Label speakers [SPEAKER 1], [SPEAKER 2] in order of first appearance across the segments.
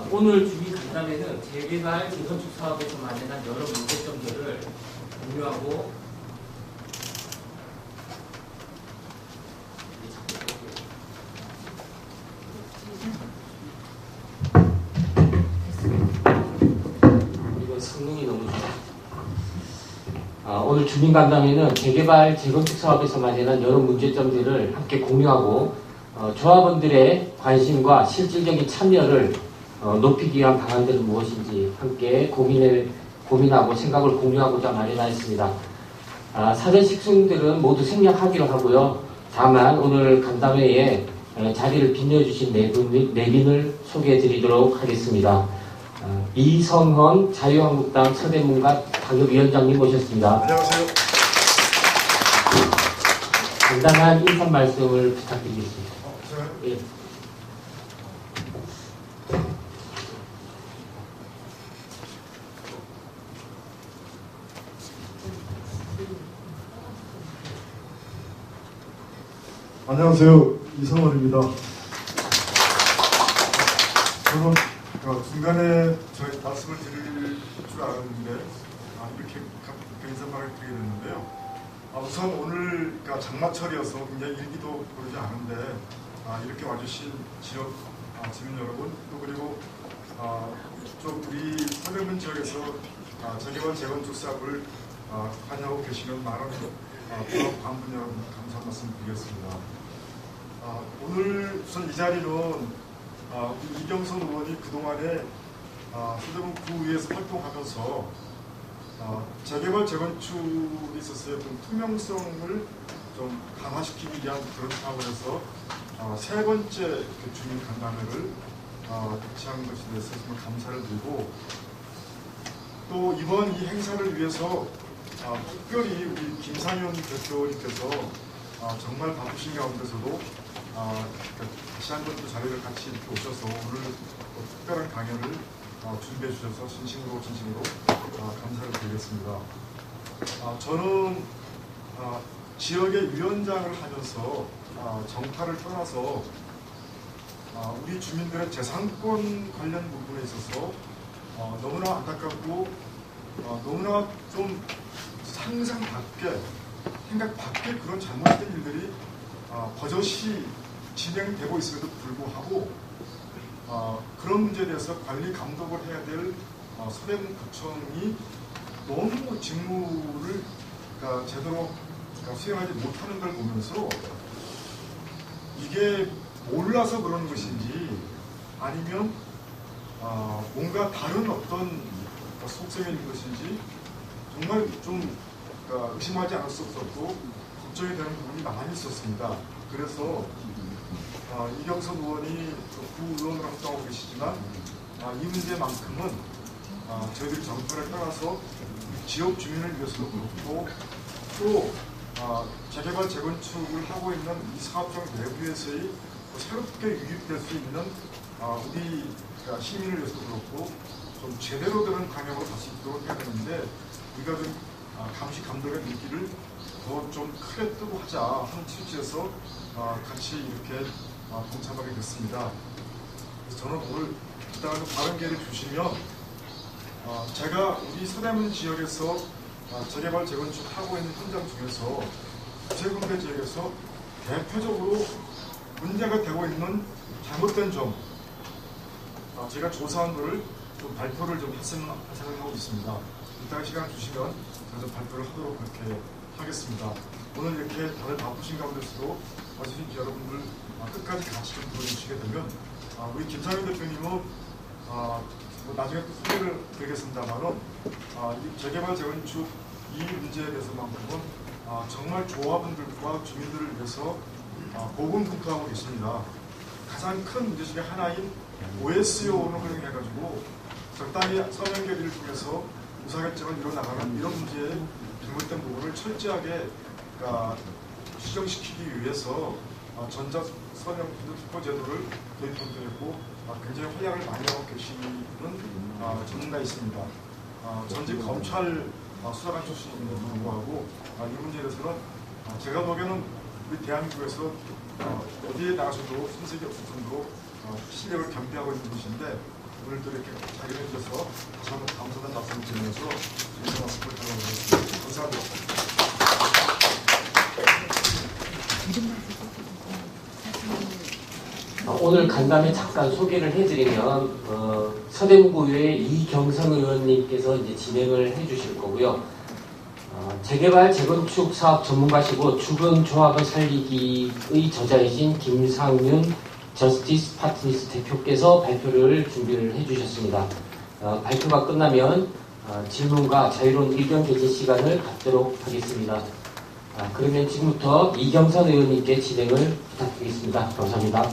[SPEAKER 1] 오늘 주민 간담회는 재개발 재건축 사업에서 만난 여러 문제점들을 공유하고
[SPEAKER 2] 이거 성능이 너무 좋아. 오늘 주민 간담회는 재개발 재건축 사업에서 만난 여러 문제점들을 함께 공유하고 조합원들의 관심과 실질적인 참여를 높이기 위한 방안들은 무엇인지 함께 고민하고 생각을 공유하고자 마련하였습니다. 사전 식순들은 모두 생략하기로 하고요. 다만 오늘 간담회에 자리를 빛내주신 네 분을 소개해드리도록 하겠습니다. 이성헌 자유한국당 서대문갑 당협위원장님 모셨습니다.
[SPEAKER 3] 안녕하세요.
[SPEAKER 2] 간단한 인사 말씀을 부탁드리겠습니다. 예.
[SPEAKER 3] 안녕하세요. 이성헌입니다. 저는 중간에 저희 말씀을 드릴 줄 알았는데 이렇게 인사말을 드리게 됐는데요. 우선 오늘 장마철이어서 굉장히 일기도 고르지 않은데 이렇게 와주신 지역 주민 여러분, 또 그리고 좀 우리 서대문 지역에서 재개발 재건축 사업을 관여하고 계시는 많은 조합 관분 여러분 감사 말씀 드리겠습니다. 오늘 우선 이 자리는 우리 이경선 의원이 그동안에 서대문 구의회에서 활동하면서 재개발 재건축에 있어서의 어떤 투명성을 좀 강화시키기 위한 그런 차원에서 세 번째 주민 간담회를 개최한 것에 대해서 정말 감사를 드리고, 또 이번 이 행사를 위해서 특별히 우리 김상현 대표님께서 정말 바쁘신 가운데서도 다시 한 번 또 자리를 같이 이렇게 오셔서 오늘 특별한 강연을 준비해 주셔서 진심으로 감사를 드리겠습니다. 저는 지역의 위원장을 하면서 정파를 떠나서 우리 주민들의 재산권 관련 부분에 있어서 너무나 안타깝고 너무나 좀 상상 밖에, 생각 밖에 그런 잘못된 일들이 버젓이 진행되고 있음에도 불구하고 그런 문제에 대해서 관리 감독을 해야 될 서대문구청이 너무 직무를 제대로 수행하지 못하는 걸 보면서 이게 몰라서 그러는 것인지 아니면 뭔가 다른 어떤 속성이 있는 것인지 정말 좀 의심하지 않을 수 없었고 걱정이 되는 부분이 많이 있었습니다. 그래서 이경선 의원이 구의원으로 활동하고 계시지만 이 문제만큼은 저희들이 정파를 떠나서 지역 주민을 위해서도 그렇고 또 재개발 재건축을 하고 있는 이 사업장 내부에서의 새롭게 유입될 수 있는 우리 시민을 위해서도 그렇고 좀 제대로 되는 방향으로 갈 수 있도록 해야 되는데, 우리가 좀 감시 감독의 눈길을 더 좀 크게 뜨고 하자 하는 취지에서 같이 이렇게 동참하게 됐습니다. 그래서 저는 오늘 이따가 다른 기회를 주시면 제가 우리 서대문 지역에서 재개발 재건축하고 있는 현장 중에서 세 군데 지역에서 대표적으로 문제가 되고 있는 잘못된 점 제가 조사한 것을 좀 발표를 좀 했으면 생각하고 있습니다. 이따가 시간 주시면 제가 좀 발표를 하도록 그렇게 하겠습니다. 오늘 이렇게 다들 바쁘신 가운데서도 와주신 여러분들 끝까지 같이 좀 들어주시게 되면 우리 김상현 대표님은 나중에 또 소개를 드리겠습니다만은 이 재개발 재건축 이 문제에 대해서만큼은 정말 조합원들과 주민들을 위해서 고군분투하고 계십니다. 가장 큰 문제 중에 하나인 OSO를 활용해가지고 적당히 서명결의를 통해서 의사결정을 이뤄나가는 이런 문제의 잘못된 부분을 철저하게 수정시키기 위해서 전자서명 투표 제도를 도입했고 굉장히 활약을 많이 하고 계시는 전문가 있습니다. 전직 검찰 수사관 출신임에도 불구하고 이 문제에 대해서는 제가 보기에는 우리 대한민국에서 어디에 나가셔도 손색이 없을 정도로 실력을 겸비하고 있는 분이신데 오늘 또 이렇게 자리를 해주셔서 다시 한번 감사하다는 말씀을 드리면서 저희 말씀을 하겠습니다. 감사합니다.
[SPEAKER 2] 오늘 간담회 잠깐 소개를 해드리면 서대문구의 이경선 의원님께서 이제 진행을 해주실 거고요. 재개발 재건축 사업 전문가시고 죽은 조합을 살리기의 저자이신 김상윤 저스티스 파트니스 대표께서 발표를 준비를 해주셨습니다. 발표가 끝나면 질문과 자유로운 의견 개진 시간을 갖도록 하겠습니다. 그러면 지금부터 이경선 의원님께 진행을 부탁드리겠습니다. 감사합니다.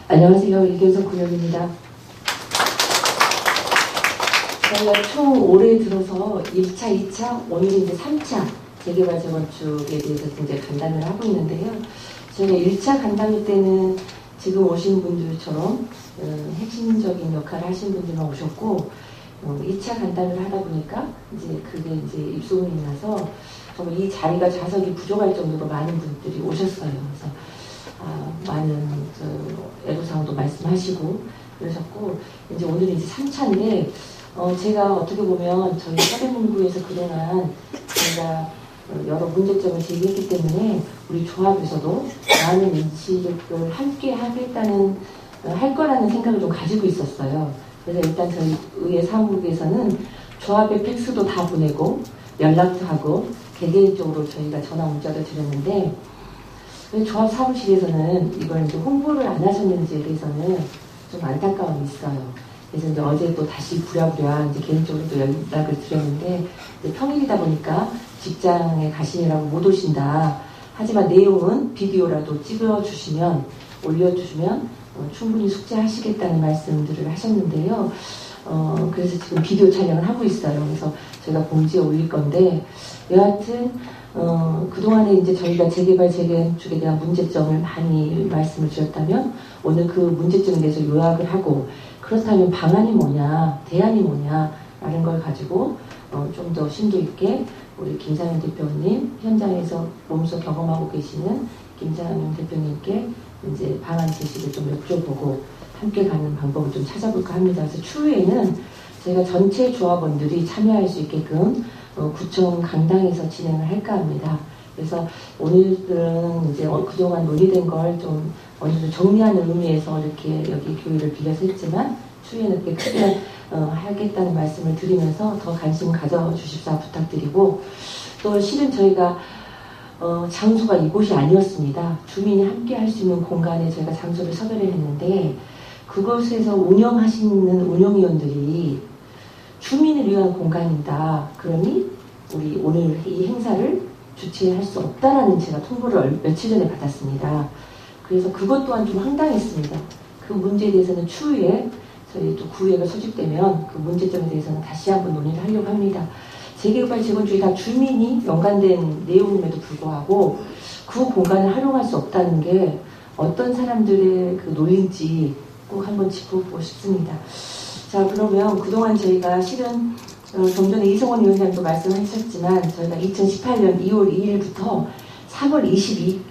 [SPEAKER 4] 안녕하세요. 이경선 구역입니다. 저희가 총 올해 들어서 1차, 2차, 오늘 이제 3차 재개발 재건축에 대해서 이제 간담회를 하고 있는데요. 저희가 1차 간담회 때는 지금 오신 분들처럼 핵심적인 역할을 하신 분들만 오셨고, 2차 간담회를 하다 보니까 이제 그게 이제 입소문이 나서 정말 이 자리가 좌석이 부족할 정도로 많은 분들이 오셨어요. 그래서 많은 애로사항도 말씀하시고 그러셨고, 이제 오늘은 이제 3차인데 제가 어떻게 보면 저희 서대문구에서 그동안 저희가 여러 문제점을 제기했기 때문에 우리 조합에서도 많은 인식을 함께 하겠다는 할 거라는 생각을 좀 가지고 있었어요. 그래서 일단 저희 의회 사무국에서는 조합의 팩스도 다 보내고 연락도 하고 개개인적으로 저희가 전화 문자도 드렸는데, 조합 사무실에서는 이걸 이제 홍보를 안 하셨는지에 대해서는 좀 안타까움이 있어요. 그래서 이제 어제 또 다시 부랴부랴 이제 개인적으로 또 연락을 드렸는데, 이제 평일이다 보니까 직장에 가시느라고 못 오신다. 하지만 내용은 비디오라도 찍어주시면, 올려주시면 충분히 숙지하시겠다는 말씀들을 하셨는데요. 그래서 지금 비디오 촬영을 하고 있어요. 그래서 저희가 공지에 올릴 건데, 여하튼 그동안에 이제 저희가 재개발 재건축에 대한 문제점을 많이 말씀을 드렸다면, 오늘 그 문제점에 대해서 요약을 하고, 그렇다면 방안이 뭐냐, 대안이 뭐냐 라는 걸 가지고 좀 더 심도 있게 우리 김상윤 대표님, 현장에서 몸소 경험하고 계시는 김상윤 대표님께 이제 방안 제시를 좀 여쭤보고 함께 가는 방법을 좀 찾아볼까 합니다. 그래서 추후에는 저희가 전체 조합원들이 참여할 수 있게끔 구청 강당에서 진행을 할까 합니다. 그래서 오늘은 이제 그동안 논의된 걸 좀 어느 정도 정리하는 의미에서 이렇게 여기 교회를 빌려서 했지만, 추후에는 그렇게 크게 하겠다는 말씀을 드리면서 더 관심 가져주십사 부탁드리고, 또 실은 저희가 장소가 이곳이 아니었습니다. 주민이 함께 할 수 있는 공간에 저희가 장소를 섭외를 했는데, 그곳에서 운영하시는 운영위원들이 주민을 위한 공간이다. 그러니 우리 오늘 이 행사를 주최할 수 없다라는 제가 통보를 며칠 전에 받았습니다. 그래서 그것 또한 좀 황당했습니다. 그 문제에 대해서는 추후에 저희 또 구회가 소집되면 그 문제점에 대해서는 다시 한번 논의를 하려고 합니다. 재개발 재건축이 다 주민이 연관된 내용임에도 불구하고 그 공간을 활용할 수 없다는 게 어떤 사람들의 그 논리인지 꼭 한번 짚어보고 싶습니다. 자, 그러면 그동안 저희가 실은 좀 전에 이성원 위원장도 말씀하셨지만, 저희가 2018년 2월 2일부터 3월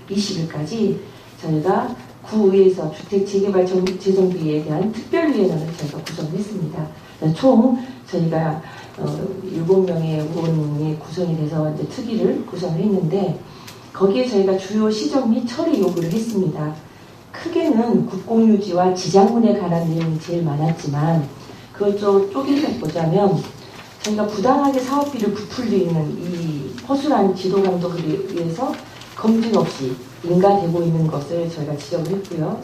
[SPEAKER 4] 20일까지 저희가 구의회에서 주택 재개발 재정비에 대한 특별위원회를 저희가 구성했습니다. 총 저희가 7명의 의원이 구성이 돼서 이제 특위를 구성했는데, 거기에 저희가 주요 시정 및 처리 요구를 했습니다. 크게는 국공유지와 지장문에 관한 내용이 제일 많았지만, 그걸 좀 쪼개서 보자면 저희가 부당하게 사업비를 부풀리는 이 허술한 지도 감독에 의해서 검증 없이 인가되고 있는 것을 저희가 지적을 했고요.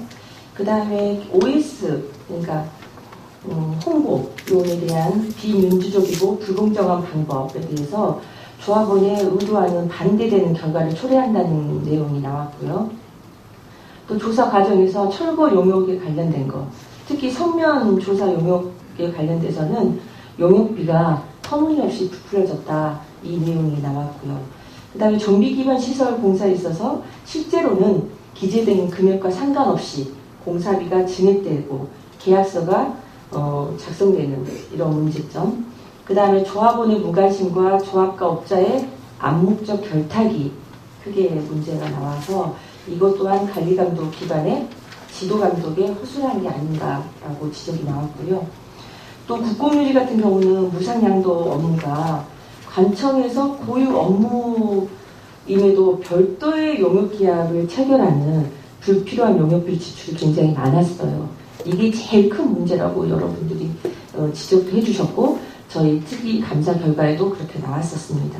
[SPEAKER 4] 그 다음에 OS, 그러니까 홍보 요원에 대한 비민주적이고 불공정한 방법에 대해서 조합원의 의도와는 반대되는 결과를 초래한다는 내용이 나왔고요. 또 조사 과정에서 철거 용역에 관련된 것, 특히 성면 조사 용역에 관련돼서는 용역비가 터무니없이 부풀려졌다, 이 내용이 나왔고요. 그 다음에 정비기반 시설 공사에 있어서 실제로는 기재된 금액과 상관없이 공사비가 증액되고 계약서가 작성되는 이런 문제점, 그 다음에 조합원의 무관심과 조합과 업자의 암묵적 결탁이 크게 문제가 나와서 이것 또한 관리감독 기반의 지도감독의 허술한 게 아닌가라고 지적이 나왔고요. 또 국공유지 같은 경우는 무상양도 업무가 관청에서 고유 업무임에도 별도의 용역계약을 체결하는 불필요한 용역비 지출이 굉장히 많았어요. 이게 제일 큰 문제라고 여러분들이 지적도 해주셨고 저희 특위 감사 결과에도 그렇게 나왔었습니다.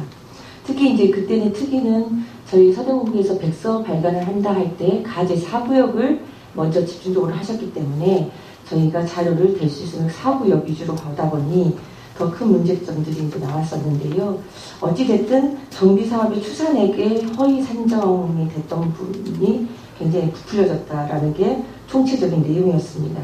[SPEAKER 4] 특히 이제 그때는 특위는 저희 서대문구에서 백서 발간을 한다 할 때 가제 4구역을 먼저 집중적으로 하셨기 때문에 저희가 자료를 될 수 있으면 4구역 위주로 보다 보니 더 큰 문제점들이 이제 나왔었는데요. 어찌됐든 정비사업의 추산액에 허위 산정이 됐던 부분이 굉장히 부풀려졌다라는 게 총체적인 내용이었습니다.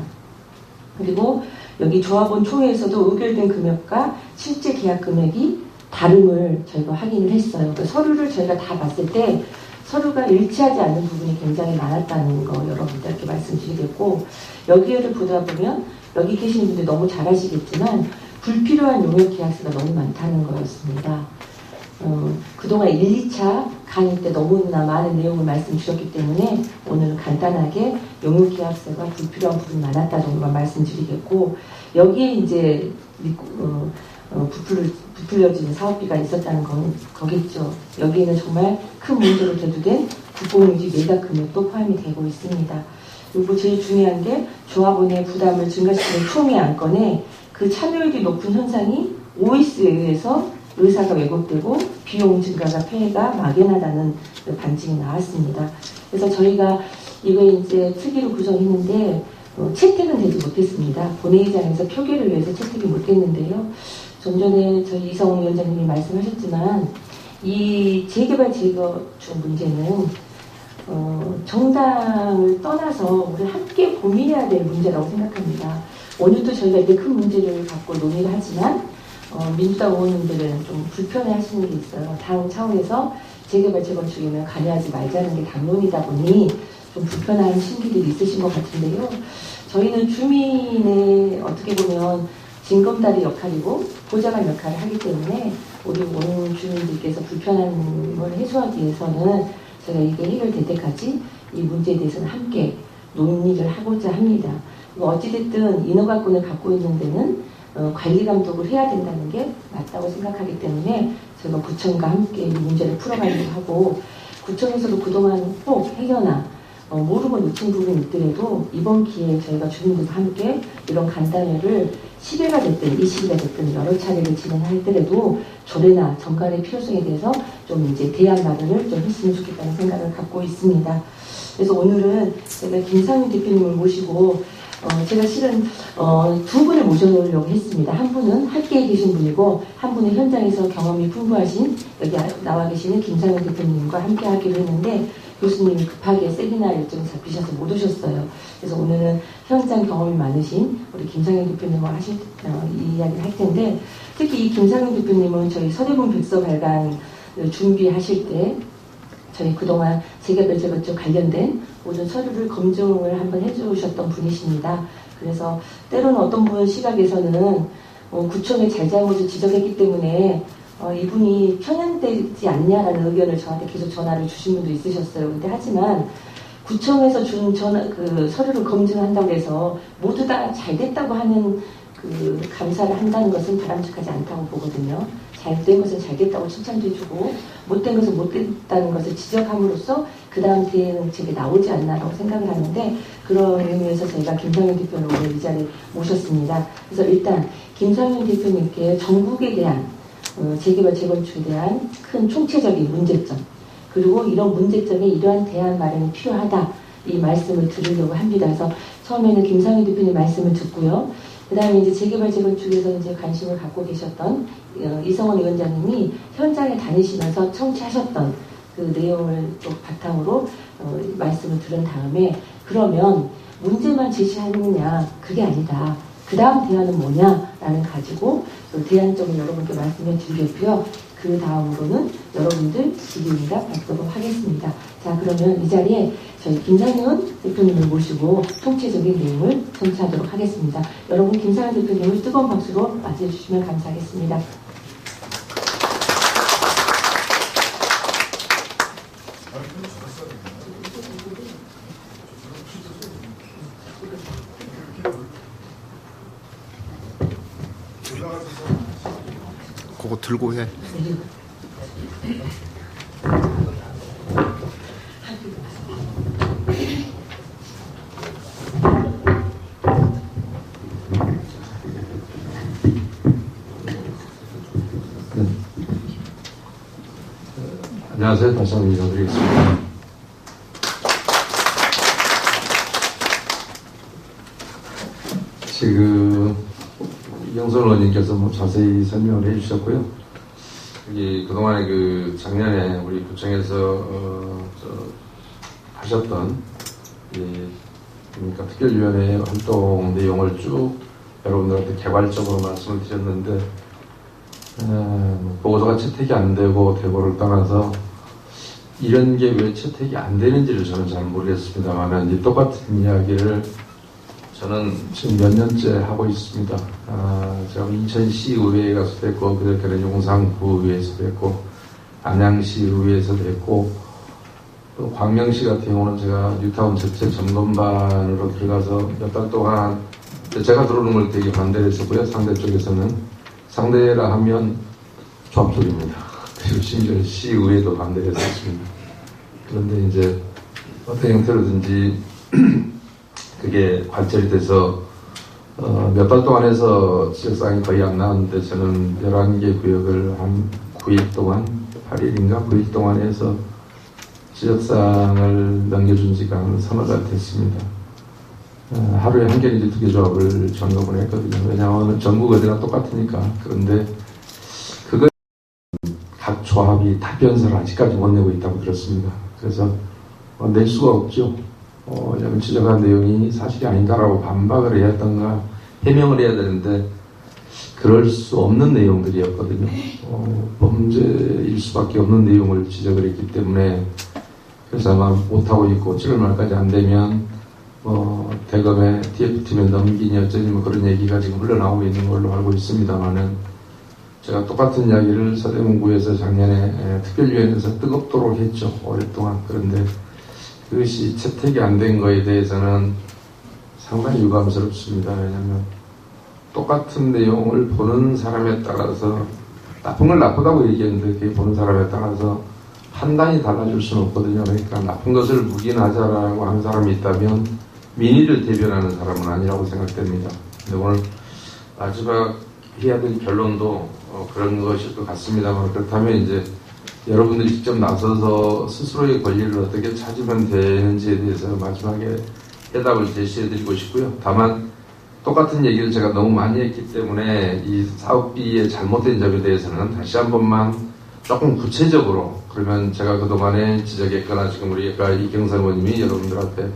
[SPEAKER 4] 그리고 여기 조합원 총회에서도 의결된 금액과 실제 계약 금액이 다름을 저희가 확인을 했어요. 그 서류를 저희가 다 봤을 때 서류가 일치하지 않는 부분이 굉장히 많았다는 거 여러분들께 말씀드리겠고 여기를 보다 보면 여기 계신 분들 너무 잘 아시겠지만 불필요한 용역 계약서가 너무 많다는 거였습니다. 그동안 1, 2차 강의 때 너무나 많은 내용을 말씀 주셨기 때문에 오늘은 간단하게 용역 계약서가 불필요한 부분이 많았다 정도만 말씀드리겠고 여기에 이제 부풀려진 사업비가 있었다는 건 거겠죠. 여기에는 정말 큰 문제로 대두된 국공유지 매각 금액도 포함이 되고 있습니다. 그리고 제일 중요한 게 조합원의 부담을 증가시키는 총회 안건에 그 참여율이 높은 현상이 OS에 의해서 의사가 왜곡되고 비용 증가가 폐해가 막연하다는 반증이 나왔습니다. 그래서 저희가 이거 이제 특위로 구성했는데 채택은 되지 못했습니다. 본회의장에서 표결을 위해서 채택이 못했는데요. 좀 전에 저희 이성훈 위원장님이 말씀하셨지만 이 재개발 재건축 문제는 정당을 떠나서 우리 함께 고민해야 될 문제라고 생각합니다. 오늘도 저희가 이렇게 큰 문제를 갖고 논의를 하지만 민주당 의원님들은 좀 불편해 하시는 게 있어요. 당 차원에서 재개발 재건축에는 관여하지 말자는 게 당론이다 보니 좀 불편한 심기들이 있으신 것 같은데요. 저희는 주민의 어떻게 보면 징검다리 역할이고 보좌관 역할을 하기 때문에 우리 온 주민들께서 불편함을 해소하기 위해서는 제가 이게 해결될 때까지 이 문제에 대해서는 함께 논의를 하고자 합니다. 어찌됐든 인허가권을 갖고 있는 데는 관리 감독을 해야 된다는 게 맞다고 생각하기 때문에 제가 구청과 함께 이 문제를 풀어가려고 하고 구청에서도 그동안 꼭 해결나 모르고 놓친 부분이 있더라도 이번 기회에 저희가 주민들과 함께 이런 간담회를 10회가 됐든 20회가 됐든 여러 차례를 진행하더라도 조례나 정관의 필요성에 대해서 좀 이제 대안 마련을 좀 했으면 좋겠다는 생각을 갖고 있습니다. 그래서 오늘은 제가 김상윤 대표님을 모시고 제가 실은 두 분을 모셔놓으려고 했습니다. 한 분은 학계에 계신 분이고 한 분은 현장에서 경험이 풍부하신 여기 나와 계시는 김상윤 대표님과 함께 하기로 했는데 교수님이 급하게 세미나 일정이 잡히셔서 못 오셨어요. 그래서 오늘은 현장 경험이 많으신 우리 김상윤 대표님과 이야기를 할 텐데 특히 이 김상윤 대표님은 저희 서대문 백서 발간 준비하실 때 저희 그동안 재개발 재건축 관련된 모든 서류를 검증을 한번 해주셨던 분이십니다. 그래서 때로는 어떤 분 시각에서는 구청의 잘잘못을 지적했기 때문에 이분이 편향되지 않냐라는 의견을 저한테 계속 전화를 주신 분도 있으셨어요. 근데 하지만 구청에서 준 서류를 검증한다고 해서 모두 다 잘 됐다고 하는 그 감사를 한다는 것은 바람직하지 않다고 보거든요. 잘된 것은 잘 됐다고 칭찬도 해주고 못된 것은 못됐다는 것을 지적함으로써 그 다음 대응책이 나오지 않나라고 생각을 하는데 그런 의미에서 저희가 김상윤 대표를 오늘 이 자리에 모셨습니다. 그래서 일단 김상윤 대표님께 전국에 대한 재개발 재건축에 대한 큰 총체적인 문제점 그리고 이런 문제점에 이러한 대안 마련이 필요하다 이 말씀을 드리려고 합니다. 그래서 처음에는 김상윤 대표님 말씀을 듣고요. 그 다음에 이제 재개발 재건축에서 이제 관심을 갖고 계셨던 이성원 위원장님이 현장에 다니시면서 청취하셨던 그 내용을 또 바탕으로 말씀을 들은 다음에 그러면 문제만 제시하느냐 그게 아니다. 그 다음 대안은 뭐냐라는 가지고 대안점을 여러분께 말씀해 드리겠고요. 그 다음으로는 여러분들 질의응답 받도록 하겠습니다. 자, 그러면 이 자리에 저희 김상현 대표님을 모시고 통체적인 내용을 전수하도록 하겠습니다. 여러분 김상현 대표님을 뜨거운 박수로 맞이해주시면 감사하겠습니다.
[SPEAKER 5] 그거 들고 해.
[SPEAKER 6] 안녕하세요. 다시 한번 인사드리겠습니다. 지금 이경선 의원님께서 자세히 설명을 해주셨고요. 여기 그동안에 작년에 우리 구청에서 하셨던 그러니까 특별위원회 활동 내용을 쭉 여러분들한테 개발적으로 말씀을 드렸는데 보고서가 채택이 안 되고 대고를 떠나서 이런 게 왜 채택이 안 되는지를 저는 잘 모르겠습니다만 이 똑같은 이야기를 저는 지금 몇 년째 하고 있습니다. 제가 인천시의회에 가서도 했고 그저께는 용산구의회에서도 했고 안양시의회에서도 했고 또 광명시 같은 경우는 제가 뉴타운 전체 점검반으로 들어가서 몇 달 동안 제가 들어오는 걸 되게 반대를 했었고요. 상대 쪽에서는 상대라 하면 조합 쪽입니다. 그리고 심지어 시의회도 반대를 했었습니다. 그런데 이제 어떤 형태로든지 그게 관철이 돼서 몇 달 동안 해서 지적사항이 거의 안 나왔는데 저는 11개 구역을 한 9일 동안 8일인가 9일 동안 해서 지적사항을 넘겨준 지가 한 서너 달 됐습니다. 하루에 한 개인지 2개 조합을 점검을 했거든요. 왜냐하면 전국 어디나 똑같으니까. 그런데 그걸 각 조합이 답변서를 아직까지 못 내고 있다고 들었습니다. 그래서 낼 수가 없죠. 왜냐하면 지적한 내용이 사실이 아니다라고 반박을 해야 했던가 해명을 해야 되는데 그럴 수 없는 내용들이었거든요. 범죄일 수밖에 없는 내용을 지적을 했기 때문에 그래서 아마 못하고 있고 7월 말까지 안 되면 대검에 TF팀에 넘기니 어쩌니 그런 얘기가 지금 흘러나오고 있는 걸로 알고 있습니다만은 제가 똑같은 이야기를 서대문구에서 작년에 특별위원회에서 뜨겁도록 했죠. 오랫동안. 그런데 그것이 채택이 안 된 거에 대해서는 상당히 유감스럽습니다. 왜냐하면 똑같은 내용을 보는 사람에 따라서 나쁜 걸 나쁘다고 얘기했는데 그게 보는 사람에 따라서 판단이 달라질 수는 없거든요. 그러니까 나쁜 것을 묵인하자라고 하는 사람이 있다면 민의를 대변하는 사람은 아니라고 생각됩니다. 근데 오늘 마지막 해야 될 결론도 그런 것일 것 같습니다만 그렇다면 이제 여러분들이 직접 나서서 스스로의 권리를 어떻게 찾으면 되는지에 대해서 마지막에 해답을 제시해드리고 싶고요. 다만 똑같은 얘기를 제가 너무 많이 했기 때문에 이 사업비의 잘못된 점에 대해서는 다시 한 번만 조금 구체적으로 그러면 제가 그동안에 지적했거나 지금 우리 이경선 의원님이 여러분들한테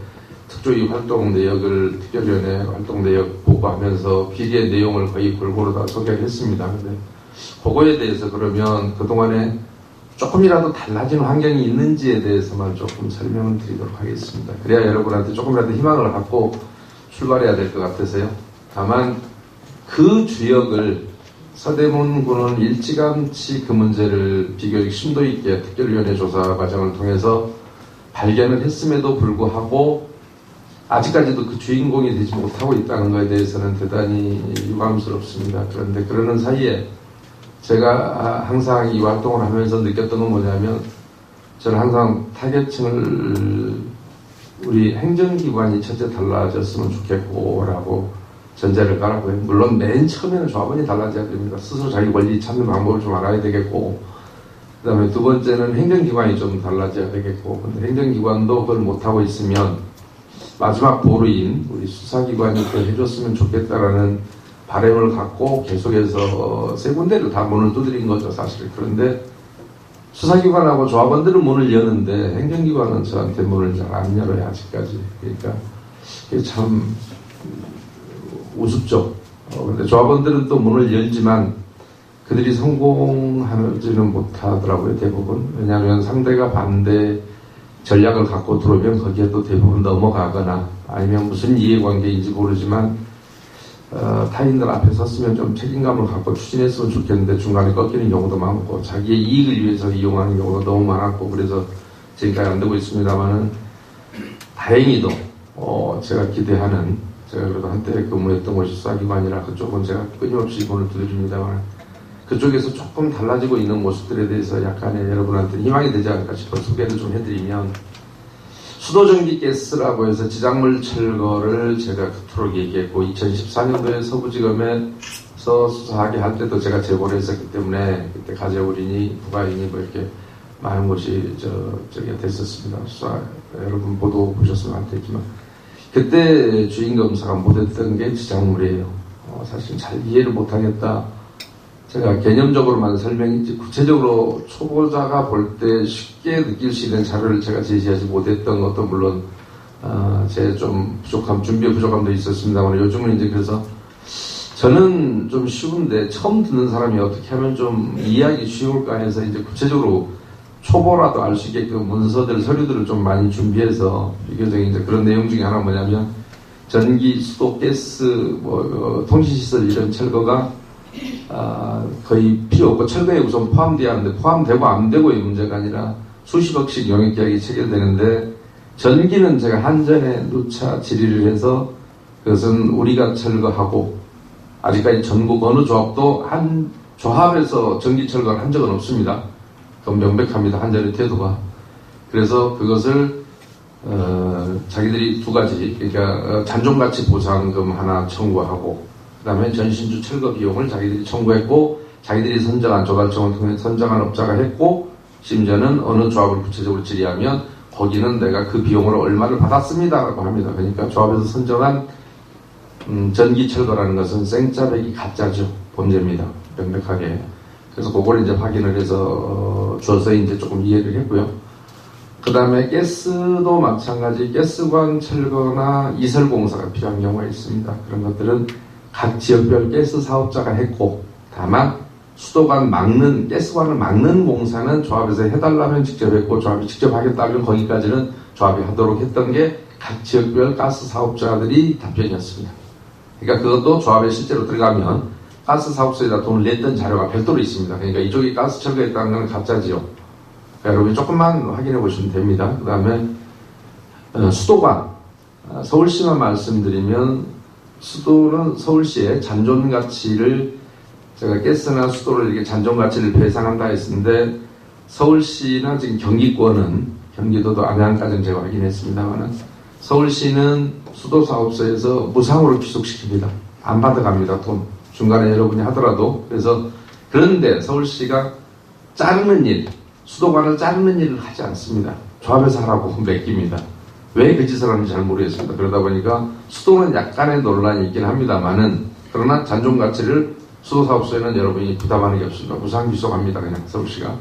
[SPEAKER 6] 특조위 활동 내역을 특별위원회 활동 내역 보고하면서 비리의 내용을 거의 골고루 다 소개를 했습니다. 근데 그거에 대해서 그러면 그동안에 조금이라도 달라진 환경이 있는지에 대해서만 조금 설명을 드리도록 하겠습니다. 그래야 여러분한테 조금이라도 희망을 갖고 출발해야 될 것 같아서요. 다만 그 주역을 서대문구는 일찌감치 그 문제를 비교적 심도 있게 특별위원회 조사 과정을 통해서 발견을 했음에도 불구하고 아직까지도 그 주인공이 되지 못하고 있다는 것에 대해서는 대단히 유감스럽습니다. 그런데 그러는 사이에 제가 항상 이 활동을 하면서 느꼈던 건 뭐냐면 저는 항상 타겟층을 우리 행정기관이 첫째 달라졌으면 좋겠고 라고 전제를 깔았고요. 물론 맨 처음에는 조합원이 달라져야 됩니다. 스스로 자기 권리 찾는 방법을 좀 알아야 되겠고 그 다음에 두 번째는 행정기관이 좀 달라져야 되겠고 근데 행정기관도 그걸 못하고 있으면 마지막 보루인 우리 수사기관이 그걸 해줬으면 좋겠다라는 바람을 갖고 계속해서 세 군데를 다 문을 두드린 거죠, 사실. 그런데 수사기관하고 조합원들은 문을 여는데 행정기관은 저한테 문을 잘 안 열어요, 아직까지. 그러니까 그게 참 우습죠. 근데 조합원들은 또 문을 열지만 그들이 성공하지는 못하더라고요, 대부분. 왜냐하면 상대가 반대 전략을 갖고 들어오면 거기에 또 대부분 넘어가거나 아니면 무슨 이해관계인지 모르지만 타인들 앞에 섰으면 좀 책임감을 갖고 추진했으면 좋겠는데 중간에 꺾이는 경우도 많고 자기의 이익을 위해서 이용하는 경우가 너무 많았고 그래서 지금까지 안 되고 있습니다만은 다행히도 제가 기대하는 제가 그래도 한때 근무했던 곳이 수사기관이라 그쪽은 제가 끊임없이 돈을 두드립니다만 그쪽에서 조금 달라지고 있는 모습들에 대해서 약간의 여러분한테 희망이 되지 않을까 싶어 소개를 좀 해드리면 수도전기가스라고 해서 지작물 철거를 제가 그토록 얘기했고 2014년도에 서부지검에서 수사하게 할 때도 제가 제보를 했었기 때문에 그때 가재울이니 부가인이 뭐 이렇게 많은 곳이 저기가 됐었습니다. 수사 여러분 보도 보셨으면 안 됐지만 그때 주임검사가 못했던 게 지작물이에요. 사실 잘 이해를 못하겠다. 제가 개념적으로만 설명했지 구체적으로 초보자가 볼 때 쉽게 느낄 수 있는 자료를 제가 제시하지 못했던 것도 물론 제 좀 준비의 부족함도 있었습니다만 요즘은 이제 그래서 저는 좀 쉬운데 처음 듣는 사람이 어떻게 하면 좀 이해하기 쉬울까 해서 이제 구체적으로 초보라도 알 수 있게끔 문서들, 서류들을 좀 많이 준비해서 비교적인 이제 그런 내용 중에 하나 뭐냐면 전기, 수도, 가스, 통신시설 이런 철거가 거의 필요 없고 철거에 우선 포함되어야 하는데 포함되고 안 되고의 문제가 아니라 수십억씩 용역계약이 체결되는데 전기는 제가 한전에 누차 질의를 해서 그것은 우리가 철거하고 아직까지 전국 어느 조합도 한 조합에서 전기 철거를 한 적은 없습니다. 그건 명백합니다. 한전의 태도가. 그래서 그것을 자기들이 두 가지 그러니까 잔존가치 보상금 하나 청구하고 그 다음에 전신주 철거 비용을 자기들이 청구했고 자기들이 선정한 조달청을 통해 선정한 업자가 했고 심지어는 어느 조합을 구체적으로 질의하면 거기는 내가 그 비용으로 얼마를 받았습니다 라고 합니다. 그러니까 조합에서 선정한 전기 철거라는 것은 생짜배기 가짜죠. 범죄입니다. 명백하게. 그래서 그걸 이제 확인을 해서 줘서 이제 조금 이해를 했고요. 그 다음에 가스도 마찬가지 가스관 철거나 이설공사가 필요한 경우가 있습니다. 그런 것들은 각 지역별 가스 사업자가 했고 다만 수도관 막는 가스관을 막는 공사는 조합에서 해달라면 직접 했고 조합이 직접 하겠다면 거기까지는 조합이 하도록 했던 게 각 지역별 가스 사업자들이 답변이었습니다. 그러니까 그것도 조합에 실제로 들어가면 가스 사업소에다 돈을 냈던 자료가 별도로 있습니다. 그러니까 이쪽이 가스 철거했다는 건 가짜지요. 그러니까 여러분이 조금만 확인해 보시면 됩니다. 그 다음에 수도관 서울시만 말씀드리면 수도는 서울시의 잔존가치를 제가 가스나 수도를 이렇게 잔존가치를 배상한다 했는데 서울시나 지금 경기권은 경기도도 안양까지는 제가 확인했습니다만은 서울시는 수도사업소에서 무상으로 귀속시킵니다. 안 받아갑니다. 돈. 중간에 여러분이 하더라도. 그래서 그런데 서울시가 자르는 일, 수도관을 자르는 일을 하지 않습니다. 조합에서 하라고 맡깁니다. 왜 그 짓을 하는지 잘 모르겠습니다. 그러다 보니까 수도는 약간의 논란이 있긴 합니다만은 그러나 잔존가치를 수도사업소에는 여러분이 부담하는 게 없습니다. 무상 귀속합니다. 그냥 서울시가.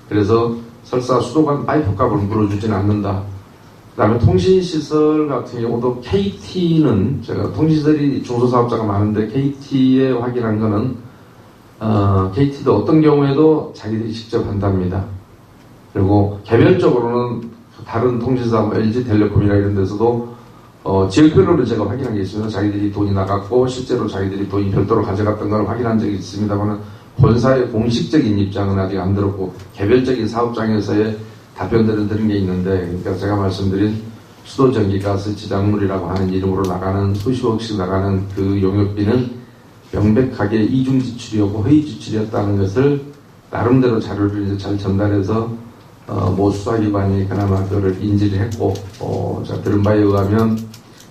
[SPEAKER 6] 그래서 설사 수도관 파이프 값을 물어주지는 않는다. 그 다음에 통신시설 같은 경우도 KT는 제가 통신시설이 중소사업자가 많은데 KT에 확인한 거는 KT도 어떤 경우에도 자기들이 직접 한답니다. 그리고 개별적으로는 다른 통신사 뭐 LG텔레콤이나 이런 데서도 지역별로는 제가 확인한 게 있습니다. 자기들이 돈이 나갔고 실제로 자기들이 돈이 별도로 가져갔던 걸 확인한 적이 있습니다만 본사의 공식적인 입장은 아직 안 들었고 개별적인 사업장에서의 답변들은 들은 게 있는데 그러니까 제가 말씀드린 수도전기가스 지작물이라고 하는 이름으로 나가는 수십억씩 나가는 그 용역비는 명백하게 이중지출이었고 허위지출이었다는 것을 나름대로 자료를 이제 잘 전달해서 모 수사기관이 그나마 그거를 인지를 했고 제가 들은 바에 의하면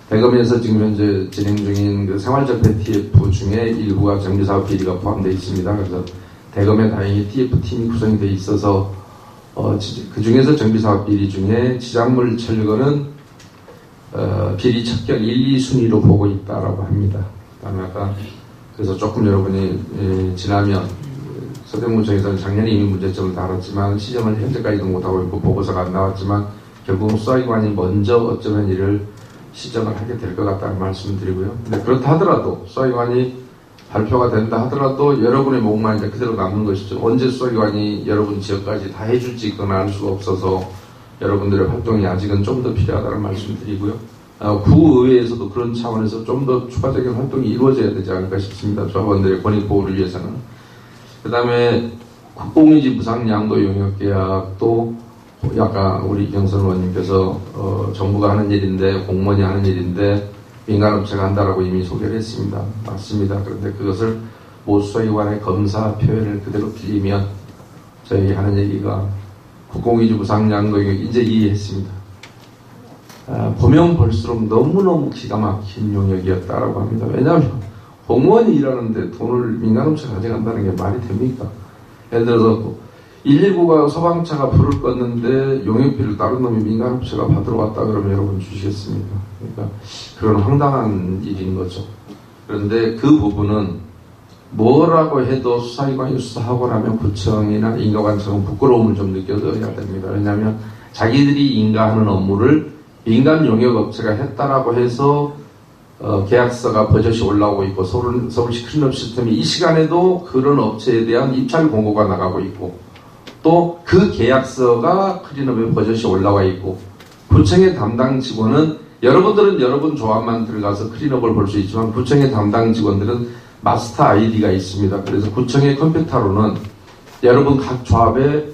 [SPEAKER 6] 대검에서 지금 현재 진행 중인 그 생활적폐 TF 중에 일부가 정비사업 비리가 포함되어 있습니다. 그래서 대검에 다행히 TF팀이 구성이 되어 있어서 그 중에서 정비사업 비리 중에 지작물 철거는 비리 척결 1, 2순위로 보고 있다라고 합니다. 그다음에 아까 그래서 조금 여러분이 지나면 서대문구청에서는 작년에 이미 문제점을 다뤘지만 시정을 현재까지도 못하고 있고 보고서가 안 나왔지만 결국은 수사기관이 먼저 어쩌면 이를 시정을 하게 될 것 같다는 말씀을 드리고요. 근데 그렇다 하더라도 수사기관이 발표가 된다 하더라도 여러분의 목만 이제 그대로 남는 것이죠. 언제 수사기관이 여러분 지역까지 다 해줄지 그건 알 수가 없어서 여러분들의 활동이 아직은 좀 더 필요하다는 말씀드리고요. 구의회에서도 그런 차원에서 좀 더 추가적인 활동이 이루어져야 되지 않을까 싶습니다. 조합원들의 권익 보호를 위해서는. 그 다음에 국공유지 무상 양도 용역 계약도 아까 우리 경선 의원님께서 정부가 하는 일인데 공무원이 하는 일인데 민간업체가 한다라고 이미 소개를 했습니다. 맞습니다. 그런데 그것을 모수사기관의 검사 표현을 그대로 빌리면 저희 하는 얘기가 국공유지 무상 양도 용역 이제 이해했습니다. 보면 볼수록 너무너무 기가 막힌 용역이었다라고 합니다. 왜냐하면 공무원이 일하는데 돈을 민간업체가 가져간다는 게 말이 됩니까? 예를 들어서 119가 소방차가 불을 껐는데 용역비를 다른 놈이 민간업체가 받으러 왔다 그러면 여러분 주시겠습니까? 그러니까 그런 황당한 일인 거죠. 그런데 그 부분은 뭐라고 해도 수사기관이 수사하고 나면 구청이나 인가관청은 부끄러움을 좀 느껴져야 됩니다. 왜냐하면 자기들이 인가하는 업무를 민간 용역업체가 했다라고 해서 계약서가 버젓이 올라오고 있고 서울시 클린업 시스템이 이 시간에도 그런 업체에 대한 입찰 공고가 나가고 있고 또 그 계약서가 클린업에 버젓이 올라와 있고 구청의 담당 직원은 여러분들은 여러분 조합만 들어가서 클린업을 볼 수 있지만 구청의 담당 직원들은 마스터 아이디가 있습니다. 그래서 구청의 컴퓨터로는 여러분 각 조합에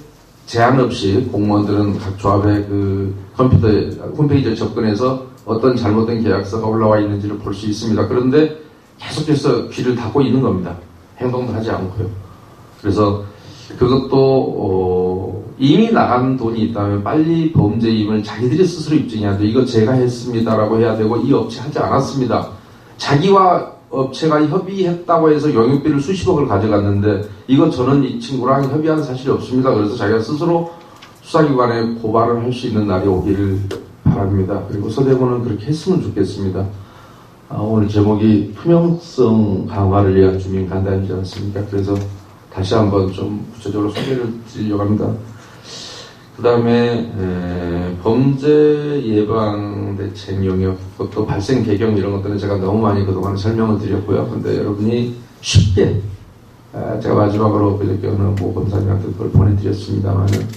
[SPEAKER 6] 제한 없이 공무원들은 각 조합의 그 컴퓨터 홈페이지에 접근해서 어떤 잘못된 계약서가 올라와 있는지를 볼 수 있습니다. 그런데 계속해서 귀를 닫고 있는 겁니다. 행동도 하지 않고요. 그래서 그것도 이미 나간 돈이 있다면 빨리 범죄임을 자기들이 스스로 입증해야 돼요. 이거 제가 했습니다라고 해야 되고 이 업체 하지 않았습니다. 자기와 업체가 협의했다고 해서 용역비를 수십억을 가져갔는데 이거 저는 이 친구랑 협의한 사실이 없습니다. 그래서 자기가 스스로 수사기관에 고발을 할 수 있는 날이 오기를 바랍니다. 그리고 서대문은 그렇게 했으면 좋겠습니다. 오늘 제목이 투명성 강화를 위한 주민 간담회이지 않습니까? 그래서 다시 한번 좀 구체적으로 소개를 드리려고 합니다. 그 다음에 범죄 예방 대책 용역, 또 발생 개경 이런 것들은 제가 너무 많이 그동안 설명을 드렸고요. 근데 여러분이 쉽게 제가 마지막으로 그저께 어느 모 검사님한테 그걸 보내드렸습니다만은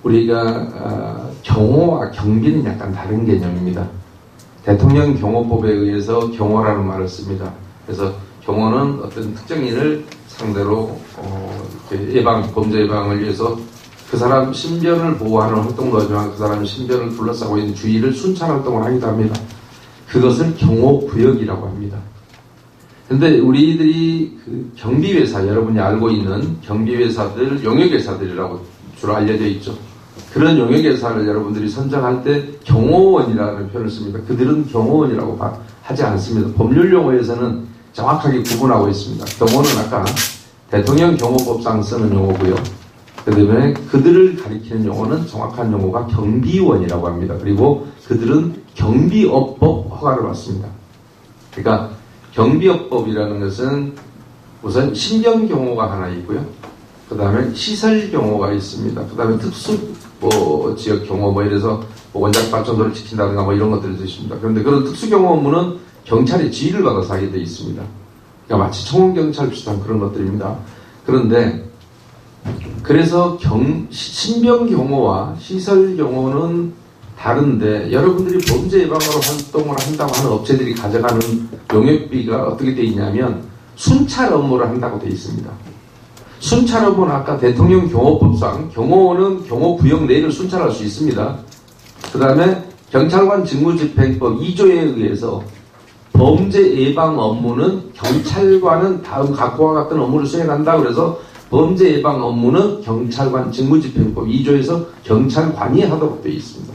[SPEAKER 6] 우리가 경호와 경비는 약간 다른 개념입니다. 대통령 경호법에 의해서 경호라는 말을 씁니다. 그래서 경호는 어떤 특정인을 상대로 범죄 예방을 위해서 그 사람 신변을 보호하는 활동도 하지만 그 사람 신변을 둘러싸고 있는 주의를 순찰 활동을 하기도 합니다. 그것을 경호구역이라고 합니다. 근데 우리들이 그 경비회사, 여러분이 알고 있는 경비회사들, 용역회사들이라고 주로 알려져 있죠. 그런 용역회사를 여러분들이 선정할 때 경호원이라는 표현을 씁니다. 그들은 경호원이라고 하지 않습니다. 법률 용어에서는 정확하게 구분하고 있습니다. 경호는 아까 대통령 경호법상 쓰는 용어고요. 그 다음에 그들을 가리키는 용어는 정확한 용어가 경비원이라고 합니다. 그리고 그들은 경비업법 허가를 받습니다. 그러니까 경비업법이라는 것은 우선 신변경호가 하나 있고요. 그 다음에 시설경호가 있습니다. 그 다음에 특수 지역경호 이래서 원자력 발전소를 지킨다든가 이런 것들이 있습니다. 그런데 그런 특수경호 업무는 경찰의 지휘를 받아서 하게 되어 있습니다. 그러니까 마치 청원경찰 비슷한 그런 것들입니다. 그런데 그래서 신변경호와 시설경호는 다른데 여러분들이 범죄 예방으로 활동을 한다고 하는 업체들이 가져가는 용역비가 어떻게 되어 있냐면 순찰 업무를 한다고 되어 있습니다. 순찰 업무는 아까 대통령 경호법상 경호원은 경호구역 내를 순찰할 수 있습니다. 그 다음에 경찰관 직무집행법 2조에 의해서 범죄 예방 업무는 경찰관은 다음 각과 같은 업무를 수행한다. 그래서 범죄 예방 업무는 경찰관 직무집행법 2조에서 경찰관이 하도록 되어 있습니다.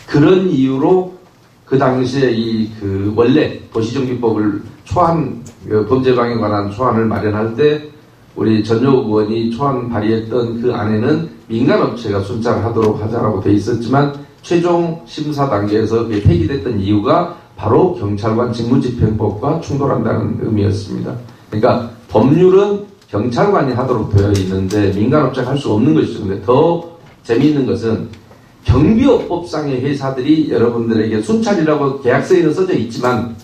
[SPEAKER 6] 그런 이유로 그 당시에 원래 도시정비법을 범죄 예방에 관한 초안을 마련할 때 우리 전효 의원이 초안 발의했던 그 안에는 민간업체가 순찰을 하도록 하자라고 되어 있었지만 최종 심사 단계에서 그게 폐기됐던 이유가 바로 경찰관 직무집행법과 충돌한다는 의미였습니다. 그러니까 법률은 경찰관이 하도록 되어 있는데 민간업체가 할 수 없는 것이죠. 근데 더 재미있는 것은 경비업법상의 회사들이 여러분들에게 순찰이라고 계약서에는 써져 있지만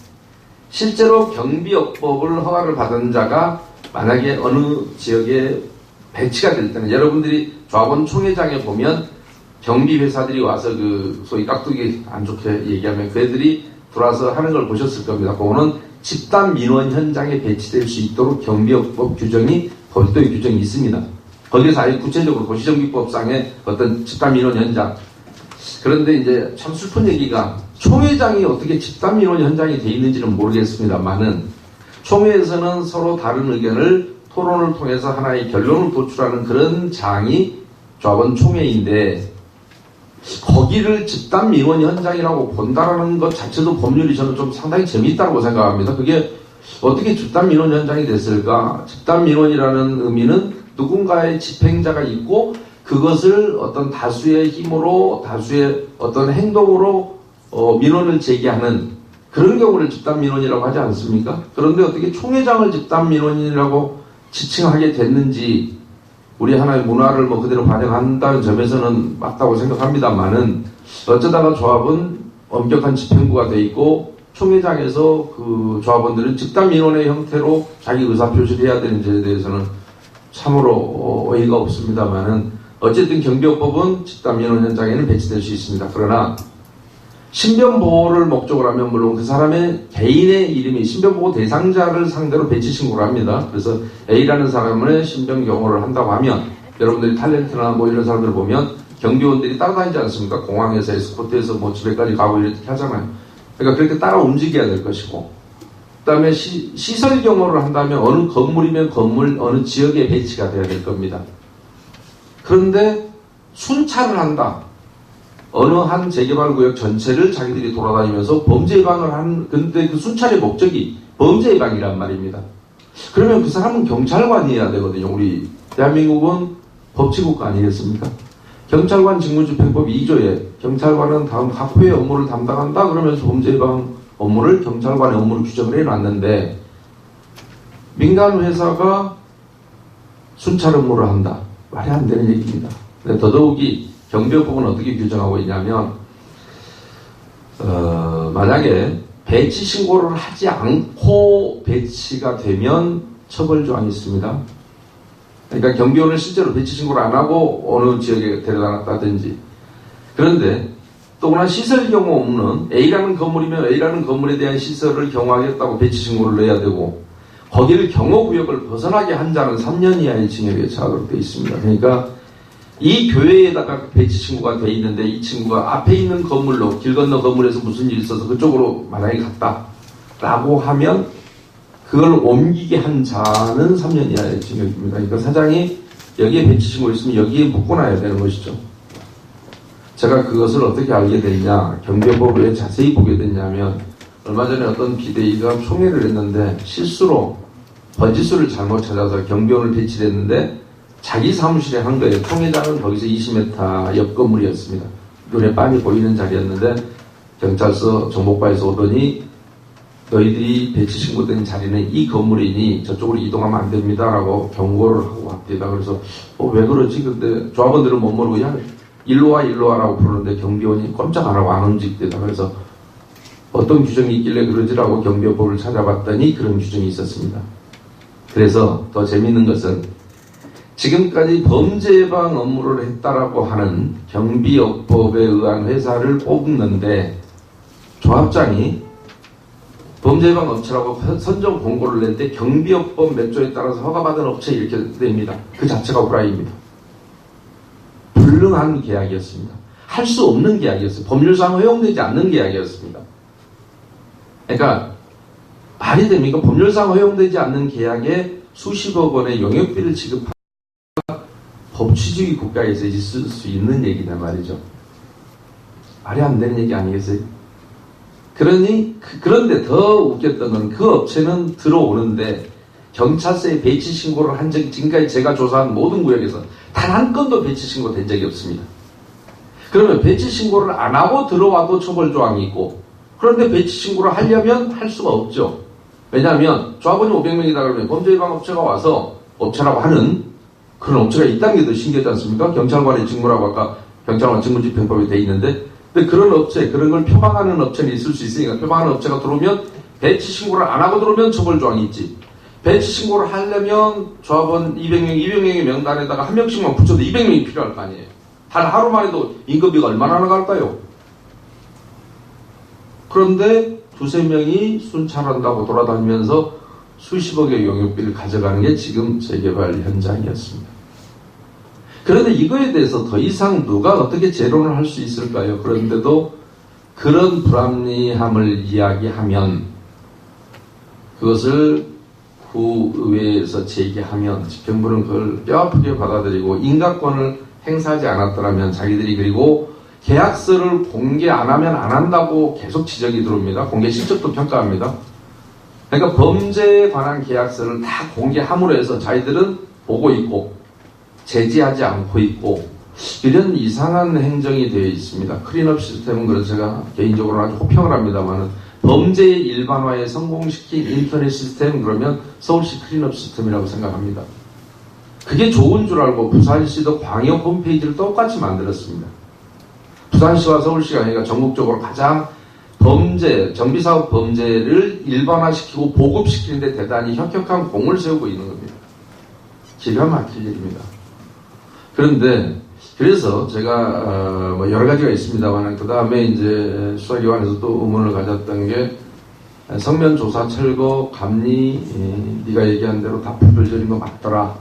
[SPEAKER 6] 실제로 경비업법을 허가를 받은 자가 만약에 어느 지역에 배치가 될 때는 여러분들이 조합원 총회장에 보면 경비회사들이 와서 그 소위 깍두기 안 좋게 얘기하면 그 애들이 들어와서 하는 걸 보셨을 겁니다. 그거는 집단 민원 현장에 배치될 수 있도록 경비업법 규정이 별도의 규정이 있습니다. 거기에서 아예 구체적으로 도시정비법상의 어떤 집단 민원 현장. 그런데 이제 참 슬픈 얘기가 총회장이 어떻게 집단 민원 현장이 돼 있는지는 모르겠습니다만은 총회에서는 서로 다른 의견을 토론을 통해서 하나의 결론을 도출하는 그런 장이 조합원 총회인데 거기를 집단 민원 현장이라고 본다라는 것 자체도 법률이 저는 좀 상당히 재미있다고 생각합니다. 그게 어떻게 집단 민원 현장이 됐을까? 집단 민원이라는 의미는 누군가의 집행자가 있고 그것을 어떤 다수의 힘으로 다수의 어떤 행동으로 민원을 제기하는 그런 경우를 집단 민원이라고 하지 않습니까? 그런데 어떻게 총회장을 집단 민원이라고 지칭하게 됐는지 우리 하나의 문화를 뭐 그대로 반영한다는 점에서는 맞다고 생각합니다만은 어쩌다가 조합은 엄격한 집행부가 돼 있고 총회장에서 그 조합원들은 집단 민원의 형태로 자기 의사 표시를 해야 되는지에 대해서는 참으로 어이가 없습니다만은 어쨌든 경비업법은 집단 민원 현장에는 배치될 수 있습니다. 그러나 신변보호를 목적으로 하면 물론 그 사람의 개인의 이름이 신변보호 대상자를 상대로 배치 신고를 합니다. 그래서 A라는 사람의 신변 경호를 한다고 하면 여러분들이 탤런트나 뭐 이런 사람들 보면 경비원들이 따라다니지 않습니까? 공항에서 에스코트해서 뭐 집에까지 가고 이렇게 하잖아요. 그러니까 그렇게 따라 움직여야 될 것이고 그 다음에 시설 경호를 한다면 어느 건물이면 건물 어느 지역에 배치가 돼야 될 겁니다. 그런데 순찰을 한다. 어느 한 재개발구역 전체를 자기들이 돌아다니면서 범죄 예방을 하는, 근데 그 순찰의 목적이 범죄 예방이란 말입니다. 그러면 그 사람은 경찰관이어야 되거든요. 우리 대한민국은 법치국가 아니겠습니까? 경찰관 직무집행법 2조에 경찰관은 다음 각 회의 업무를 담당한다 그러면서 범죄 예방 업무를 경찰관의 업무로 규정을 해놨는데 민간 회사가 순찰 업무를 한다. 말이 안 되는 얘기입니다. 근데 더더욱이 경비업법은 어떻게 규정하고 있냐면 만약에 배치 신고를 하지 않고 배치가 되면 처벌 조항이 있습니다. 그러니까 경비원을 실제로 배치 신고를 안 하고 어느 지역에 데려다 놨다든지 그런데 또나 시설 경우 없는 A라는 건물이면 A라는 건물에 대한 시설을 경호하겠다고 배치 신고를 내야 되고 거기를 경호구역을 벗어나게 한 자는 3년 이하의 징역에 처하도록 되어 있습니다. 그러니까 이 교회에다가 배치 신고가 돼 있는데 이 친구가 앞에 있는 건물로 길 건너 건물에서 무슨 일이 있어서 그쪽으로 만약에 갔다라고 하면 그걸 옮기게 한 자는 3년 이하의 징역입니다. 그러니까 사장이 여기에 배치 신고 있으면 여기에 묶어놔야 되는 것이죠. 제가 그것을 어떻게 알게 됐냐 경비업법을 왜 자세히 보게 됐냐면 얼마 전에 어떤 비대위가 총회를 했는데 실수로 번지수를 잘못 찾아서 경비원을 배치를 했는데 자기 사무실에 한 거예요. 총회장은 거기서 20m 옆 건물이었습니다. 눈에 빤히 보이는 자리였는데 경찰서 정복과에서 오더니 너희들이 배치 신고된 자리는 이 건물이니 저쪽으로 이동하면 안 됩니다라고 경고를 하고 왔대요. 그래서 왜 그러지? 근데 조합원들은 못 모르고 그냥 일로 와라고 부르는데 경비원이 꼼짝 안 하고 안 움직대다. 그래서 어떤 규정이 있길래 그러지라고 경비업법을 찾아봤더니 그런 규정이 있었습니다. 그래서 더 재밌는 것은 지금까지 범죄 예방 업무를 했다라고 하는 경비업법에 의한 회사를 뽑는데 조합장이 범죄 예방 업체라고 선정 공고를 낼 때 경비업법 몇 조에 따라서 허가받은 업체 이렇게 됩니다. 그 자체가 오라입니다. 불능한 계약이었습니다. 할 수 없는 계약이었어요. 법률상 허용되지 않는 계약이었습니다. 그러니까 말이 됩니까? 법률상 허용되지 않는 계약에 수십억 원의 용역비를 지급하는 법치주의 국가에서 있을 수 있는 얘기냐 말이죠. 말이 안 되는 얘기 아니겠어요? 그런데 더 웃겼던 건 그 업체는 들어오는데 경찰서에 배치 신고를 한 적이 지금까지 제가 조사한 모든 구역에서 단 한 건도 배치 신고 된 적이 없습니다. 그러면 배치 신고를 안 하고 들어와도 처벌 조항이 있고 그런데 배치 신고를 하려면 할 수가 없죠. 왜냐하면 조합원이 500명이다 그러면 범죄예방업체가 와서 업체라고 하는 그런 업체가 있다는 게 더 신기하지 않습니까? 경찰관의 직무라고 아까 경찰관 직무집행법에 돼 있는데 근데 그런 업체, 그런 걸 표방하는 업체는 있을 수 있으니까 표방하는 업체가 들어오면 배치 신고를 안 하고 들어오면 처벌조항이 있지. 배치 신고를 하려면 조합원 200명의 명단에다가 한 명씩만 붙여도 200명이 필요할 거 아니에요. 단 하루만 해도 인건비가 얼마나 나갈까요? 그런데 두세 명이 순찰한다고 돌아다니면서 수십억의 용역비를 가져가는 게 지금 재개발 현장이었습니다. 그런데 이거에 대해서 더 이상 누가 어떻게 재론을 할 수 있을까요? 그런데도 그런 불합리함을 이야기하면 그것을 구의회에서 제기하면 집행부는 그걸 뼈아프게 받아들이고 인가권을 행사하지 않았더라면 자기들이 그리고 계약서를 공개 안 하면 안 한다고 계속 지적이 들어옵니다. 공개 실적도 평가합니다. 그러니까 범죄에 관한 계약서를 다 공개함으로 해서 자기들은 보고 있고 제지하지 않고 있고 이런 이상한 행정이 되어 있습니다. 클린업 시스템은 그래서 제가 개인적으로 아주 호평을 합니다만 범죄의 일반화에 성공시킨 인터넷 시스템 그러면 서울시 클린업 시스템이라고 생각합니다. 그게 좋은 줄 알고 부산시도 광역 홈페이지를 똑같이 만들었습니다. 부산시와 서울시가 그러니까 전국적으로 가장 정비사업 범죄를 일반화시키고 보급시키는데 대단히 혁혁한 공을 세우고 있는 겁니다. 기가 막힐 일입니다. 그런데 그래서 제가 뭐 여러 가지가 있습니다만 그 다음에 이제 수사기관에서 또 의문을 가졌던 게 성면 조사 철거 감리 네가 얘기한 대로 다 불별절인 거 맞더라.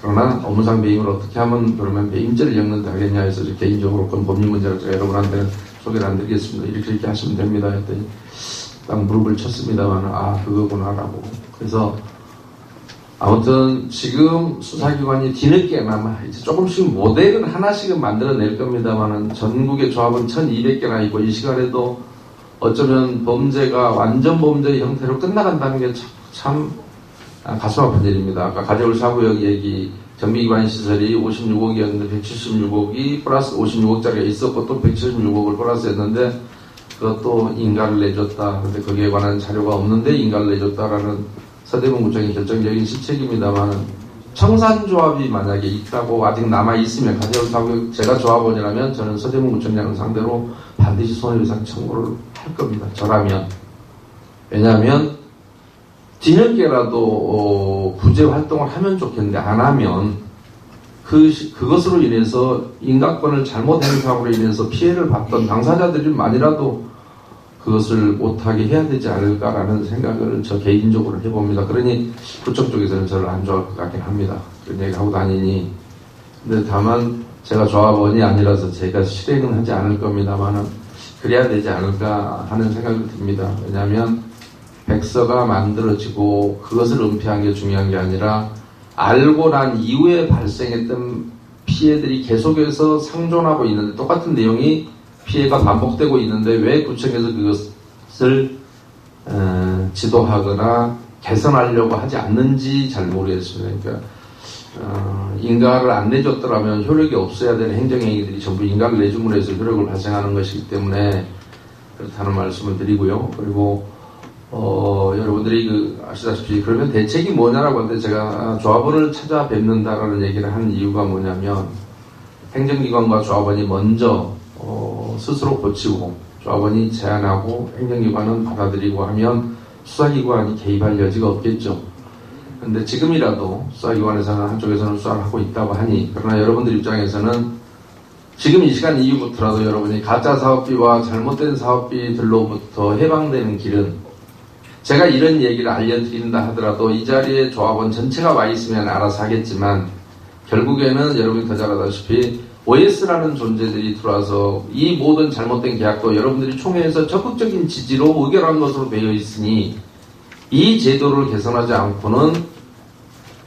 [SPEAKER 6] 그러나 업무상 배임을 어떻게 하면 그러면 배임죄를 역는다 하겠냐 해서 개인적으로 그건 법률 문제라서 제가 여러분한테는 소개를 안 드리겠습니다. 이렇게 하시면 됩니다 했더니 딱 무릎을 쳤습니다만 아 그거구나라고. 그래서 아무튼 지금 수사기관이 뒤늦게나마 이제 조금씩 모델은 하나씩은 만들어낼 겁니다만은 전국의 조합은 1200개나 있고 이 시간에도 어쩌면 범죄가 완전 범죄의 형태로 끝나간다는 게 참 가슴 아픈 일입니다. 아까 가재울 사구역 얘기 정비기관 시설이 56억이었는데 176억이 플러스 56억짜리가 있었고 또 176억을 플러스 했는데 그것도 인가를 내줬다. 근데 거기에 관한 자료가 없는데 인가를 내줬다라는 서대문구청의 결정적인 실책입니다만 청산조합이 만약에 있다고 아직 남아있으면 가재울 사구역 제가 조합원이라면 저는 서대문구청장을 상대로 반드시 손해배상 청구를 할 겁니다. 저라면. 왜냐하면 뒤늦게라도 구제 활동을 하면 좋겠는데 안 하면 그것으로 인해서 인가권을 잘못 행사함으로 인해서 피해를 봤던 당사자들만이라도 그것을 못하게 해야 되지 않을까라는 생각을 저 개인적으로 해봅니다. 그러니 구청 쪽에서는 저를 안 좋아할 것 같긴 합니다. 그런 얘기 하고 다니니. 근데 다만 제가 조합원이 아니라서 제가 실행은 하지 않을 겁니다만은 그래야 되지 않을까 하는 생각이 듭니다. 왜냐하면 백서가 만들어지고 그것을 은폐한 게 중요한 게 아니라 알고 난 이후에 발생했던 피해들이 계속해서 상존하고 있는데 똑같은 내용이 피해가 반복되고 있는데 왜 구청에서 그것을 지도하거나 개선하려고 하지 않는지 잘 모르겠습니다. 그러니까 인가를 안 내줬더라면 효력이 없어야 되는 행정행위들이 전부 인가를 내줌으로 해서 효력을 발생하는 것이기 때문에 그렇다는 말씀을 드리고요. 그리고 여러분들이 아시다시피 그러면 대책이 뭐냐라고 하는데 제가 조합원을 찾아뵙는다라는 얘기를 하는 이유가 뭐냐면 행정기관과 조합원이 먼저 스스로 고치고 조합원이 제안하고 행정기관은 받아들이고 하면 수사기관이 개입할 여지가 없겠죠. 그런데 지금이라도 수사기관에서는 한쪽에서는 수사를 하고 있다고 하니 그러나 여러분들 입장에서는 지금 이 시간 이후부터라도 여러분이 가짜 사업비와 잘못된 사업비들로부터 해방되는 길은 제가 이런 얘기를 알려드린다 하더라도 이 자리에 조합원 전체가 와 있으면 알아서 하겠지만 결국에는 여러분이 더 잘 아다시피 OS라는 존재들이 들어와서 이 모든 잘못된 계약도 여러분들이 총회에서 적극적인 지지로 의결한 것으로 되어 있으니 이 제도를 개선하지 않고는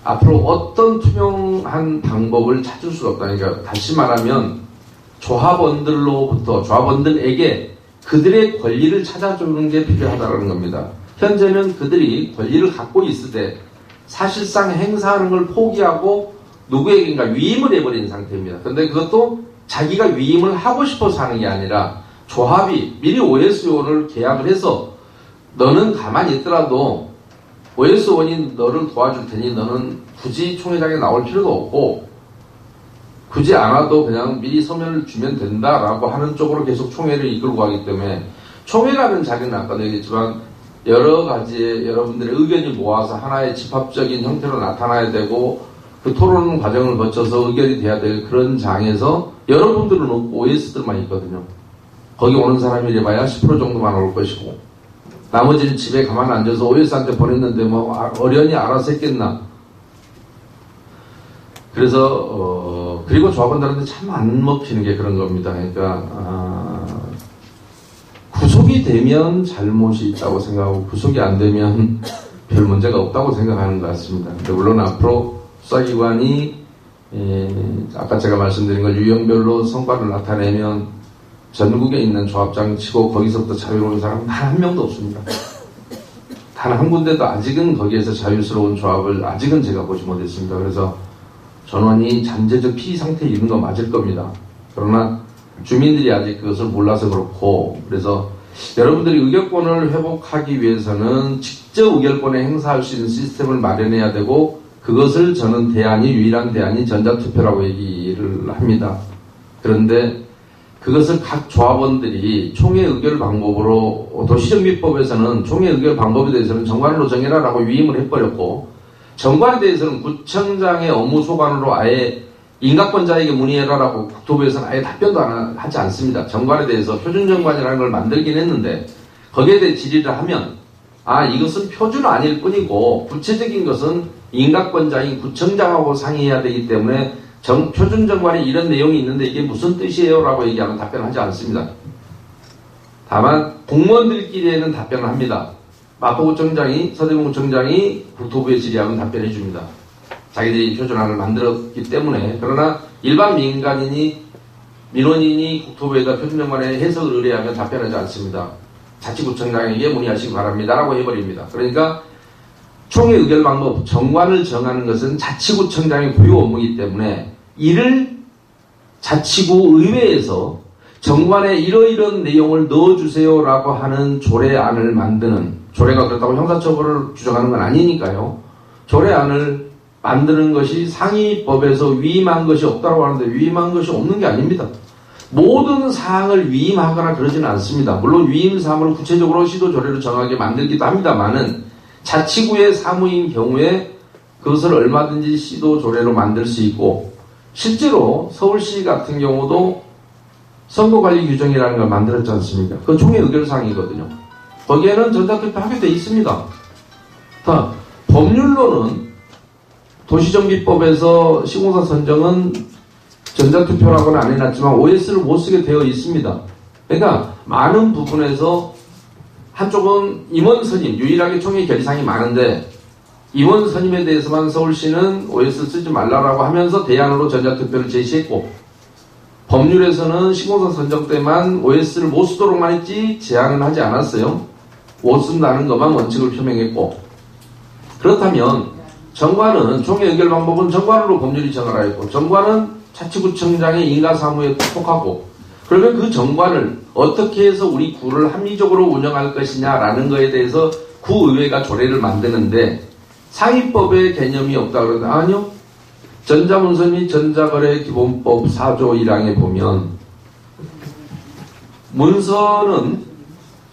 [SPEAKER 6] 앞으로 어떤 투명한 방법을 찾을 수가 없다. 그러니까 다시 말하면 조합원들에게 그들의 권리를 찾아주는 게 필요하다는 겁니다. 현재는 그들이 권리를 갖고 있으되 사실상 행사하는 걸 포기하고 누구에게인가 위임을 해버린 상태입니다. 근데 그것도 자기가 위임을 하고 싶어서 하는 게 아니라 조합이 미리 OS원을 계약을 해서 너는 가만히 있더라도 OS원이 너를 도와줄 테니 너는 굳이 총회장에 나올 필요도 없고 굳이 안 와도 그냥 미리 서면을 주면 된다라고 하는 쪽으로 계속 총회를 이끌고 가기 때문에 총회라는 자리는 아까도 얘기했지만 여러 가지의 여러분들의 의견이 모아서 하나의 집합적인 형태로 나타나야 되고 그 토론 과정을 거쳐서 의견이 돼야 될 그런 장에서 여러분들은 없고 OS들만 있거든요. 거기 오는 사람이 이래봐야 10% 정도만 올 것이고 나머지는 집에 가만히 앉아서 OS한테 보냈는데 뭐 어련히 알아서 했겠나. 그래서 그리고 조합원들한테 참 안 먹히는 게 그런 겁니다. 그러니까 구속이 되면 잘못이 있다고 생각하고 구속이 안 되면 별 문제가 없다고 생각하는 것 같습니다. 근데 물론 앞으로 수사기관이 아까 제가 말씀드린 걸 유형별로 성과를 나타내면 전국에 있는 조합장 치고 거기서부터 자유로운 사람은 단 한 명도 없습니다. 단 한 군데도 아직은 거기에서 자유스러운 조합을 아직은 제가 보지 못했습니다. 그래서 전원이 잠재적 피해 상태에 있는 건 맞을 겁니다. 그러나 주민들이 아직 그것을 몰라서 그렇고 그래서 여러분들이 의결권을 회복하기 위해서는 직접 의결권을 행사할 수 있는 시스템을 마련해야 되고 그것을 저는 유일한 대안이 전자투표라고 얘기를 합니다. 그런데 그것을 각 조합원들이 총회 의결 방법으로 도시정비법에서는 총회 의결 방법에 대해서는 정관으로 정해라라고 위임을 해버렸고 정관에 대해서는 구청장의 업무 소관으로 아예 인가권자에게 문의해라라고 국토부에서는 아예 답변도 하지 않습니다. 정관에 대해서 표준정관이라는 걸 만들긴 했는데 거기에 대해 질의를 하면 이것은 표준 아닐 뿐이고 구체적인 것은 인가권자인 구청장하고 상의해야 되기 때문에 표준정관에 이런 내용이 있는데 이게 무슨 뜻이에요? 라고 얘기하면 답변하지 않습니다. 다만 공무원들끼리에는 답변을 합니다. 마포구청장이 서대문구청장이 국토부에 질의하면 답변해 줍니다. 자기들이 표준안을 만들었기 때문에. 그러나 일반 민원인이 국토부에다 표준정관의 해석을 의뢰하면 답변하지 않습니다. 자치구청장에게 문의하시기 바랍니다 라고 해버립니다. 그러니까 총회 의결 방법, 정관을 정하는 것은 자치구청장의 고유 업무이기 때문에 이를 자치구 의회에서 정관에 이러이런 내용을 넣어주세요라고 하는 조례안을 만드는, 조례가 그렇다고 형사처벌을 규정하는 건 아니니까요. 조례안을 만드는 것이 상위법에서 위임한 것이 없다고 하는데 위임한 것이 없는 게 아닙니다. 모든 사항을 위임하거나 그러지는 않습니다. 물론 위임 사항을 구체적으로 시도조례로 정하게 만들기도 합니다만은 자치구의 사무인 경우에 그것을 얼마든지 시도조례로 만들 수 있고 실제로 서울시 같은 경우도 선거관리 규정이라는 걸 만들었지 않습니까? 그건 총회 의결사항이거든요. 거기에는 전자투표 하게 돼 있습니다. 자, 법률로는 도시정비법에서 시공사 선정은 전자투표라고는 안 해놨지만 OS를 못 쓰게 되어 있습니다. 그러니까 많은 부분에서 한쪽은 임원 선임, 유일하게 총회 결의사항이 많은데 임원 선임에 대해서만 서울시는 OS 쓰지 말라라고 하면서 대안으로 전자투표를 제시했고 법률에서는 시공사 선정 때만 OS를 못 쓰도록만 했지 제한은 하지 않았어요. 못 쓴다는 것만 원칙을 표명했고 그렇다면 정관은 총회 의결 방법은 정관으로 법률이 정하라 했고 정관은 자치구청장의 인가사무에 속하고 그러면 그 정관을 어떻게 해서 우리 구를 합리적으로 운영할 것이냐라는 것에 대해서 구의회가 조례를 만드는데 상위법의 개념이 없다 그러는데 아니요. 전자문서 및 전자거래기본법 4조 1항에 보면 문서는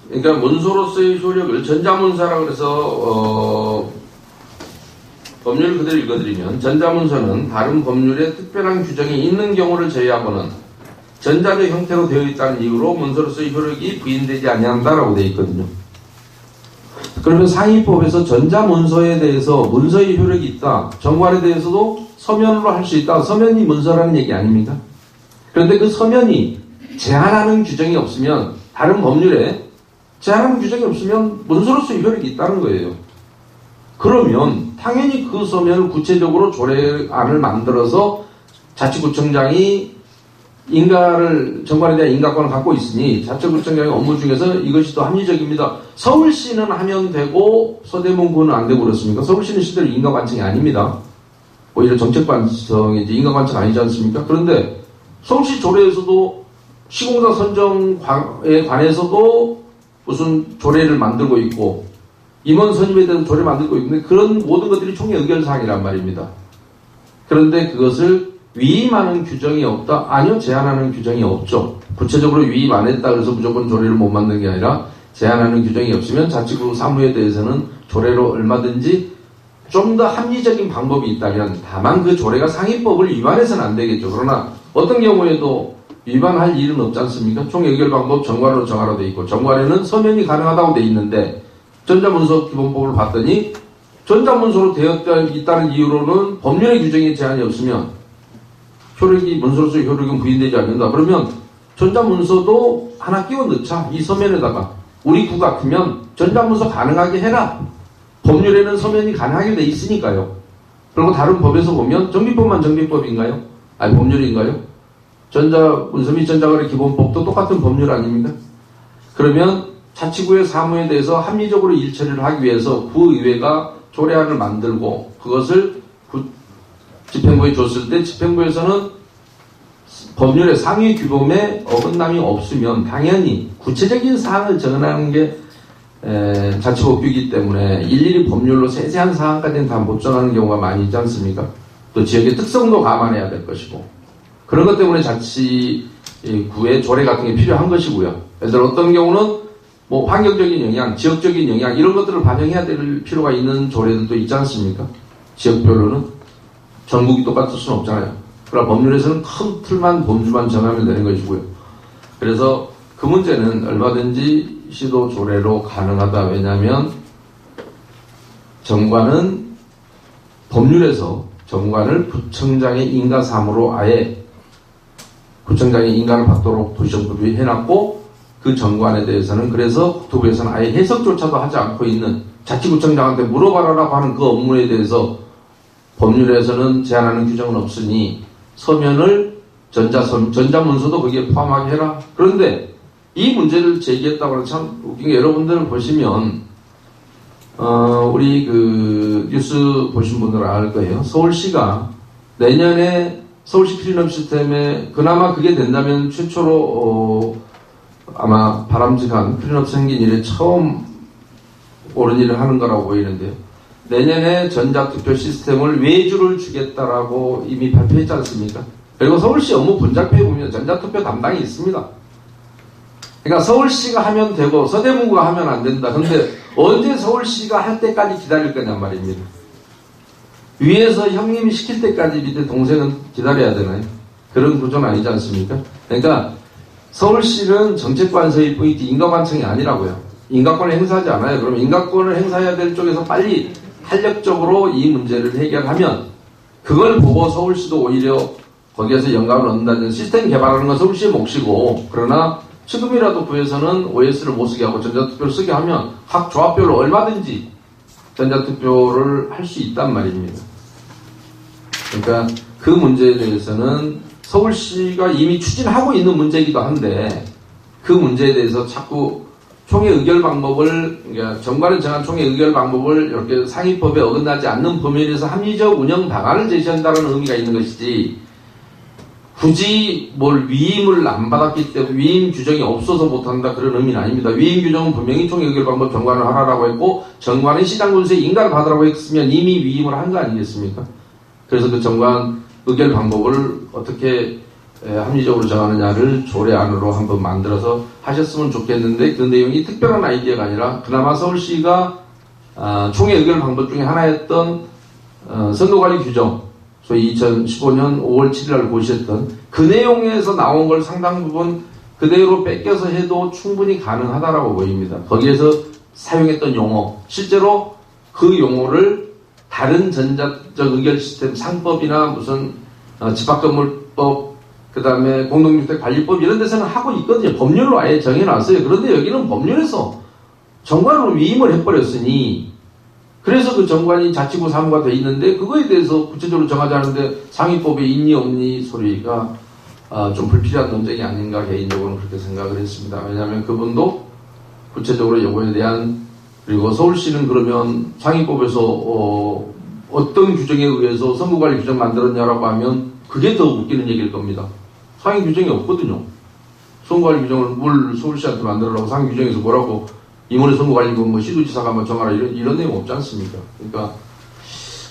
[SPEAKER 6] 그러니까 문서로서의 효력을 전자문서라고 해서 법률을 그대로 읽어드리면 전자문서는 다른 법률에 특별한 규정이 있는 경우를 제외하고는 전자적 형태로 되어 있다는 이유로 문서로서의 효력이 부인되지 아니한다라고 되어 있거든요. 그러면 상위법에서 전자문서에 대해서 문서의 효력이 있다. 정관에 대해서도 서면으로 할 수 있다. 서면이 문서라는 얘기 아닙니까? 그런데 그 서면이 제한하는 규정이 없으면 다른 법률에 제한하는 규정이 없으면 문서로서의 효력이 있다는 거예요. 그러면 당연히 그 서면을 구체적으로 조례안을 만들어서 자치구청장이 정관에 대한 인가권을 갖고 있으니 자치구청장의 업무 중에서 이것이 더 합리적입니다. 서울시는 하면 되고 서대문구는 안 되고 그렇습니까? 서울시는 실제로 인가관청이 아닙니다. 오히려 정책관청이지 인가관청 아니지 않습니까? 그런데 서울시 조례에서도 시공사 선정에 관해서도 무슨 조례를 만들고 있고 임원 선임에 대해서 조례 만들고 있는데 그런 모든 것들이 총회 의결사항이란 말입니다. 그런데 그것을 위임하는 규정이 없다? 아니요. 제한하는 규정이 없죠. 구체적으로 위임 안 했다 그래서 무조건 조례를 못 만든 게 아니라 제한하는 규정이 없으면 자치구 사무에 대해서는 조례로 얼마든지 좀 더 합리적인 방법이 있다면, 다만 그 조례가 상위법을 위반해서는 안 되겠죠. 그러나 어떤 경우에도 위반할 일은 없지 않습니까? 총의결 방법 정관으로 정하라 돼 있고, 정관에는 서면이 가능하다고 돼 있는데, 전자문서 기본법을 봤더니 전자문서로 되어 있다는 이유로는 법률의 규정에 제한이 없으면 문서로서의 효력은 부인되지 않는다. 그러면 전자문서도 하나 끼워 넣자. 이 서면에다가 우리 구 같으면 전자문서 가능하게 해라. 법률에는 서면이 가능하게 돼 있으니까요. 그리고 다른 법에서 보면 정비법만 정비법인가요? 아니 법률인가요? 전자문서 및 전자거래 기본법도 똑같은 법률 아닙니까? 그러면 자치구의 사무에 대해서 합리적으로 일처리를 하기 위해서 구의회가 조례안을 만들고 그것을 집행부에 줬을 때 집행부에서는 법률의 상위 규범에 어긋남이 없으면 당연히 구체적인 사항을 정하는 게 자치법규이기 때문에 일일이 법률로 세세한 사항까지는 다 못 정하는 경우가 많이 있지 않습니까? 또 지역의 특성도 감안해야 될 것이고, 그런 것 때문에 자치구의 조례 같은 게 필요한 것이고요. 예를 들어 어떤 경우는 뭐 환경적인 영향, 지역적인 영향 이런 것들을 반영해야 될 필요가 있는 조례들도 있지 않습니까? 지역별로는 전국이 똑같을 수는 없잖아요. 그러나 법률에서는 큰 틀만 범주만 정하면 되는 것이고요. 그래서 그 문제는 얼마든지 시도 조례로 가능하다. 왜냐하면 정관은 법률에서 정관을 구청장의 인가사무로 아예 구청장이 인가를 받도록 도시정법이 해놨고, 그 정관에 대해서는 그래서 국토부에서는 아예 해석조차도 하지 않고 있는, 자치구청장한테 물어봐라라고 하는 그 업무에 대해서 법률에서는 제한하는 규정은 없으니 서면을 전자문서도 거기에 포함하게 해라. 그런데 이 문제를 제기했다고 하는 참 웃긴 게, 여러분들 보시면 우리 그 뉴스 보신 분들은 알 거예요. 서울시가 내년에 서울시 클린업 시스템에 그나마 그게 된다면 최초로 아마 바람직한 클린업 생긴 이래 처음 옳은 일을 하는 거라고 보이는데요. 내년에 전자투표 시스템을 외주를 주겠다라고 이미 발표했지 않습니까? 그리고 서울시 업무 분장표에 보면 전자투표 담당이 있습니다. 그러니까 서울시가 하면 되고 서대문구가 하면 안 된다. 근데 언제 서울시가 할 때까지 기다릴 거냔 말입니다. 위에서 형님이 시킬 때까지 밑에 동생은 기다려야 되나요? 그런 구조는 아니지 않습니까? 그러니까 서울시는 정책관서일 뿐이지 인가관청이 아니라고요. 인가권을 행사하지 않아요. 그러면 인가권을 행사해야 될 쪽에서 빨리 탄력적으로 이 문제를 해결하면, 그걸 보고 서울시도 오히려 거기에서 영감을 얻는다는, 시스템 개발하는 건 서울시의 몫이고, 그러나 지금이라도 구에서는 OS를 못 쓰게 하고 전자투표를 쓰게 하면 각 조합별로 얼마든지 전자투표를 할 수 있단 말입니다. 그러니까 그 문제에 대해서는 서울시가 이미 추진하고 있는 문제이기도 한데, 그 문제에 대해서 자꾸 총회 의결 방법을, 그러니까 정관을 정한 총회 의결 방법을 이렇게 상위법에 어긋나지 않는 범위에서 합리적 운영 방안을 제시한다는 의미가 있는 것이지, 굳이 뭘 위임을 안 받았기 때문에 위임 규정이 없어서 못한다 그런 의미는 아닙니다. 위임 규정은 분명히 총회 의결 방법 정관을 하라고 했고, 정관은 시장 군수의 인가를 받으라고 했으면 이미 위임을 한 거 아니겠습니까? 그래서 그 정관 의결 방법을 어떻게 합리적으로 정하느냐를 조례안으로 한번 만들어서 하셨으면 좋겠는데, 그 내용이 특별한 아이디어가 아니라 그나마 서울시가 총회 의결 방법 중에 하나였던 선거관리 규정, 소위 2015년 5월 7일 고시했던 그 내용에서 나온 걸 상당 부분 그대로 뺏겨서 해도 충분히 가능하다라고 보입니다. 거기에서 사용했던 용어, 실제로 그 용어를 다른 전자적 의결 시스템 상법이나 무슨 집합건물법, 그 다음에 공동주택관리법 이런 데서는 하고 있거든요. 법률로 아예 정해놨어요. 그런데 여기는 법률에서 정관으로 위임을 해버렸으니, 그래서 그 정관이 자치구 사무가 돼 있는데 그거에 대해서 구체적으로 정하자는데 상위법에 있니 없니 소리가 좀 불필요한 논쟁이 아닌가 개인적으로는 그렇게 생각을 했습니다. 왜냐하면 그분도 구체적으로 요거에 대한, 그리고 서울시는 그러면 상위법에서 어떤 규정에 의해서 선거관리 규정 만들었냐라고 하면 그게 더 웃기는 얘기일 겁니다. 상위 규정이 없거든요. 선거관리 규정을 뭘 서울시한테 만들으라고 상위 규정에서 뭐라고, 임원의 선거관리법 뭐 시도지사가 뭐 정하라 이런 내용 없지 않습니까? 그러니까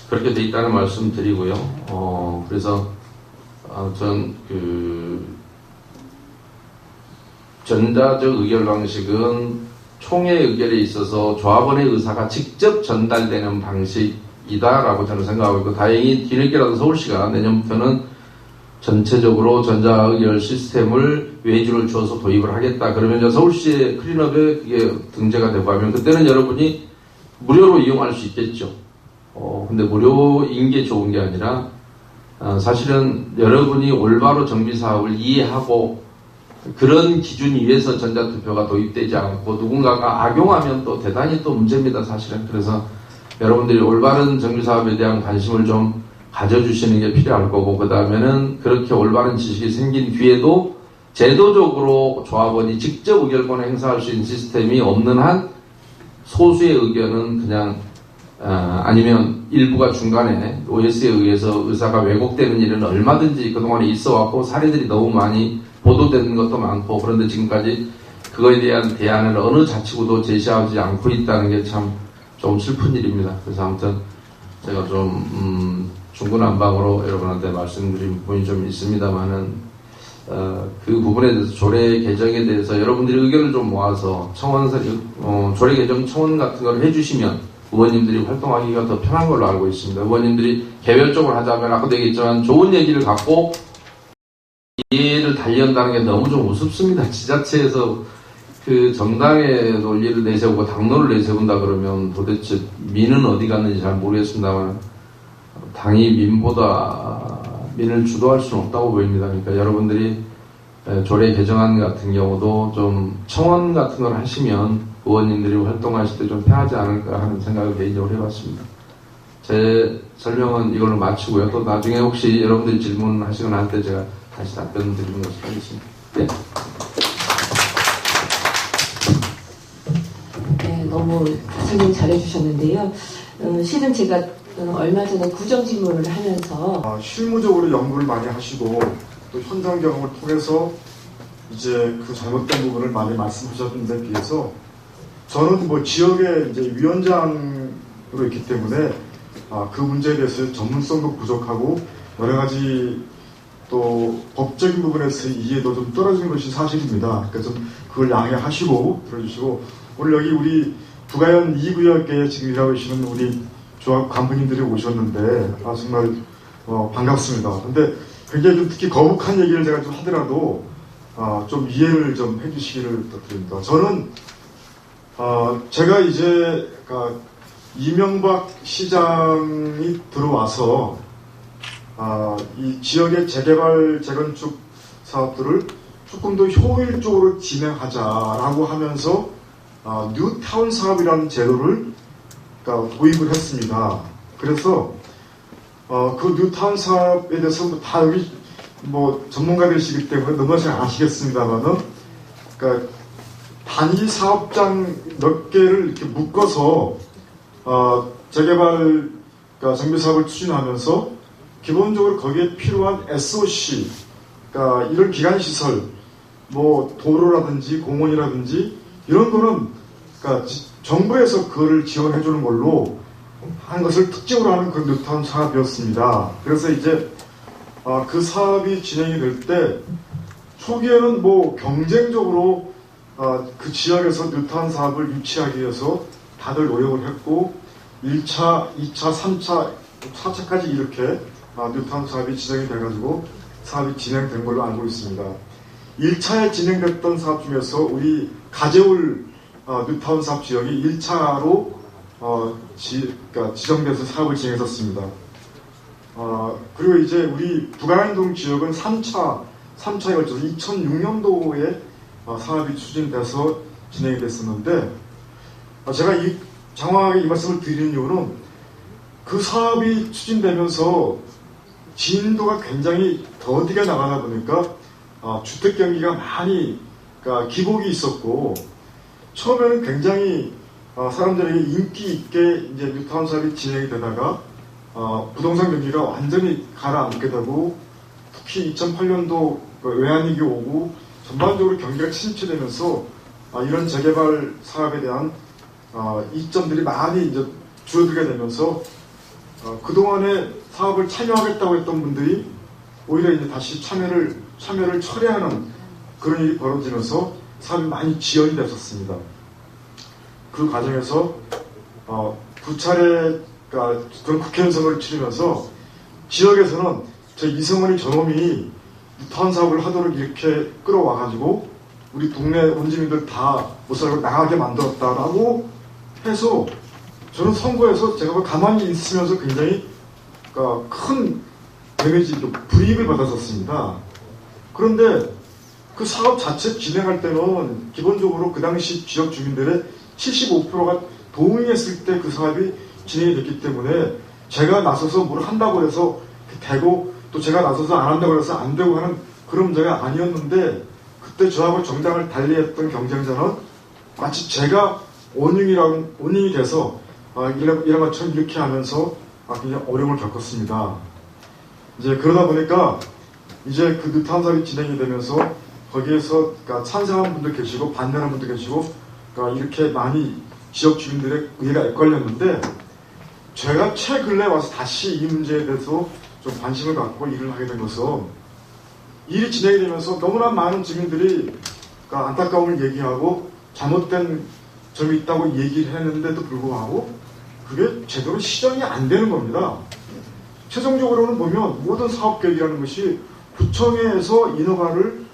[SPEAKER 6] 그렇게 돼 있다는 말씀 드리고요. 그래서 전 그 전자적 의결 방식은 총회 의결에 있어서 조합원의 의사가 직접 전달되는 방식이다라고 저는 생각하고 있고, 다행히 뒤늦게라도 서울시가 내년부터는 전체적으로 전자의결 시스템을 외주를 주어서 도입을 하겠다. 그러면 이제 서울시의 클린업에 그게 등재가 되고 하면 그때는 여러분이 무료로 이용할 수 있겠죠. 근데 무료인 게 좋은 게 아니라 사실은 여러분이 올바로 정비사업을 이해하고 그런 기준 위에서 전자투표가 도입되지 않고 누군가가 악용하면 또 대단히 또 문제입니다, 사실은. 그래서 여러분들이 올바른 정비사업에 대한 관심을 좀 가져주시는 게 필요할 거고, 그 다음에는 그렇게 올바른 지식이 생긴 뒤에도 제도적으로 조합원이 직접 의결권을 행사할 수 있는 시스템이 없는 한 소수의 의견은 그냥 아니면 일부가 중간에 OS에 의해서 의사가 왜곡되는 일은 얼마든지 그동안에 있어왔고 사례들이 너무 많이 보도되는 것도 많고, 그런데 지금까지 그거에 대한 대안을 어느 자치구도 제시하지 않고 있다는 게 참 좀 슬픈 일입니다. 그래서 아무튼 제가 좀 중구난방으로 여러분한테 말씀드린 부분이 좀 있습니다만은 그 부분에 대해서 조례 개정에 대해서 여러분들이 의견을 좀 모아서 청원서 조례 개정 청원 같은 걸 해주시면 의원님들이 활동하기가 더 편한 걸로 알고 있습니다. 의원님들이 개별적으로 하자면 아까도 얘기했지만 좋은 얘기를 갖고 이해를 달리한다는 게 너무 좀 우습습니다. 지자체에서 그 정당의 논리를 내세우고 당론을 내세운다 그러면 도대체 민은 어디 갔는지 잘 모르겠습니다만 당이 민을 주도할 수는 없다고 보입니다. 그러니까 여러분들이 조례 개정안 같은 경우도 좀 청원 같은 걸 하시면 의원님들이 활동하실 때 좀 편하지 않을까 하는 생각을 개인적으로 해봤습니다. 제 설명은 이걸로 마치고요. 또 나중에 혹시 여러분들이 질문하시거나 할 때 제가 다시 답변 드리는 것으로 하겠습니다. 네.
[SPEAKER 4] 네, 너무 설명 잘해주셨는데요. 실은 제가 얼마 전에 구정질문을 하면서
[SPEAKER 3] 실무적으로 연구를 많이 하시고 또 현장 경험을 통해서 이제 그 잘못된 부분을 많이 말씀하셨던 데 비해서 저는 뭐 지역의 이제 위원장으로 있기 때문에 그 문제에 대해서 전문성도 부족하고 여러 가지 또 법적인 부분에서 이해도 좀 떨어진 것이 사실입니다. 그래서 좀 그걸 양해하시고 들어주시고, 오늘 여기 우리 부가현 2구역에 지금 일하고 계시는 우리 조합 간부님들이 오셨는데 정말 반갑습니다. 근데 굉장히 좀 특히 거북한 얘기를 제가 좀 하더라도 좀 이해를 좀 해주시기를 부탁드립니다. 저는 제가 이제 이명박 시장이 들어와서 이 지역의 재개발, 재건축 사업들을 조금 더 효율적으로 진행하자라고 하면서 뉴타운 사업이라는 제도를 도입을 했습니다. 그래서 그 뉴타운 사업에 대해서 다 여기 전문가들이시기 때문에 너무 잘 아시겠습니다만은 단위 사업장 몇 개를 이렇게 묶어서 재개발 정비 사업을 추진하면서 기본적으로 거기에 필요한 SOC, 이런 기간 시설, 도로라든지 공원이라든지 이런 거는 정부에서 그거를 지원해 주는 걸로 하는 것을 특징으로 하는 그 뉴타운 사업이었습니다. 그래서 이제 그 사업이 진행이 될 때 초기에는 경쟁적으로 그 지역에서 뉴타운 사업을 유치하기 위해서 다들 노력을 했고 1차, 2차, 3차, 4차까지 이렇게 뉴타운 사업이 지정이 돼가지고 사업이 진행된 걸로 알고 있습니다. 1차에 진행됐던 사업 중에서 우리 가재울 뉴타운 사업 지역이 1차로 지정돼서 사업을 진행했었습니다. 그리고 이제 우리 부가현동 지역은 3차에 걸쳐서 2006년도에 사업이 추진돼서 진행이 됐었는데 제가 장황하게 이 말씀을 드리는 이유는 그 사업이 추진되면서 진도가 굉장히 더디게 나가다 보니까 주택 경기가 많이 기복이 있었고 처음에는 굉장히 사람들에게 인기 있게 이제 뉴타운 사업이 진행이 되다가 부동산 경기가 완전히 가라앉게 되고 특히 2008년도 외환위기 오고 전반적으로 경기가 침체되면서 이런 재개발 사업에 대한 이점들이 많이 이제 줄어들게 되면서 그동안에 사업을 참여하겠다고 했던 분들이 오히려 이제 다시 참여를 철회하는 그런 일이 벌어지면서 사업이 많이 지연이 됐었습니다. 그 과정에서 두 차례 그런 국회의원 선거를 치르면서 지역에서는 저 이성원이 저놈이 유타운 사업을 하도록 이렇게 끌어와가지고 우리 동네 원주민들 다 못 살고 나가게 만들었다라고 해서 저는 선거에서 제가 가만히 있으면서 굉장히 큰 데미지, 불이익을 받았었습니다. 그런데 그 사업 자체 진행할 때는 기본적으로 그 당시 지역 주민들의 75%가 동의했을 때 그 사업이 진행이 됐기 때문에 제가 나서서 뭘 한다고 해서 되고 또 제가 나서서 안 한다고 해서 안 되고 하는 그런 문제가 아니었는데 그때 저하고 정당을 달리했던 경쟁자는 마치 제가 원흉이 돼서 이런 것처럼 이렇게 하면서 굉장히 어려움을 겪었습니다. 이제 그러다 보니까 이제 그 유타운 사업이 진행이 되면서 거기에서 찬성하는 분도 계시고 반대하는 분도 계시고 이렇게 많이 지역 주민들의 의회가 엇갈렸는데 제가 최근에 와서 다시 이 문제에 대해서 좀 관심을 갖고 일을 하게 된 것은 일이 진행이 되면서 너무나 많은 주민들이 안타까움을 얘기하고 잘못된 점이 있다고 얘기를 했는데도 불구하고 그게 제대로 시정이 안 되는 겁니다. 최종적으로는 보면 모든 사업계획이라는 것이 구청에서 인허가를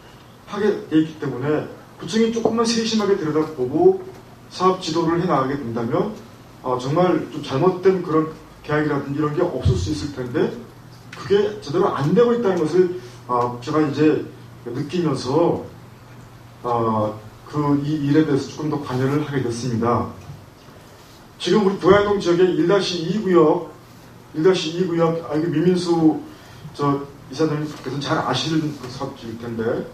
[SPEAKER 3] 하게 돼 있기 때문에 구청이 조금만 세심하게 들여다보고 사업 지도를 해나가게 된다면 정말 좀 잘못된 그런 계약이라든지 이런 게 없을 수 있을 텐데 그게 제대로 안 되고 있다는 것을 제가 이제 느끼면서 이 일에 대해서 조금 더 관여를 하게 됐습니다. 지금 우리 부양동 지역의 1-2구역, 이게 미민수 이사장님께서는 잘 아시는 그 사업지일 텐데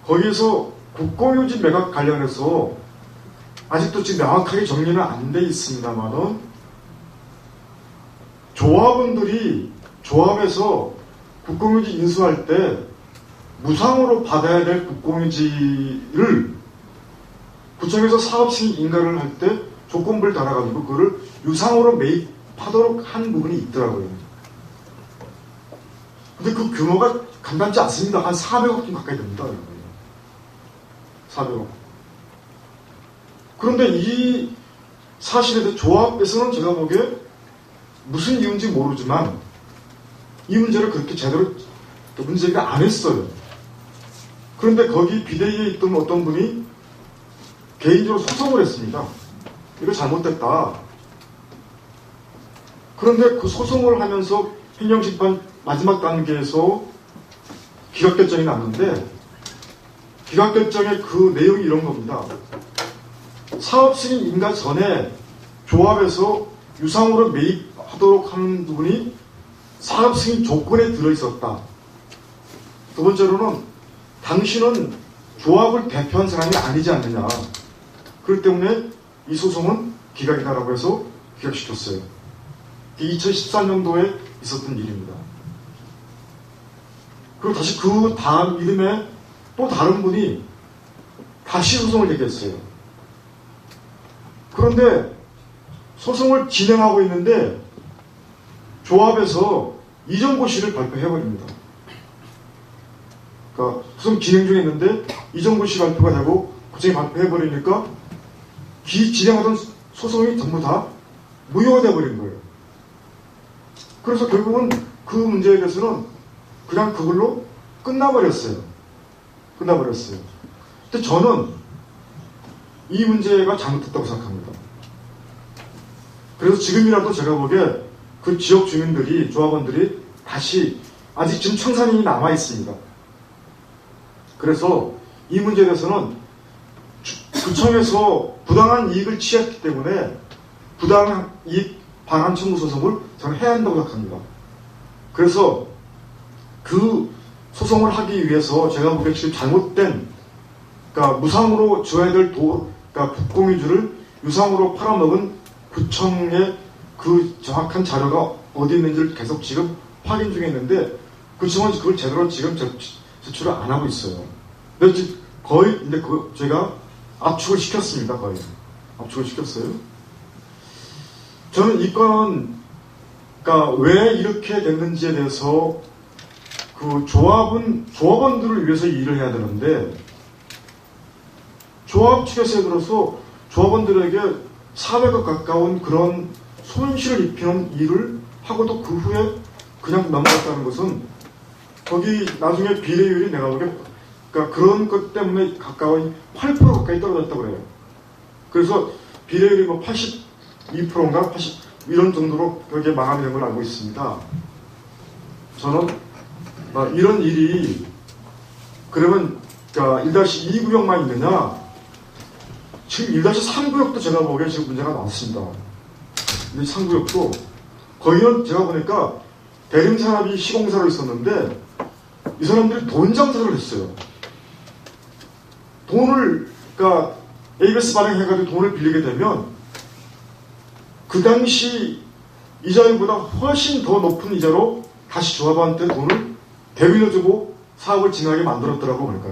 [SPEAKER 3] 거기에서 국공유지 매각 관련해서 아직도 지금 명확하게 정리는 안 돼 있습니다만은 조합원들이 조합에서 국공유지 인수할 때 무상으로 받아야 될 국공유지를 구청에서 사업 승인 인가를 할 때 조건부를 달아가지고 그거를 유상으로 매입하도록 한 부분이 있더라고요. 근데 그 규모가 간단치 않습니다. 한 400억 좀 가까이 됩니다. 400억. 그런데 이 사실에 대해 조합에서는 제가 보기에 무슨 이유인지 모르지만 이 문제를 그렇게 제대로 문제가 안 했어요. 그런데 거기 비대위에 있던 어떤 분이 개인적으로 소송을 했습니다. 이거 잘못됐다. 그런데 그 소송을 하면서 행정심판 마지막 단계에서 기각결정이 났는데 기각결정의 그 내용이 이런 겁니다. 사업 승인 인가 전에 조합에서 유상으로 매입하도록 하는 부분이 사업 승인 조건에 들어있었다. 두 번째로는 당신은 조합을 대표한 사람이 아니지 않느냐. 그렇기 때문에 이 소송은 기각이다라고 해서 기각시켰어요. 2014년도에 있었던 일입니다. 그리고 다시 그 다음 이듬해 또 다른 분이 다시 소송을 제기했어요. 그런데 소송을 진행하고 있는데 조합에서 이전고시를 발표해버립니다. 그러니까 소송 진행 중에 있는데 이전고시 발표가 되고 구청이 발표해버리니까 진행하던 소송이 전부 다 무효가 돼버린 거예요. 그래서 결국은 그 문제에 대해서는 그냥 그걸로 끝나버렸어요. 근데 저는 이 문제가 잘못됐다고 생각합니다. 그래서 지금이라도 제가 보기에 그 지역 주민들이, 조합원들이 다시 아직 지금 청산인이 남아 있습니다. 그래서 이 문제에 대해서는 구청에서 부당한 이익을 취했기 때문에 부당한 이익 반환 청구 소송을 저는 해야 한다고 생각합니다. 그래서 그 소송을 하기 위해서 제가 보기에 지금 잘못된, 그러니까 무상으로 줘야 될 그러니까 국공유지를 유상으로 팔아먹은 구청의 그 정확한 자료가 어디 있는지를 계속 지금 확인 중에 있는데 구청은 그걸 제대로 지금 제출을 안 하고 있어요. 근데 거의 근데 제가 압축을 시켰습니다. 거의 압축을 시켰어요. 저는 이 건은 그러니까 왜 이렇게 됐는지에 대해서 그 조합원들을 위해서 일을 해야 되는데 조합 측에서 들어서 조합원들에게 사회가 가까운 그런 손실을 입히는 일을 하고도 그 후에 그냥 넘어갔다는 것은 거기 나중에 비례율이 내가 보기에 그러니까 그런 것 때문에 가까운 8% 가까이 떨어졌다고 그래요. 그래서 비례율이 뭐 82%인가 80 이런 정도로 거기에 마감이 된 걸 알고 있습니다. 저는 이런 일이 그러면 1-2 구역만 있느냐? 지금 1-3 구역도 제가 보기에 지금 문제가 많습니다. 3 구역도 거기는 제가 보니까 대림산업이 시공사로 있었는데 이 사람들이 돈 장사를 했어요. 돈을 그러니까 ABS 발행해가지고 돈을 빌리게 되면 그 당시 이자율보다 훨씬 더 높은 이자로 다시 조합원한테 돈을 되빌려주고 사업을 진행하게 만들었더라고 보니까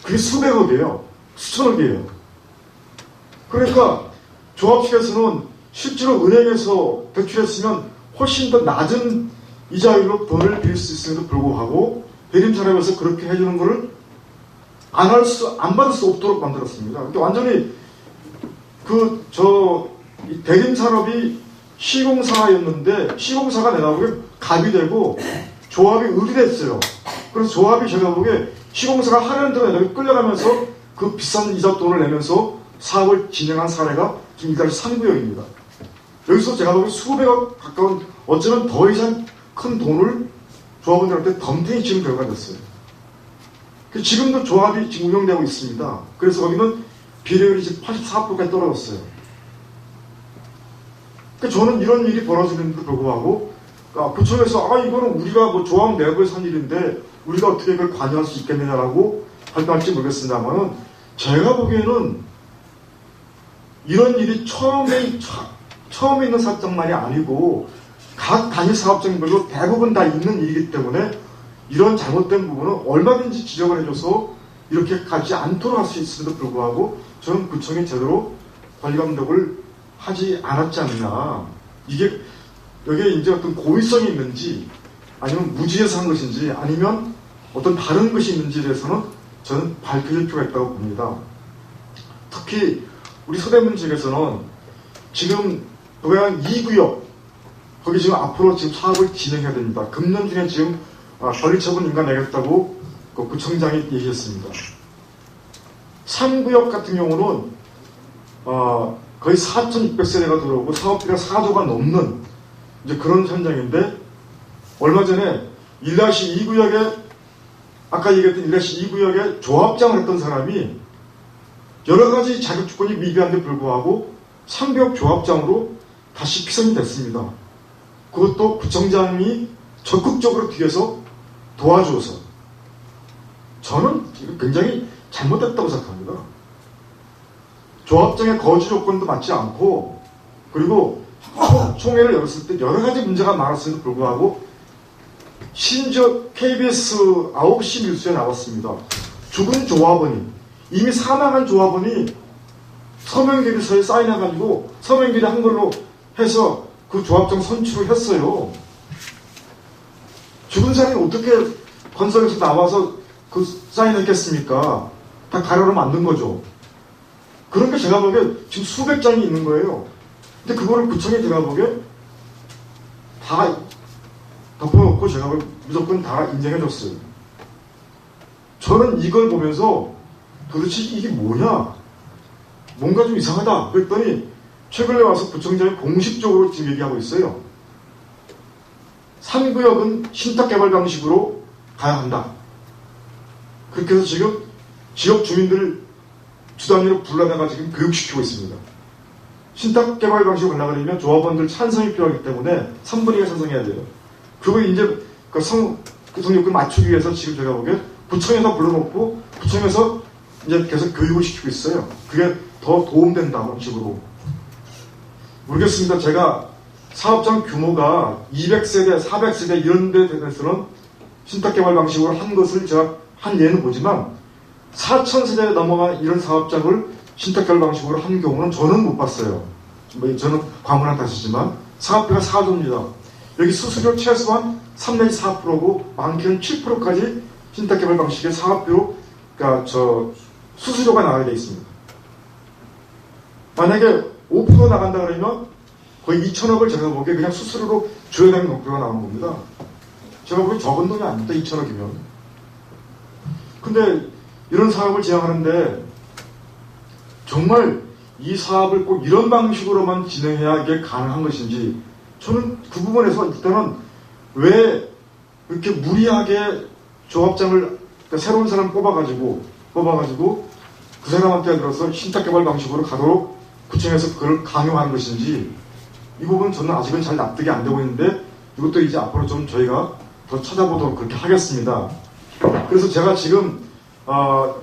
[SPEAKER 3] 그게 수백억이에요. 수천억이에요. 그러니까 조합 측에서는 실제로 은행에서 대출했으면 훨씬 더 낮은 이자율로 돈을 빌릴 수 있음에도 불구하고 대림산업에서 그렇게 해주는 거를 안 받을 수 없도록 만들었습니다. 그러니까 완전히 대림산업이 시공사였는데 시공사가 내가 보기에 갑이 되고 조합이 을이 됐어요. 그래서 조합이 제가 보기에 시공사가 하려는 대로 내가 끌려가면서 그 비싼 이자 돈을 내면서 사업을 진행한 사례가 지금 1-3 구역입니다. 여기서 제가 보기에 수백억 가까운 어쩌면 더 이상 큰 돈을 조합원들한테 덤탱이 치는 결과가 됐어요. 지금도 조합이 지금 운영되고 있습니다. 그래서 거기는 비례율이 지금 84%까지 떨어졌어요. 저는 이런 일이 벌어지는데도 불구하고 구청에서 이거는 우리가 뭐 조합 내부에서 한 일인데 우리가 어떻게 그걸 관여할 수 있겠느냐라고 발표할지 모르겠습니다만은 제가 보기에는 이런 일이 처음에 있는 사업장만이 아니고 각 단위 사업장별로 대부분 다 있는 일이기 때문에 이런 잘못된 부분은 얼마든지 지적을 해줘서 이렇게 가지 않도록 할 수 있음에도 불구하고 저는 구청이 제대로 관리 감독을 하지 않았지 않느냐. 이게 여기에 이제 어떤 고의성이 있는지 아니면 무지해서 한 것인지 아니면 어떤 다른 것이 있는지에 대해서는 저는 밝혀질 필요가 있다고 봅니다. 특히 우리 서대문 지역에서는 지금 동해안 2구역 거기 지금 앞으로 지금 사업을 진행해야 됩니다. 금년 중에 지금 관리처분 인가 내겠다고 그 구청장이 얘기했습니다. 3구역 같은 경우는 거의 4,600세대가 들어오고 사업비가 4조가 넘는 이제 그런 현장인데 얼마 전에 1-2구역에 아까 얘기했던 1-2구역에 조합장을 했던 사람이 여러 가지 자격조건이 미비한데 불구하고 3구역 조합장으로 다시 피선이 됐습니다. 그것도 구청장이 적극적으로 뒤에서 도와줘서 저는 굉장히 잘못됐다고 생각합니다. 조합장의 거주 조건도 맞지 않고 그리고 총회를 열었을 때 여러 가지 문제가 많았음에도 불구하고 심지어 KBS 9시 뉴스에 나왔습니다. 죽은 조합원이 이미 사망한 조합원이 서명계류서에 사인해가지고 서명계류 한 걸로 해서 그 조합장 선출을 했어요. 죽은 사람이 어떻게 건설에서 나와서 그 사인했겠습니까? 다 가로로 만든 거죠. 그런 게 제가 보기에 지금 수백 장이 있는 거예요. 근데 그거를 구청에 제가 보기에 다 덮어놓고 제가 보기에 무조건 다 인정해줬어요. 저는 이걸 보면서 도대체 이게 뭐냐? 뭔가 좀 이상하다. 그랬더니 최근에 와서 구청장이 공식적으로 지금 얘기하고 있어요. 3구역은 신탁개발 방식으로 가야 한다. 그렇게 해서 지금 지역 주민들 주 단위로 불러다가 지금 교육시키고 있습니다. 신탁개발 방식으로 가려고 하면 조합원들 찬성이 필요하기 때문에 3분의 2가 찬성해야 돼요. 그걸 이제 그 성역을 맞추기 위해서 지금 제가 보기에 구청에서 불러놓고 구청에서 이제 계속 교육을 시키고 있어요. 그게 더 도움된다는 식으로. 모르겠습니다. 제가 사업장 규모가 200세대, 400세대 이런 데 대해서는 신탁개발 방식으로 한 것을 제가 한 예는 보지만 4,000세대에 넘어간 이런 사업장을 신탁개발 방식으로 한 경우는 저는 못 봤어요. 저는 과문한 탓이지만 사업비가 4조입니다. 여기 수수료 최소한 3-4%고 많게는 7%까지 신탁개발 방식의 사업비로 그러니까 수수료가 나가게 되어 있습니다. 만약에 5% 나간다 그러면 거의 2천억을 제가 보기에 그냥 수수료로 줘야 되는 목표가 나오는 겁니다. 제가 보기에 적은 돈이 아닙니다. 2천억이면. 근데 이런 사업을 진행하는데 정말 이 사업을 꼭 이런 방식으로만 진행해야 이게 가능한 것인지 저는 그 부분에서 일단은 왜 이렇게 무리하게 조합장을 그러니까 새로운 사람 뽑아가지고 그 사람한테 들어서 신탁개발 방식으로 가도록 구청에서 그걸 강요하는 것인지 이 부분은 저는 아직은 잘 납득이 안 되고 있는데 이것도 이제 앞으로 좀 저희가 더 찾아보도록 그렇게 하겠습니다. 그래서 제가 지금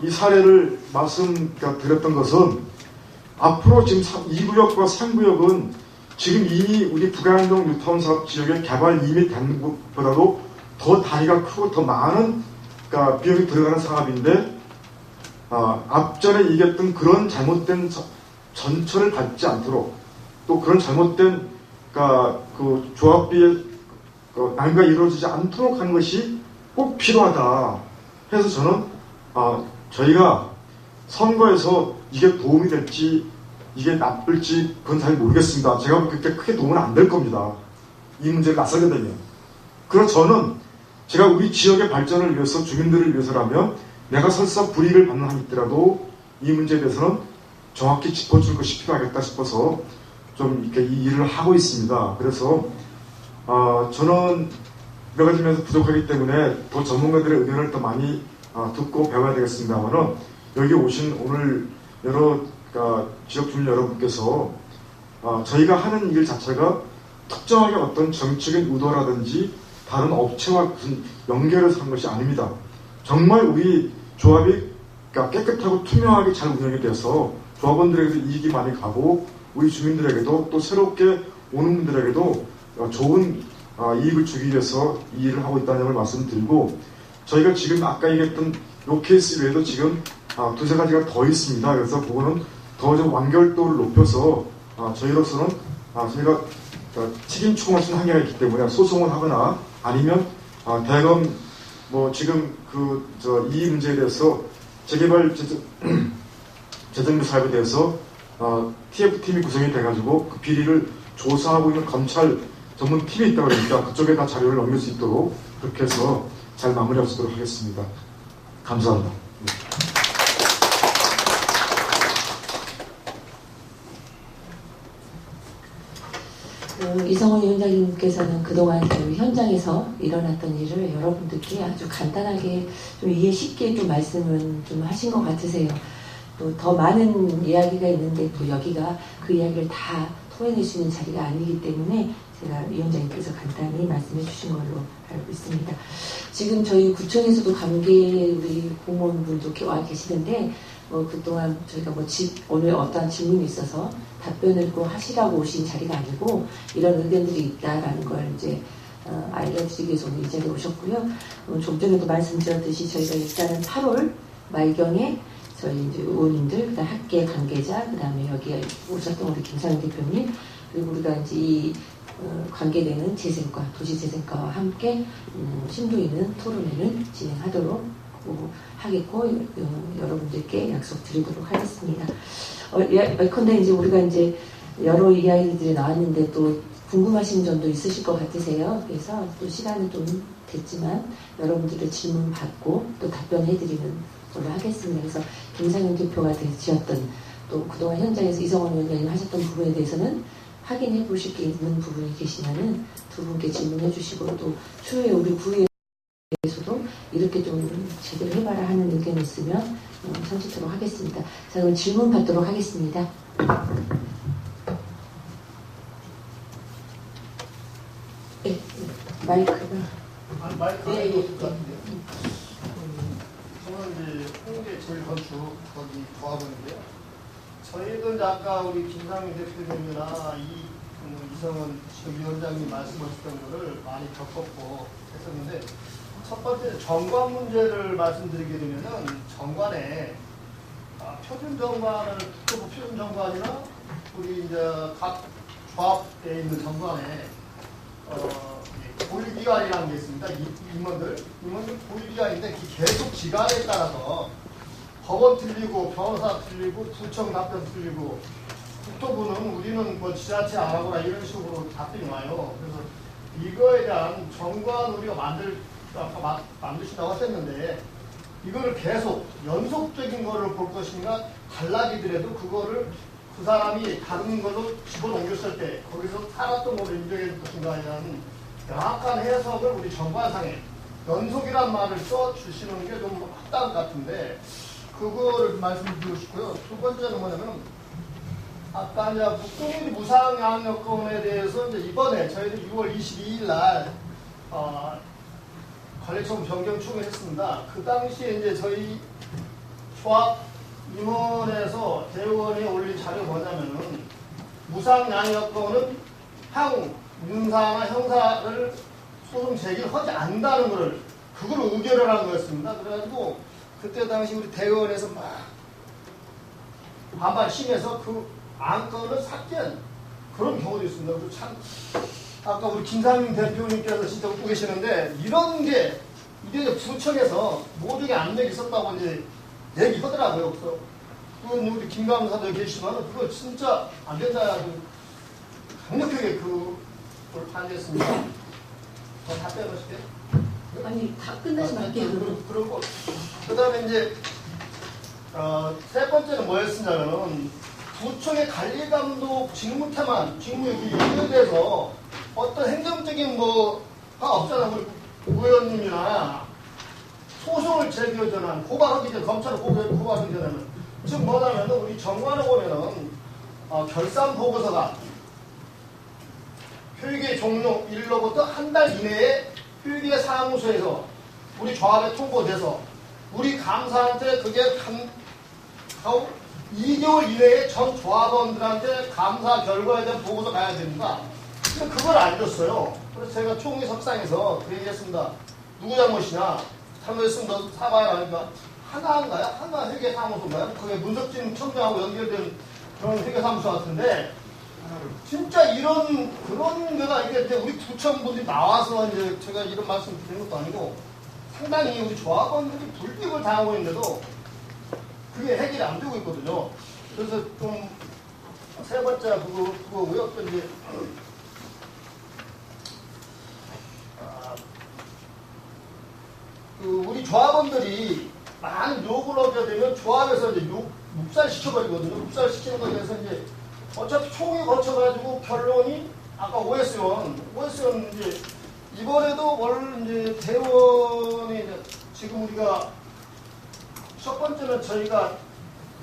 [SPEAKER 3] 이 사례를 말씀드렸던 것은 앞으로 지금 2구역과 3구역은 지금 이미 우리 북한동 뉴타운 사업 지역의 개발 이미 된 것보다도 더 단위가 크고 더 많은 그러니까 비용이 들어가는 사업인데 앞전에 얘기했던 그런 잘못된 전철을 밟지 않도록 또 그런 잘못된 그러니까 그 조합비의 낭비가 이루어지지 않도록 하는 것이 꼭 필요하다 해서 저는 저희가 선거에서 이게 도움이 될지 이게 나쁠지 그건 잘 모르겠습니다. 제가 그렇게 크게 도움은 안 될 겁니다. 이 문제를 나서게 되면. 그래서 저는 제가 우리 지역의 발전을 위해서 주민들을 위해서라면 내가 설사 불이익을 받는 한 있더라도 이 문제에 대해서는 정확히 짚어줄 것이 필요하겠다 싶어서 좀 이렇게 이 일을 하고 있습니다. 그래서 저는 여러 가지 면에서 부족하기 때문에 더 전문가들의 의견을 더 많이 듣고 배워야 되겠습니다만은 여기 오신 오늘 여러 그러니까 지역 주민 여러분께서 저희가 하는 일 자체가 특정하게 어떤 정치적인 의도라든지 다른 업체와 무슨 연결해서 한 것이 아닙니다. 정말 우리 조합이 그러니까 깨끗하고 투명하게 잘 운영이 돼서 조합원들에게도 이익이 많이 가고 우리 주민들에게도 또 새롭게 오는 분들에게도 좋은 이익을 주기 위해서 이 일을 하고 있다는 점을 말씀드리고 저희가 지금 아까 얘기했던 요 케이스 외에도 지금 두세 가지가 더 있습니다. 그래서 그거는 더 좀 완결도를 높여서 저희로서는 저희가 책임 추궁할 수 있는 한계가 있기 때문에 소송을 하거나 아니면 대검 뭐 지금 이 문제에 대해서 재개발 재정비 사업에 대해서 TF팀이 구성이 돼가지고 그 비리를 조사하고 있는 검찰 전문 팀이 있다고 그러니까 그쪽에 다 자료를 넘길 수 있도록 그렇게 해서 잘 마무리할 수 있도록 하겠습니다. 감사합니다.
[SPEAKER 4] 이성원 위원장님께서는 그동안 현장에서 일어났던 일을 여러분들께 아주 간단하게 좀 이해 쉽게 좀 말씀을 좀 하신 것 같으세요. 또 더 많은 이야기가 있는데 또 여기가 그 이야기를 다 토해낼 수 있는 자리가 아니기 때문에 제가 위원장님께서 간단히 말씀해 주신 걸로 알고 있습니다. 지금 저희 구청에서도 관계 우리 공무원분도 와 계시는데 그동안 저희가 오늘 어떠한 질문이 있어서 답변을 꼭 하시라고 오신 자리가 아니고 이런 의견들이 있다라는 걸 이제 알려드리기 위해서 오늘 이 자리에 오셨고요. 좀 전에도 말씀드렸듯이 저희가 일단은 8월 말경에 저희 이제 의원님들, 그다음 학계 관계자, 그다음에 여기에 오셨던 우리 김상현 대표님, 그리고 우리가 이제 이 관계되는 재생과, 도시재생과와 함께 심도 있는 토론회를 진행하도록 하겠고 여러분들께 약속드리도록 하겠습니다. 예컨대 이제 우리가 이제 여러 이야기들이 나왔는데 또 궁금하신 점도 있으실 것 같으세요. 그래서 또 시간은 좀 됐지만 여러분들의 질문 받고 또 답변해드리는 걸로 하겠습니다. 그래서 김상현 대표가 되셨던 또 그동안 현장에서 이성원 위원장님 하셨던 부분에 대해서는 확인해 보실 게 있는 부분이 계시면은 두 분께 질문해 주시고 또 추후에 우리 구에서도 이렇게 좀 제대로 해봐라 하는 의견이 있으면 선택토록 하겠습니다. 자, 그럼 질문 받도록 하겠습니다. 네, 마이크가.
[SPEAKER 7] 마이크가 없을 것 같은데요. 저는 이제 홍대 제일건축 거기 조합원인데요. 저희도 이제 아까 우리 김상민 대표님이나 이성원 위원장님 말씀하셨던 거를 많이 겪었고 했었는데 첫 번째 정관 문제를 말씀드리게 되면은 정관에 표준 정관을 특허부 표준 정관이나 우리 이제 각 조합에 있는 정관에 보유기간이라는 게 있습니다. 임원들 보유기간인데 계속 기간에 따라서 법원 틀리고 변호사 틀리고 구청 답변 틀리고 국토부는 우리는 뭐 지자체 안 하거나 이런 식으로 답변이 와요. 그래서 이거에 대한 정관 우리가 아까 만드신다고 하셨는데 이거를 계속 연속적인 거를 볼 것인가 달라지더라도 그거를 그 사람이 다른 걸로 집어넘겼을 때 거기서 살았던 걸로 인정해 줄 것인가에 대한 명확한 해석을 우리 정관상에 연속이란 말을 써주시는 게 좀 합당한 것 같은데 그거를 말씀드리고 싶고요. 두 번째는 뭐냐면 아까 이제 국공립 무상양육권에 대해서 이제 이번에 저희들 6월 22일 날 관리청 변경 추구했습니다. 그 당시에 이제 저희 조합 임원에서 대의원에 올린 자료가 뭐냐면은 무상양육권은 향후 민사나 형사를 소송 제기를 하지 않는다는 것을 그걸 의결을 한 거였습니다. 그래가지고 그때 당시 우리 대의원에서 막 반발 심해서 그 안건을 삭제한 그런 경우도 있습니다. 그리고 참 아까 우리 김상민 대표님께서 진짜 웃고 계시는데 이런 게 이게 부청에서 모두에 압력이 있었다고 이제 얘기하더라고요. 그래서 그건 우리 김감사도 계시지만 그거 진짜 안 된다. 강력하게 그걸 반대했습니다. 다 빼놓으실게요.
[SPEAKER 4] 아니 다 끝나시면 할게요.
[SPEAKER 7] 그리고 그다음에 이제 세 번째는 뭐였냐면은 부청의 관리감독 직무태만 직무 연결돼서 어떤 행정적인 뭐가 없잖아. 우리 의원님이나 소송을 제기하기 전에 고발하기 전에 검찰을 고발하기 전에는 즉 뭐냐면 우리 정관에 보면은 결산 보고서가 회계 종료 일로부터 한 달 이내에 회계 사무소에서 우리 조합에 통보돼서 우리 감사한테 그게 한 2개월 이내에 전 조합원들한테 감사 결과에 대한 보고서 가야 됩니다. 근데 그걸 안 줬어요. 그래서 제가 총리 석상에서 그 얘기했습니다. 누구 잘못이냐? 잘못했으면 너 사과해라 하니까 하나인가요? 하나 회계사무소인가요? 그게 문석진 청장하고 연결된 그런 회계사무소 같은데 진짜 이런 그런 데가 이게 우리 부청분들이 나와서 이제 제가 이런 말씀 드리는 것도 아니고 상당히 우리 조합원들이 불이익을 당하고 있는데도 그게 해결이 안 되고 있거든요. 그래서 좀 세 번째 그거고요. 또 이제 우리 조합원들이 많은 요구를 하게 되면 조합에서 이제 묵살 시켜버리거든요. 묵살 시키는 거에 대해서 이제 어차피 총회 거쳐가지고 결론이 아까 OS1 이제 이번에도 이제 대원이 지금 우리가 첫 번째는 저희가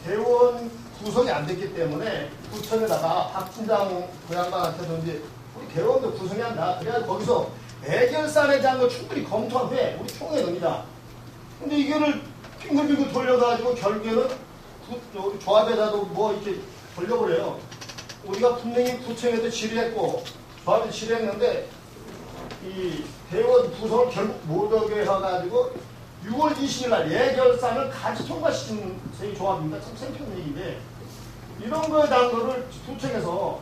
[SPEAKER 7] 대원 구성이 안 됐기 때문에 구청에다가 박진장 고양반한테도 이제 우리 대원도 구성이 안 나. 그래야 거기서 애결산에 대한 걸 충분히 검토한 후에 우리 총회에 넣습니다. 근데 이거를 빙글빙글 돌려가지고 결국에는 우리 조합에다도 뭐 이렇게 돌려버려요. 우리가 분명히 구청에도 질의했고 조합에도 질의했는데 이 대원 구성을 결국 못하게 해가지고 6월 20일 날 예결산을 같이 통과시킨 저희 조합입니다. 참 생뚱한 얘기인데 이런 거에 대한 거를 구청에서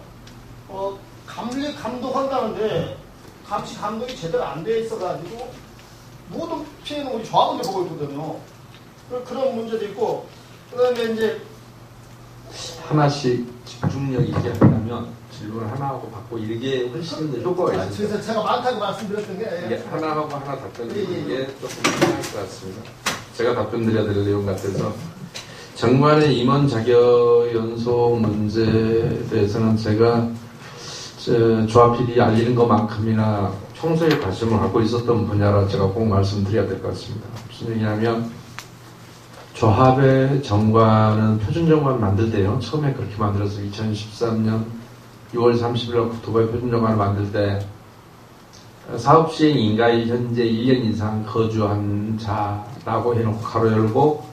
[SPEAKER 7] 감독한다는데 감시 감독이 제대로 안 돼 있어가지고 모든 피해는 우리 조합원들 보고 있거든요. 그런 문제도 있고 그다음에 이제
[SPEAKER 6] 하나씩 집중력 있게 하려면 질문 하나하고 받고 이게 훨씬 효과가 있어요.
[SPEAKER 7] 그래서 제가 많다고 말씀드렸던 게
[SPEAKER 6] 하나하고 하나 답변드리는 게 조금 필요할 것 같습니다. 제가 답변 드려야 될 내용 같아서 정관의 임원 자격 연속 문제에 대해서는 제가 조합 PD 알리는 것만큼이나 평소에 관심을 갖고 있었던 분야라 제가 꼭 말씀드려야 될 것 같습니다. 무슨 얘기냐면 조합의 정관은 표준 정관 만들 때요. 처음에 그렇게 만들어서 2013년 6월 30일 날 국토부의 표준 정관을 만들 때 사업 시행 인가일 현재 1년 이상 거주한 자라고 해놓고 가로 열고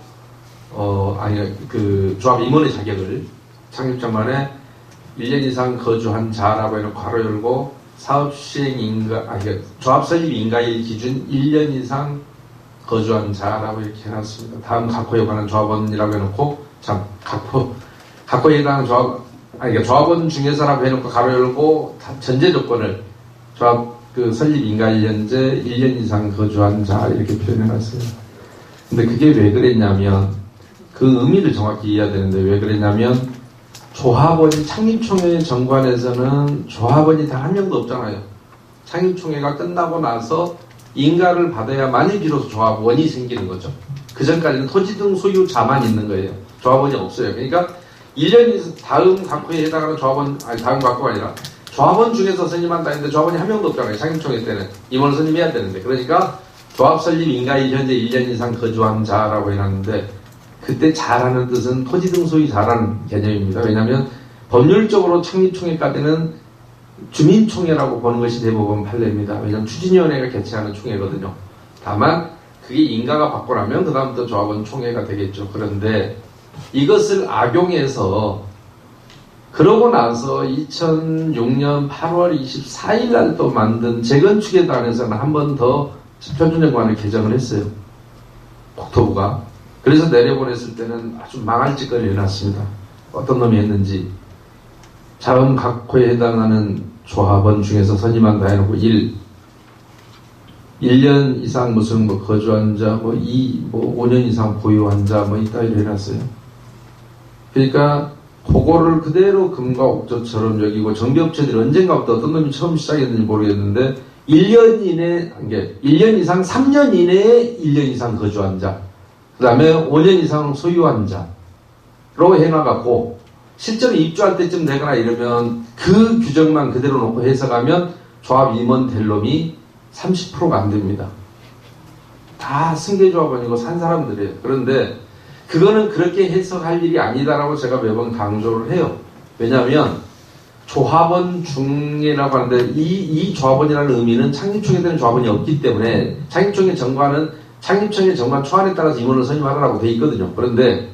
[SPEAKER 6] 조합 임원의 자격을 창립 정관에 1년 이상 거주한 자라고 해놓고 가로 열고 사업 시행 조합 설립 인가일 기준 1년 이상 거주한 자라고 이렇게 해놨습니다. 다음 각호에 관한 조합원이라고 해놓고 각호에 관한 조합원 중에서라고 해놓고 가로 열고 전제 조건을 조합 설립 인가일 현재 1년 이상 거주한 자 이렇게 표현해놨어요. 근데 그게 왜 그랬냐면 그 의미를 정확히 이해해야 되는데 왜 그랬냐면 조합원이 창립총회 정관에서는 조합원이 단 한 명도 없잖아요. 창립총회가 끝나고 나서 인가를 받아야만이 비로소 조합원이 생기는 거죠. 그 전까지는 토지 등 소유자만 있는 거예요. 조합원이 없어요. 그러니까 1년 다음 각호에 해당하는 조합원, 아니 다음 각호가 아니라 조합원 중에서 선임한다 했는데 조합원이 한 명도 없잖아요. 창립총회 때는 임원을 선임해야 되는데. 그러니까 조합 설립 인가에 현재 1년 이상 거주한 자라고 해놨는데, 그때 자라는 뜻은 토지 등 소유자라는 개념입니다. 왜냐하면 법률적으로 창립총회까지는 주민총회라고 보는 것이 대법원 판례입니다. 왜냐하면 추진위원회가 개최하는 총회거든요. 다만 그게 인가가 받고 나면 그 다음부터 조합원 총회가 되겠죠. 그런데 이것을 악용해서 그러고 나서 2006년 8월 24일 날 또 만든 재건축에 관해서는 한 번 더 표준정관을 개정을 했어요. 국토부가. 그래서 내려보냈을 때는 아주 망할 짓거리를 해놨습니다. 어떤 놈이 했는지. 자원 각호에 해당하는 조합원 중에서 선임한다 해놓고 1년 이상 무슨 뭐 거주한 자, 뭐 5년 이상 보유한 자, 뭐 이따위로 해놨어요. 그러니까 그거를 그대로 금과 옥조처럼 여기고 정비업체들이 언젠가부터 어떤 놈이 처음 시작했는지 모르겠는데 1년 이내, 1년 이상 3년 이내에 1년 이상 거주한 자, 그 다음에 5년 이상 소유한 자로 해놔갖고 실제로 입주할 때쯤 되거나 이러면 그 규정만 그대로 놓고 해석하면 조합 임원 될 놈이 30%가 안 됩니다. 다 승계조합원이고 산 사람들이에요. 그런데 그거는 그렇게 해석할 일이 아니다라고 제가 매번 강조를 해요. 왜냐하면 조합원 중이라고 하는데 이 조합원이라는 의미는 창립총회 때는 조합원이 없기 때문에 창립총회 정관은 창립총회 정관 초안에 따라서 임원을 선임하라고 돼 있거든요. 그런데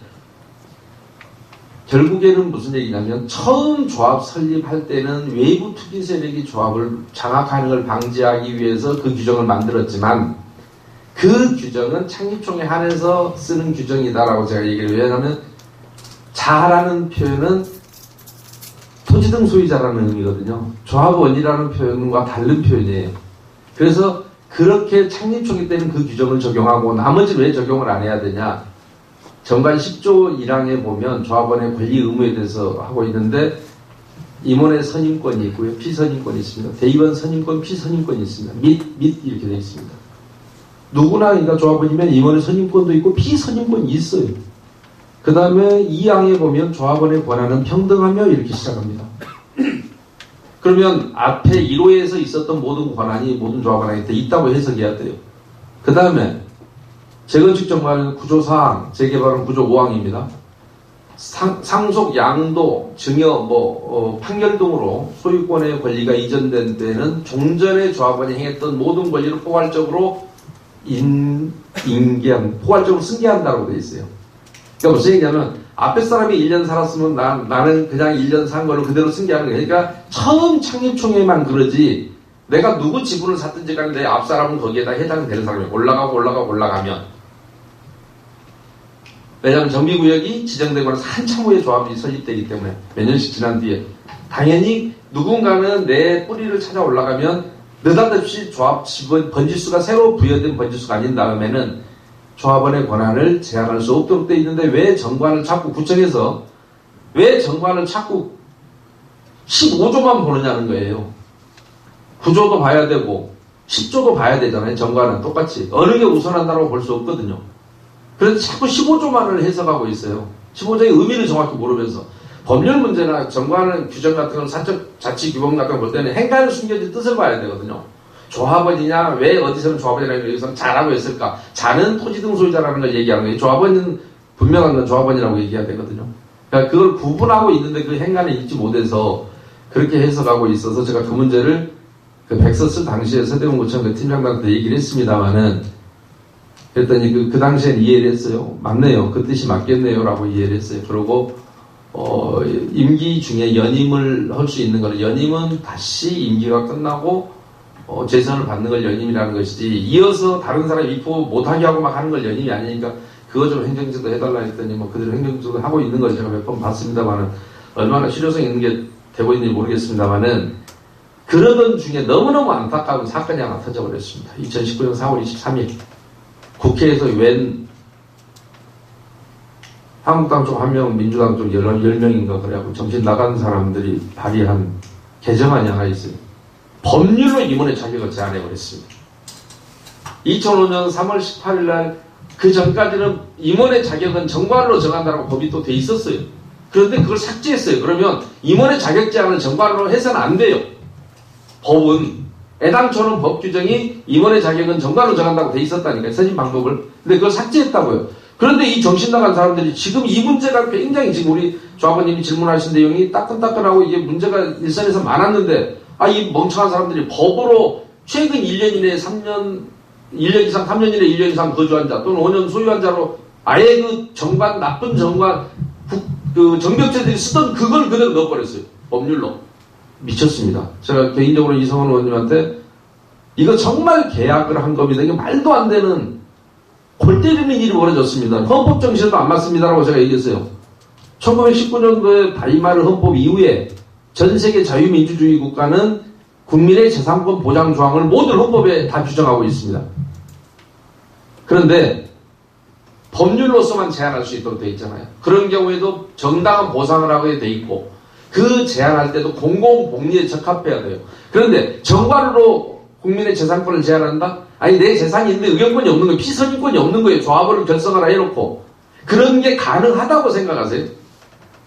[SPEAKER 6] 결국에는 무슨 얘기냐면 처음 조합 설립할 때는 외부 투기 세력이 조합을 장악하는 걸 방지하기 위해서 그 규정을 만들었지만 그 규정은 창립총회 한해서 쓰는 규정이다라고 제가 얘기를 해요. 왜냐하면 자라는 표현은 토지 등 소유자라는 의미거든요. 조합원이라는 표현과 다른 표현이에요. 그래서 그렇게 창립총회 때는 그 규정을 적용하고 나머지는 왜 적용을 안 해야 되냐. 정관 10조 1항에 보면 조합원의 권리 의무에 대해서 하고 있는데 임원의 선임권이 있고요. 피선임권이 있습니다. 대의원 선임권, 피선임권이 있습니다. 및 이렇게 되어 있습니다. 누구나 그러니까 조합원이면 임원의 선임권도 있고 피선임권이 있어요. 그 다음에 2항에 보면 조합원의 권한은 평등하며 이렇게 시작합니다. 그러면 앞에 1호에서 있었던 모든 권한이 모든 조합원한테 있다고 해석해야 돼요. 그 다음에 재건축 정관은 구조사항, 재개발은 구조 5항입니다. 상속, 양도, 증여, 판결 등으로 소유권의 권리가 이전된 때는 종전의 조합원이 행했던 모든 권리를 포괄적으로 포괄적으로 승계한다고 되어 있어요. 그러니까 무슨 얘기냐면 앞에 사람이 1년 살았으면 나는 그냥 1년 산 거를 그대로 승계하는 거예요. 그러니까 처음 창립총회만 그러지 내가 누구 지분을 샀든지 간에 내 앞 사람은 거기에다 해당되는 사람이 올라가면 왜냐하면 정비구역이 지정되고 나서 한참 후에 조합이 설립되기 때문에 몇 년씩 지난 뒤에 당연히 누군가는 내 뿌리를 찾아 올라가면 느닷없이 조합 지분 번지수가 새로 부여된 번지수가 아닌 다음에는 조합원의 권한을 제한할 수 없도록 되어 있는데 왜 정관을 자꾸 구청에서 왜 정관을 자꾸 15조만 보느냐는 거예요. 9조도 봐야 되고 10조도 봐야 되잖아요. 정관은 똑같이 어느 게 우선한다고 볼 수 없거든요. 그래서 자꾸 15조만을 해석하고 있어요. 15조의 의미를 정확히 모르면서 법률 문제나 정관은 규정 같은 건 사적 자치 규범 같은 거 볼 때는 행간을 숨겨진 뜻을 봐야 되거든요. 조합원이냐 왜 어디서는 조합원이라는 여기서는 자라고 했을까. 자는 토지 등 소유자라는 걸 얘기하는 거예요. 조합원은 분명한 건 조합원이라고 얘기해야 되거든요. 그러니까 그걸 구분하고 있는데 그 행간을 읽지 못해서 그렇게 해석하고 있어서 제가 그 문제를 그 백서스 당시에 서대문구청 그 팀장들한테 얘기를 했습니다만은 그랬더니 그 당시엔 이해를 했어요. 맞네요. 그 뜻이 맞겠네요. 라고 이해를 했어요. 그리고 임기 중에 연임을 할 수 있는 거는 연임은 다시 임기가 끝나고 재선을 받는 걸 연임이라는 것이지 이어서 다른 사람이 입후 못하게 하고 막 하는 걸 연임이 아니니까 그거 좀 행정지도 해달라 했더니 뭐 그대로 행정지도 하고 있는 걸 제가 몇 번 봤습니다만은 얼마나 실효성 있는 게 되고 있는지 모르겠습니다만은 그러던 중에 너무너무 안타까운 사건이 하나 터져버렸습니다. 2019년 4월 23일 국회에서 웬 한국당 쪽 1명, 민주당 쪽 10명인가 그래갖고 정신 나간 사람들이 발의한 개정안이 하나 있어요. 법률로 임원의 자격을 제한해버렸습니다. 2005년 3월 18일 날 그 전까지는 임원의 자격은 정관으로 정한다고 법이 또 돼 있었어요. 그런데 그걸 삭제했어요. 그러면 임원의 자격 제한을 정관으로 해서는 안 돼요. 법은 애당초는 법 규정이 임원의 자격은 정관으로 정한다고 돼 있었다니까요. 선임 방법을. 근데 그걸 삭제했다고요. 그런데 이 정신 나간 사람들이 지금 이 문제가 굉장히 지금 우리 조합원님이 질문하신 내용이 따끈따끈하고 이게 문제가 일선에서 많았는데 이 멍청한 사람들이 법으로 최근 1년 이내에 1년 이상, 3년 이내 1년 이상 거주한 자 또는 5년 소유한 자로 아예 그 정관, 나쁜 정관, 그 정벽제들이 쓰던 그걸 그대로 넣어버렸어요. 법률로. 미쳤습니다. 제가 개인적으로 이성원 의원님한테 이거 정말 계약을 한 겁니다. 이게 말도 안 되는 골 때리는 일이 벌어졌습니다. 헌법 정신도 안 맞습니다라고 제가 얘기했어요. 1919년도에 바이마르 헌법 이후에 전 세계 자유민주주의 국가는 국민의 재산권 보장 조항을 모든 헌법에 다 규정하고 있습니다. 그런데 법률로서만 제한할 수 있도록 되어 있잖아요. 그런 경우에도 정당한 보상을 하게 되어 있고 그 제한할 때도 공공복리에 적합해야 돼요. 그런데 정관으로 국민의 재산권을 제한한다? 아니 내 재산이 있는데 의견권이 없는 거예요. 피선임권이 없는 거예요. 조합원을 결성하라 해놓고 그런 게 가능하다고 생각하세요?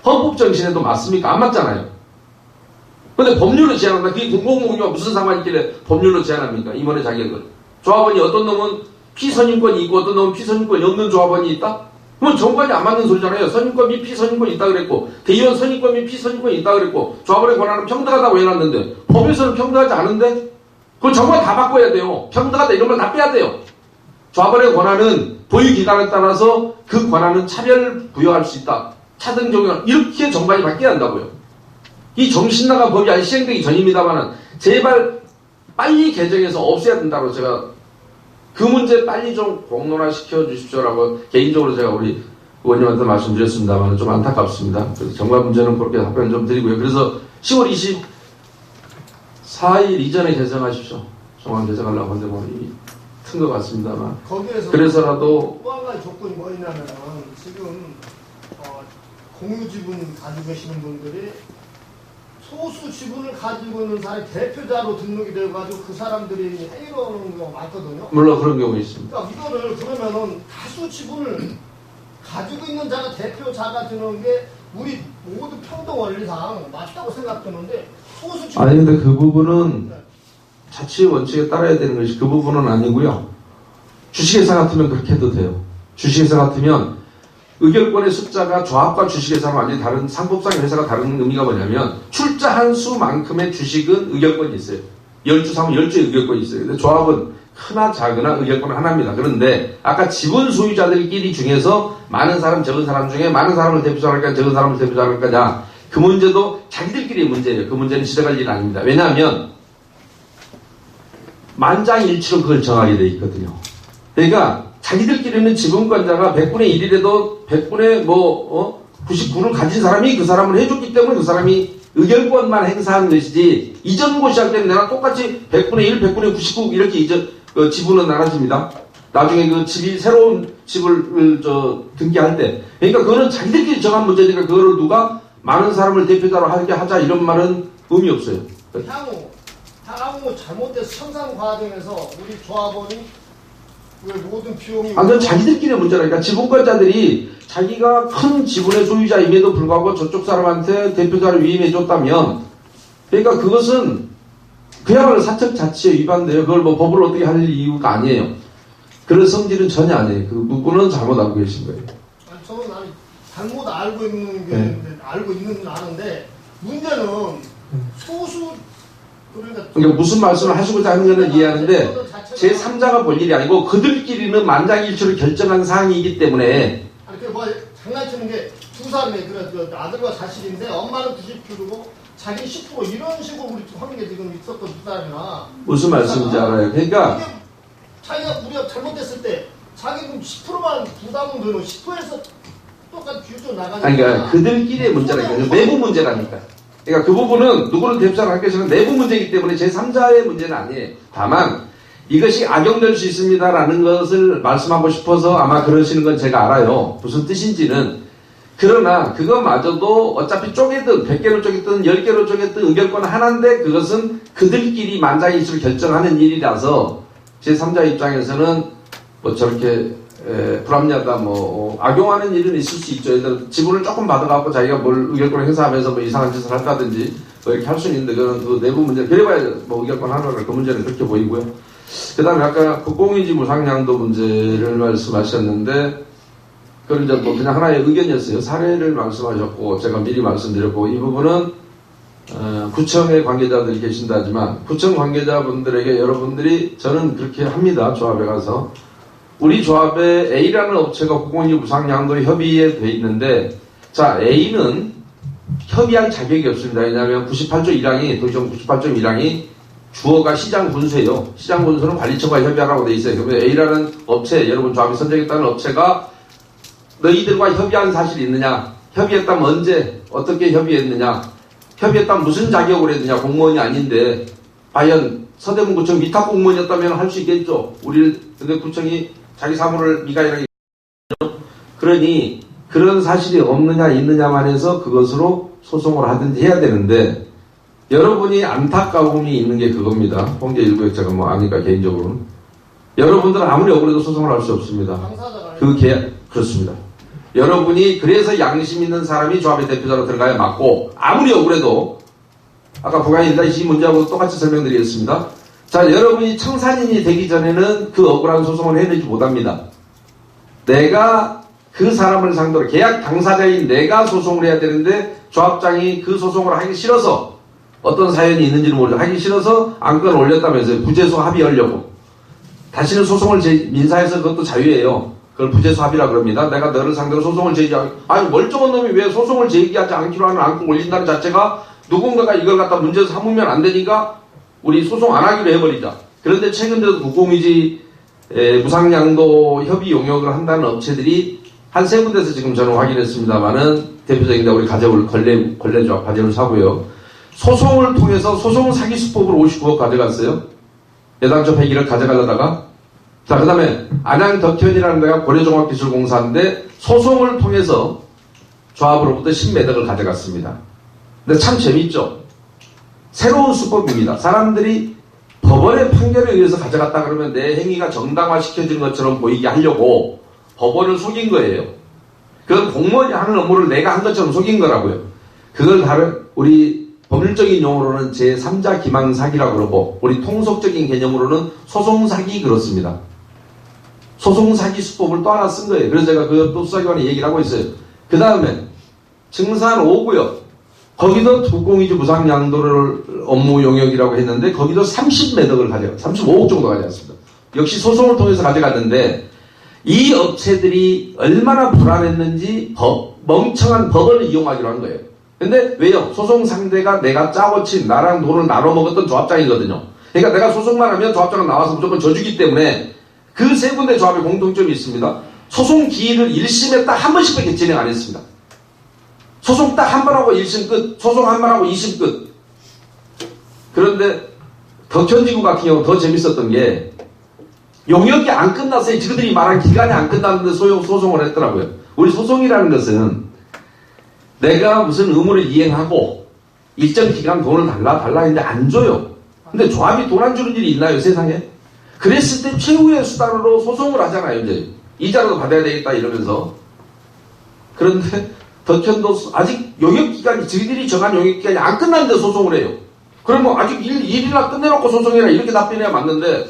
[SPEAKER 6] 헌법 정신에도 맞습니까? 안 맞잖아요. 근데 법률로 제한한다? 그게 공공복리와 무슨 상관이 있길래 법률로 제한합니까? 임원의 자격을. 조합원이 어떤 놈은 피선임권이 있고 어떤 놈은 피선임권이 없는 조합원이 있다? 그러면 정관이 안 맞는 소리잖아요. 선임권 및 피선임권이 있다 그랬고 대의원 선임권 및 피선임권이 있다 그랬고 조합원의 권한은 평등하다고 해놨는데 법에서는 평등하지 않은데 그걸 정말 다 바꿔야 돼요. 평등하다 이런 걸 다 빼야 돼요. 조합원의 권한은 보유기간에 따라서 그 권한은 차별 부여할 수 있다. 차등 적용 이렇게 정관이 바뀌어야 한다고요. 이 정신나간 법이 아직 시행되기 전입니다만은 제발 빨리 개정해서 없애야 된다고 제가 그 문제 빨리 좀 공론화 시켜주십시오라고 개인적으로 제가 우리 의원님한테 말씀드렸습니다만 좀 안타깝습니다. 그래서 정관 문제는 그렇게 답변을 좀 드리고요. 그래서 10월 24일 이전에 개정하십시오. 정관 개정하려고 하는데 뭐 튼 것 같습니다만.
[SPEAKER 7] 거기에서
[SPEAKER 6] 그래서라도
[SPEAKER 7] 또 한 가지 조건이 뭐냐면은 지금 공유 지분 가지고 계시는 분들이 소수 지분을 가지고 있는 사람이 대표자로 등록이 돼가지고 그 사람들이 행위를 하는 경우가 많거든요.
[SPEAKER 6] 물론 그런 경우 있습니다.
[SPEAKER 7] 그러니까 이거를 그러면은 다수 지분을 가지고 있는 자가 대표자가 되는 게 우리 모두 평등 원리상 맞다고 생각되는데 소수 지분
[SPEAKER 6] 아니 근데 그 부분은 자치 원칙에 따라야 되는 것이 그 부분은 아니고요. 주식회사 같으면 그렇게 해도 돼요. 주식회사 같으면 의결권의 숫자가 조합과 주식회사는 완전히 다른 상법상의 회사가 다른 의미가 뭐냐면 출자한 수만큼의 주식은 의결권이 있어요. 10주 사면 10주의 의결권이 있어요. 근데 조합은 크나 작으나 의결권은 하나입니다. 그런데 아까 지분 소유자들끼리 중에서 많은 사람 적은 사람 중에 많은 사람을 대표자로 할까 적은 사람을 대표자로 할 거냐 그 문제도 자기들끼리의 문제예요. 그 문제는 지적할 일은 아닙니다. 왜냐하면 만장일치로 그걸 정하게 돼 있거든요. 그러니까 자기들끼리는 지분권자가 100분의 1이라도 100분의 99를 가진 사람이 그 사람을 해줬기 때문에 그 사람이 의결권만 행사하는 것이지 이전고 시작 때는 내가 똑같이 100분의 1, 100분의 99 이렇게 지분은 나눠집니다. 나중에 그 집이 새로운 집을 등기할 때 그러니까 그거는 자기들끼리 정한 문제니까 그거를 누가 많은 사람을 대표자로 하게 하자 이런 말은 의미 없어요.
[SPEAKER 7] 향후 잘못돼서 청산 과정에서 우리 조합원이 모든 비용이
[SPEAKER 6] 그건 자기들끼리의 문제라니까. 지분권자들이 자기가 큰 지분의 소유자임에도 불구하고 저쪽 사람한테 대표자를 위임해줬다면 그러니까 그것은 그야말로 사적 자치에 위반돼요. 그걸 뭐 법으로 어떻게 할 이유가 아니에요. 그런 성질은 전혀 아니에요. 그 부분은 잘못 알고 계신 거예요.
[SPEAKER 7] 아니, 저는 잘못 알고 있는 게 알고 있는 줄 아는데 문제는 소수
[SPEAKER 6] 그러니까 무슨 말씀을 하시고자 하는 것은 이해하는데 제3자가 볼 일이 아니고 그들끼리는 만장일치로 결정한 사항이기 때문에
[SPEAKER 7] 아니 그 뭐 장난치는 게 두 사람이 그 아들과 자식인데 엄마는 90%고 자기 10% 이런 식으로 우리 하는 게 지금 있었던 두 사람이나
[SPEAKER 6] 무슨 말씀인지 알아요. 그러니까
[SPEAKER 7] 자기가 우리가 잘못됐을 때 자기는 10%만 부담은 되는 10%에서 똑같이 규정 나가니까
[SPEAKER 6] 그러니까 그들끼리의 문제라니까. 내부 문제라니까. 그러니까 그 부분은 누구를 대표자로 할 것이는 내부 문제이기 때문에 제3자의 문제는 아니에요. 다만 이것이 악용될 수 있습니다라는 것을 말씀하고 싶어서 아마 그러시는 건 제가 알아요. 무슨 뜻인지는 그러나 그것마저도 어차피 쪼개든 100개로 쪼개든 10개로 쪼개든 의결권 하나인데 그것은 그들끼리 만장일치로 결정하는 일이라서 제3자 입장에서는 뭐 저렇게 불합리하다 뭐 악용하는 일은 있을 수 있죠. 예를 지분을 조금 받아갖고 자기가 뭘 의결권을 행사하면서 뭐 이상한 짓을 할다든지 뭐 이렇게 할 수는 있는데 그건 그 내부 문제 그래봐야 뭐 의결권 하나를 그 문제는 그렇게 보이고요. 그 다음에 아까 국공유지 무상양도 문제를 말씀하셨는데 그건 이제 뭐 그냥 하나의 의견이었어요. 사례를 말씀하셨고 제가 미리 말씀드렸고 이 부분은 구청의 관계자들이 계신다지만 구청 관계자분들에게 여러분들이 저는 그렇게 합니다. 조합에 가서 우리 조합에 A라는 업체가 국공유지 무상양도 협의에 돼 있는데 자 A는 협의할 자격이 없습니다. 왜냐하면 98조 1항이 도시정 98조 1항이 주어가 시장 군수예요. 시장 군수는 관리청과 협의하라고 돼 있어요. 그러면 A라는 업체 여러분 조합이 선정했다는 업체가 너희들과 협의한 사실이 있느냐? 협의했다면 언제? 어떻게 협의했느냐? 협의했다면 무슨 자격으로 했느냐? 공무원이 아닌데 과연 서대문구청 위탁 공무원이었다면 할 수 있겠죠. 근데 구청이 자기 사무를 미가이라게 그러니 그런 사실이 없느냐 있느냐만 해서 그것으로 소송을 하든지 해야 되는데 여러분이 안타까움이 있는 게 그겁니다. 홍제 일구역 제가 뭐 아니까 개인적으로는 여러분들은 아무리 억울해도 소송을 할 수 없습니다. 그 계약 그렇습니다. 여러분이 그래서 양심 있는 사람이 조합의 대표자로 들어가야 맞고 아무리 억울해도 아까 부관입니다. 이 문제하고 똑같이 설명드리겠습니다. 자, 여러분이 청산인이 되기 전에는 그 억울한 소송을 해내지 못합니다. 내가 그 사람을 상대로 계약 당사자인 내가 소송을 해야 되는데 조합장이 그 소송을 하기 싫어서 어떤 사연이 있는지는 모르죠. 하기 싫어서 안건을 올렸다면서요. 부재소 합의하려고. 다시는 소송을 민사에서 그것도 자유예요. 그걸 부재소 합의라 그럽니다. 내가 너를 상대로 소송을 제기하고 아니 멀쩡한 놈이 왜 소송을 제기하지 않기로 하는 안건 올린다는 자체가 누군가가 이걸 갖다 문제 삼으면 안 되니까 우리 소송 안 하기로 해버리자. 그런데 최근 들어서 국공유지 무상양도 협의 용역을 한다는 업체들이 한 세 군데서 지금 저는 확인했습니다만은 대표적인 우리 가재울 걸레조합 가재울 사고요. 소송을 통해서 소송 사기 수법으로 59억 가져갔어요. 예당초 100일을 가져가려다가 자, 그 다음에 안양 덕현이라는 데가 고려종합기술공사인데 소송을 통해서 조합으로부터 10매덕을 가져갔습니다. 근데 참 재밌죠? 새로운 수법입니다. 사람들이 법원의 판결에 의해서 가져갔다 그러면 내 행위가 정당화시켜진 것처럼 보이게 하려고 법원을 속인 거예요. 그건 공무원이 하는 업무를 내가 한 것처럼 속인 거라고요. 그걸 다른 우리 법률적인 용어로는 제3자 기망사기라고 그러고 우리 통속적인 개념으로는 소송사기 그렇습니다. 소송사기 수법을 또 하나 쓴 거예요. 그래서 제가 그 또 수사기관에 얘기를 하고 있어요. 그 다음에 증산 5구역 거기도 국공유지 무상양도를 업무 용역이라고 했는데 거기도 30매덕을 가져갔어요. 35억 정도 가져갔습니다. 역시 소송을 통해서 가져갔는데 이 업체들이 얼마나 불안했는지 멍청한 법을 이용하기로 한 거예요. 근데 왜요? 소송 상대가 내가 짜고 친 나랑 돈을 나눠 먹었던 조합장이거든요. 그러니까 내가 소송만 하면 조합장은 나와서 무조건 져주기 때문에 그 세 군데 조합의 공통점이 있습니다. 소송 기일을 1심에 딱 한 번씩밖에 진행 안 했습니다. 소송 딱 한 번 하고 1심 끝, 소송 한 번 하고 2심 끝. 그런데 덕현지구 같은 경우 더 재밌었던 게 용역이 안 끝났어요. 지그들이 말한 기간이 안 끝났는데 소송을 했더라고요. 우리 소송이라는 것은 내가 무슨 의무를 이행하고 일정 기간 돈을 달라 했는데 안 줘요. 근데 조합이 돈 안 주는 일이 있나요, 세상에? 그랬을 때 최후의 수단으로 소송을 하잖아요, 이제. 이자라도 받아야 되겠다 이러면서. 그런데 덕현도 아직 용역기간이 저희들이 정한 용역기간이 안 끝났는데 소송을 해요. 그러면 아직 일이나 끝내놓고 소송해라 이렇게 답변해야 맞는데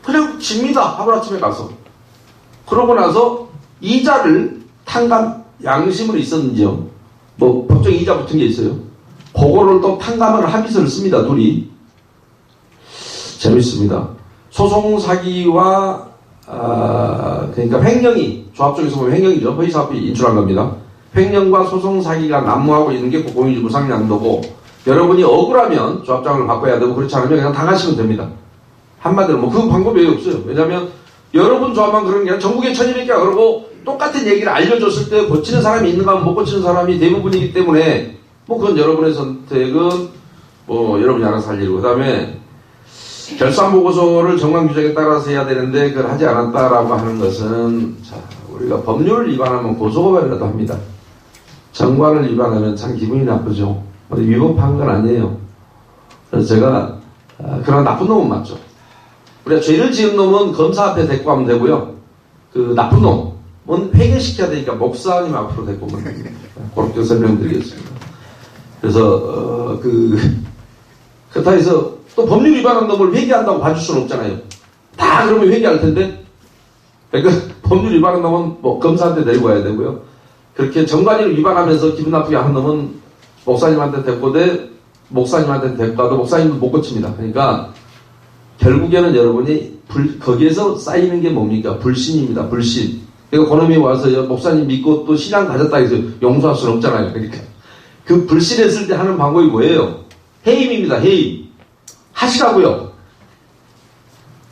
[SPEAKER 6] 그냥 집니다. 하루아침에 가서. 그러고 나서 이자를 탕감 양심으로 있었는지요. 뭐 법정 이자 붙은 게 있어요. 그거를 또 탕감을 합의서를 씁니다. 둘이. 재밌습니다. 소송 사기와 그러니까 횡령이 조합 쪽에서 보면 횡령이죠. 허위사업비 인출한 겁니다. 횡령과 소송 사기가 난무하고 있는 게 국공유지 무상양도고 여러분이 억울하면 조합장을 바꿔야 되고 그렇지 않으면 그냥 당하시면 됩니다. 한마디로 뭐 그 방법이 없어요. 왜냐하면 여러분 조합만 그런 게 아니라 전국에 1200개가 그러고 똑같은 얘기를 알려줬을 때 고치는 사람이 있는가 하면 못 고치는 사람이 대부분이기 때문에 뭐 그건 여러분의 선택은 뭐 여러분이 알아서 할 일이고 그 다음에 결산보고서를 정관규정에 따라서 해야 되는데 그걸 하지 않았다라고 하는 것은 자 우리가 법률을 위반하면 고소고발이라도 합니다. 정관을 위반하면 참 기분이 나쁘죠. 위법한 건 아니에요. 그래서 제가 그러나 나쁜 놈은 맞죠. 우리가 죄를 지은 놈은 검사 앞에 데리고 가면 되고요. 그 나쁜 놈은 회개시켜야 되니까 목사님 앞으로 데리고 오면 됩니다. 그렇게 설명드리겠습니다. 그래서 그렇다 해서 또 법률 위반한 놈을 회개한다고 봐줄 수는 없잖아요. 다 그러면 회개할 텐데. 그러니까 법률 위반한 놈은 뭐 검사한테 데리고 가야 되고요. 그렇게 정관이를 위반하면서 기분 나쁘게 하는 놈은 목사님한테 데리고 목사님한테 데리고 가도 목사님도 못 고칩니다. 그러니까 결국에는 여러분이 거기에서 쌓이는 게 뭡니까? 불신입니다. 불신. 그러니까 그놈이 와서 목사님 믿고 또 신앙 가졌다 해서 용서할 수는 없잖아요. 그러니까 그 불신했을 때 하는 방법이 뭐예요? 해임입니다. 해임. 하시라고요.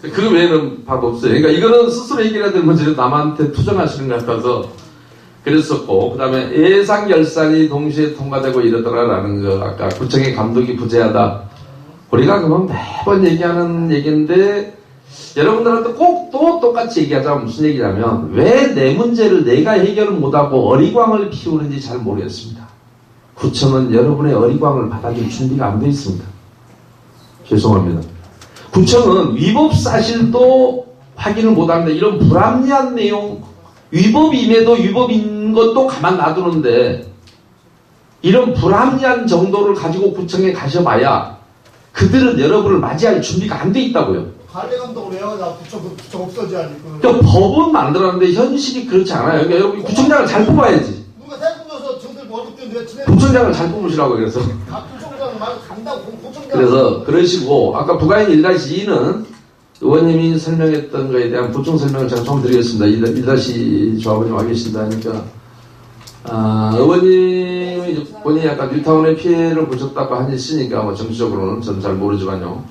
[SPEAKER 6] 그 외에는 방법 없어요. 그러니까 이거는 스스로 해결해야 되는 문제를 남한테 투정하시는 것 같아서 그랬었고, 그 다음에 예상결산이 동시에 통과되고 이러더라라는 거, 아까 구청의 감독이 부재하다. 우리가 그건 매번 얘기하는 얘기인데, 여러분들한테 꼭 또 똑같이 얘기하자면 무슨 얘기냐면, 왜 내 문제를 내가 해결을 못하고 어리광을 피우는지 잘 모르겠습니다. 구청은 여러분의 어리광을 받아줄 준비가 안 돼 있습니다. 죄송합니다. 구청은 위법 사실도 확인을 못하는데, 이런 불합리한 내용, 위법임에도 위법인 것도 가만 놔두는데 이런 불합리한 정도를 가지고 구청에 가셔봐야 그들은 여러분을 맞이할 준비가 안 돼 있다고요.
[SPEAKER 7] 관리감독을 해야 나 구청 없어져야지.
[SPEAKER 6] 그러니까 법은 만들었는데 현실이 그렇지 않아요. 그러니까 여러분 구청장을 잘 뽑아야지.
[SPEAKER 7] 누가 대통령에서 저들 월급 때 내가
[SPEAKER 6] 구청장을 잘 뽑으시라고 그래서.
[SPEAKER 7] 구청장 말고 간다고 구청장.
[SPEAKER 6] 그래서 그러시고 아까 부가인 1-2는 의원님이 설명했던 거에 대한 보충 설명을 제가 좀 드리겠습니다. 1- 조합원님 와 계신다 하니까 의원님이 본인이 약간 뉴타운의 피해를 보셨다고 하시니까 뭐 정치적으로는 저는 잘 모르지만요.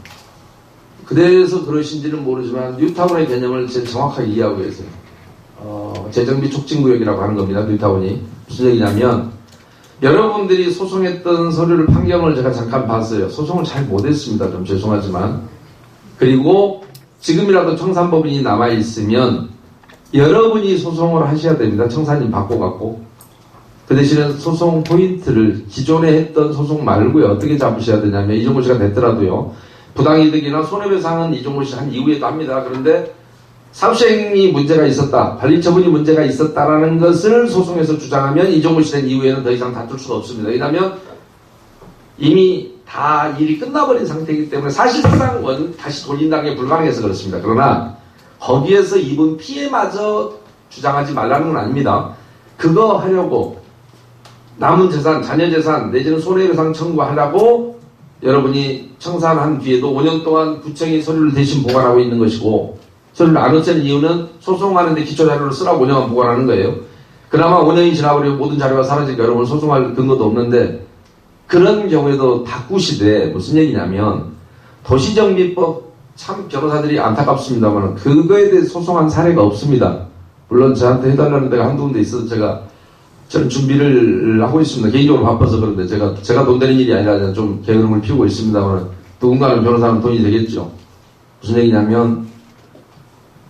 [SPEAKER 6] 그래서 그러신지는 모르지만 뉴타운의 개념을 제일 정확하게 이해하고 계세요. 재정비 촉진구역이라고 하는 겁니다. 뉴타운이. 무슨 얘기냐면 여러분들이 소송했던 서류를 판결을 제가 잠깐 봤어요. 소송을 잘 못했습니다. 좀 죄송하지만. 그리고 지금이라도 청산법인이 남아있으면 여러분이 소송을 하셔야 됩니다. 청산인 바꿔갖고. 그 대신에 소송 포인트를 기존에 했던 소송 말고요. 어떻게 잡으셔야 되냐면 이종호 씨가 됐더라도요. 부당이득이나 손해배상은 이종호 씨 한 이후에도 합니다. 그런데 사업시행이 문제가 있었다. 관리처분이 문제가 있었다라는 것을 소송에서 주장하면 이종호 씨 된 이후에는 더 이상 다툴 수가 없습니다. 왜냐하면 이미 다 일이 끝나버린 상태이기 때문에 사실상 다시 돌린다는 게 불가능해서 그렇습니다. 그러나 거기에서 입은 피해마저 주장하지 말라는 건 아닙니다. 그거 하려고 남은 재산, 자녀 재산 내지는 손해배상 청구하려고 여러분이 청산한 뒤에도 5년 동안 구청이 서류를 대신 보관하고 있는 것이고 서류를 안 없애는 이유는 소송하는데 기초자료를 쓰라고 5년간 보관하는 거예요. 그나마 5년이 지나버리고 모든 자료가 사라지니까 여러분 소송할 근거도 없는데 그런 경우에도 바꾸시되 무슨 얘기냐면 도시정비법 참 변호사들이 안타깝습니다만 그거에 대해 소송한 사례가 없습니다. 물론 저한테 해달라는 데가 한두 군데 있어서 저는 준비를 하고 있습니다. 개인적으로 바빠서 그런데 제가 돈 되는 일이 아니라 좀 게으름을 피우고 있습니다만 누군가는 변호사는 돈이 되겠죠. 무슨 얘기냐면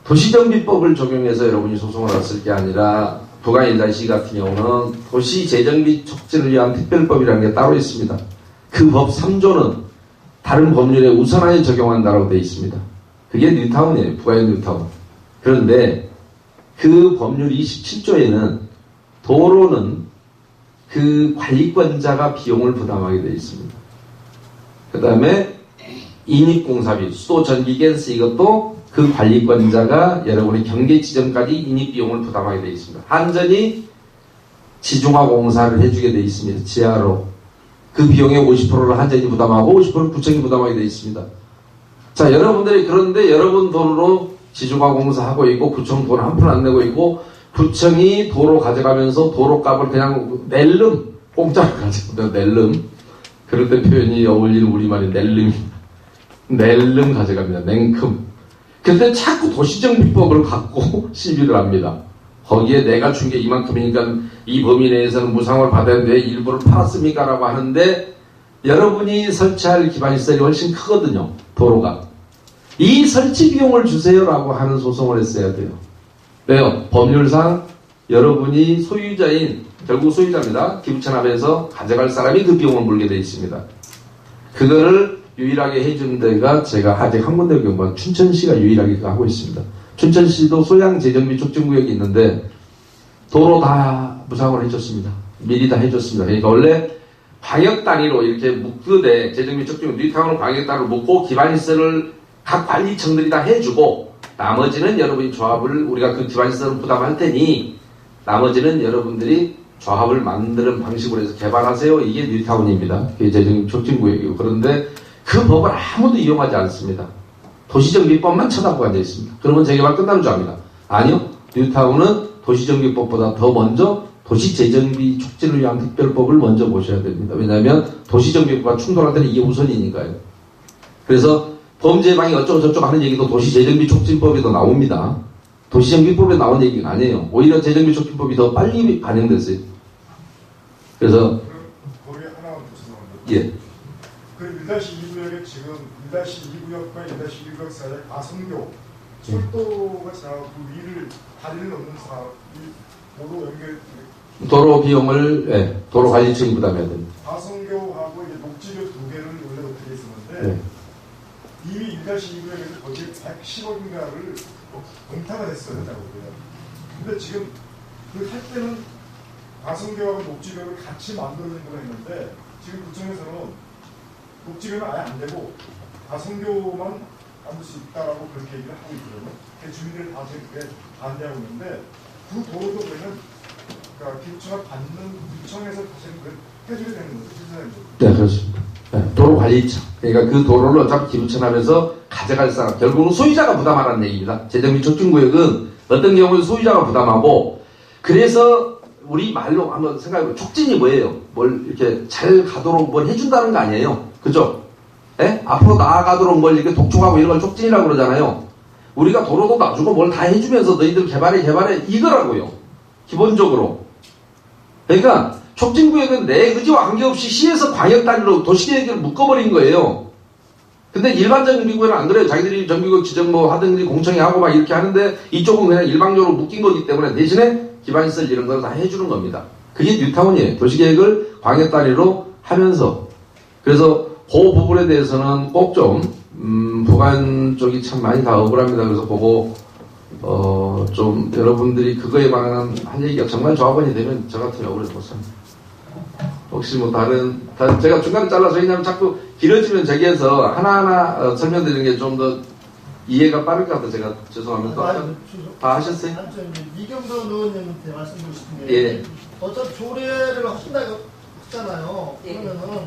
[SPEAKER 6] 도시정비법을 적용해서 여러분이 소송을 했을 게 아니라 부가인 1-2 같은 경우는 도시재정비 촉진을 위한 특별법이라는 게 따로 있습니다. 그 법 3조는 다른 법률에 우선하여 적용한다고 되어 있습니다. 그게 뉴타운이에요. 부가인 뉴타운. 그런데 그 법률 27조에는 도로는 그 관리권자가 비용을 부담하게 되어 있습니다. 그 다음에 인입공사비, 수도 전기겐스 이것도 그 관리권자가 여러분의 경계 지점까지 인입비용을 부담하게 되어 있습니다. 한전이 지중화 공사를 해주게 되어 있습니다. 지하로. 그 비용의 50%를 한전이 부담하고 50%를 구청이 부담하게 되어 있습니다. 자, 여러분들이 그런데 여러분 돈으로 지중화 공사하고 있고 구청 돈 한 푼 안 내고 있고 구청이 도로 가져가면서 도로값을 그냥 낼름 공짜로 가져갑니다. 낼름. 그럴 때 표현이 어울리는 우리말이 낼름 가져갑니다. 냉큼. 근데 자꾸 도시정비법을 갖고 시비를 합니다. 거기에 내가 준 게 이만큼이니까 이 범위 내에서는 무상을 받아야 돼. 일부를 팔았습니까? 라고 하는데 여러분이 설치할 기반시설이 훨씬 크거든요. 도로가. 이 설치 비용을 주세요라고 하는 소송을 했어야 돼요. 왜요? 법률상 여러분이 소유자인, 결국 소유자입니다. 기부천합에서 가져갈 사람이 그 비용을 물게 되어 있습니다. 그거를 유일하게 해준 데가 제가 아직 한 군데 경우만 춘천시가 유일하게 하고 있습니다. 춘천시도 소양 재정비 촉진구역이 있는데 도로 다 무상으로 해줬습니다. 미리 다 해줬습니다. 그러니까 원래 광역 단위로 이렇게 묶으되 재정비 촉진구역 뉴타운은 광역 단위로 묶고 기반시설을 각 관리청들이 다 해주고 나머지는 여러분이 조합을 우리가 그 기반시설을 부담할 테니 나머지는 여러분들이 조합을 만드는 방식으로 해서 개발하세요. 이게 뉴타운입니다. 그게 재정비 촉진구역이고 그런데 그 법을 아무도 이용하지 않습니다. 도시정비법만 쳐다보고 앉아 있습니다. 그러면 재개발 끝나는 줄 압니다. 아니요. 뉴타운은 도시정비법보다 더 먼저 도시재정비 촉진을 위한 특별법을 먼저 보셔야 됩니다. 왜냐하면 도시정비법과 충돌할 때는 이게 우선이니까요. 그래서 범죄 예방이 어쩌고저쩌고 하는 얘기도 도시재정비 촉진법에도 나옵니다. 도시정비법에 나온 얘기가 아니에요. 오히려 재정비 촉진법이 더 빨리 반영됐어요. 그래서
[SPEAKER 3] 거기 하나 더 죄송합니다.
[SPEAKER 6] 예.
[SPEAKER 3] 그 1-2구역에 지금 1-2구역과 1-1구역 사이에 가성교 철도가 지나고 그 위를 다리를 넘는 사람이 도로 연결
[SPEAKER 6] 도로 비용을 예, 도로 관리청이 부담해야 됩니다.
[SPEAKER 3] 가성교하고 이제 녹지교 두 개를 원래 어떻게 했었는데
[SPEAKER 6] 예.
[SPEAKER 3] 이미 1-2구역에서 거기에 110억인가를 공탁을 했어요. 근데 지금 그 할 때는 가성교하고 녹지교를 같이 만들어낸 거가 있는데 지금 구청에서는 녹지교는 아예 안 되고 가성교만 만들 수 있다라고 그렇게 얘기를 하고 있거든요. 주민들이 다 그렇게 반대하고 있는데 그 도로도 그러면 그러니까 기부청을 받는 구청에서 사실은 그걸 해줘야 되는 거죠. 실사님들.
[SPEAKER 6] 네, 그렇습니다. 네, 도로 관리청. 그러니까 그 도로를 어차피 기부천하면서 가져갈 사람, 결국은 소유자가 부담하라는 얘기입니다. 재정비 촉진구역은 어떤 경우에 소유자가 부담하고, 그래서 우리 말로 한번 생각해보면 촉진이 뭐예요? 뭘 이렇게 잘 가도록 뭘 해준다는 거 아니에요? 그죠? 예? 앞으로 나아가도록 뭘 이렇게 독촉하고 이런 걸 촉진이라고 그러잖아요. 우리가 도로도 놔주고 뭘 다 해주면서 너희들 개발해 이거라고요. 기본적으로. 그러니까 촉진구역은 내 의지와 관계없이 시에서 광역 단위로 도시계획을 묶어버린 거예요. 근데 일반 정비구역은 안 그래요. 자기들이 정비구역 지정 뭐 하든지 공청회 하고 막 이렇게 하는데 이쪽은 그냥 일방적으로 묶인 거기 때문에 대신에 기반시설 이런 걸 다 해주는 겁니다. 그게 뉴타운이에요. 도시계획을 광역 단위로 하면서. 그래서 그 부분에 대해서는 꼭 좀 부관 쪽이 참 많이 다 억울합니다. 그래서 보고 좀 여러분들이 그거에 관한 할 얘기가 정말 조합원이 되면 저 같으면 억울해서 못 삽니다. 혹시 뭐 제가 중간에 잘라서 왜냐면 자꾸 길어지면 저기에서 하나하나 설명드리는 게 좀 더 이해가 빠를 것 같아서 제가 죄송합니다. 다 하셨어요?
[SPEAKER 7] 이경도 의원님한테 말씀드리고 싶은 게
[SPEAKER 6] 예.
[SPEAKER 7] 어차피 조례를 하신다고 했잖아요.
[SPEAKER 4] 예.
[SPEAKER 7] 그러면은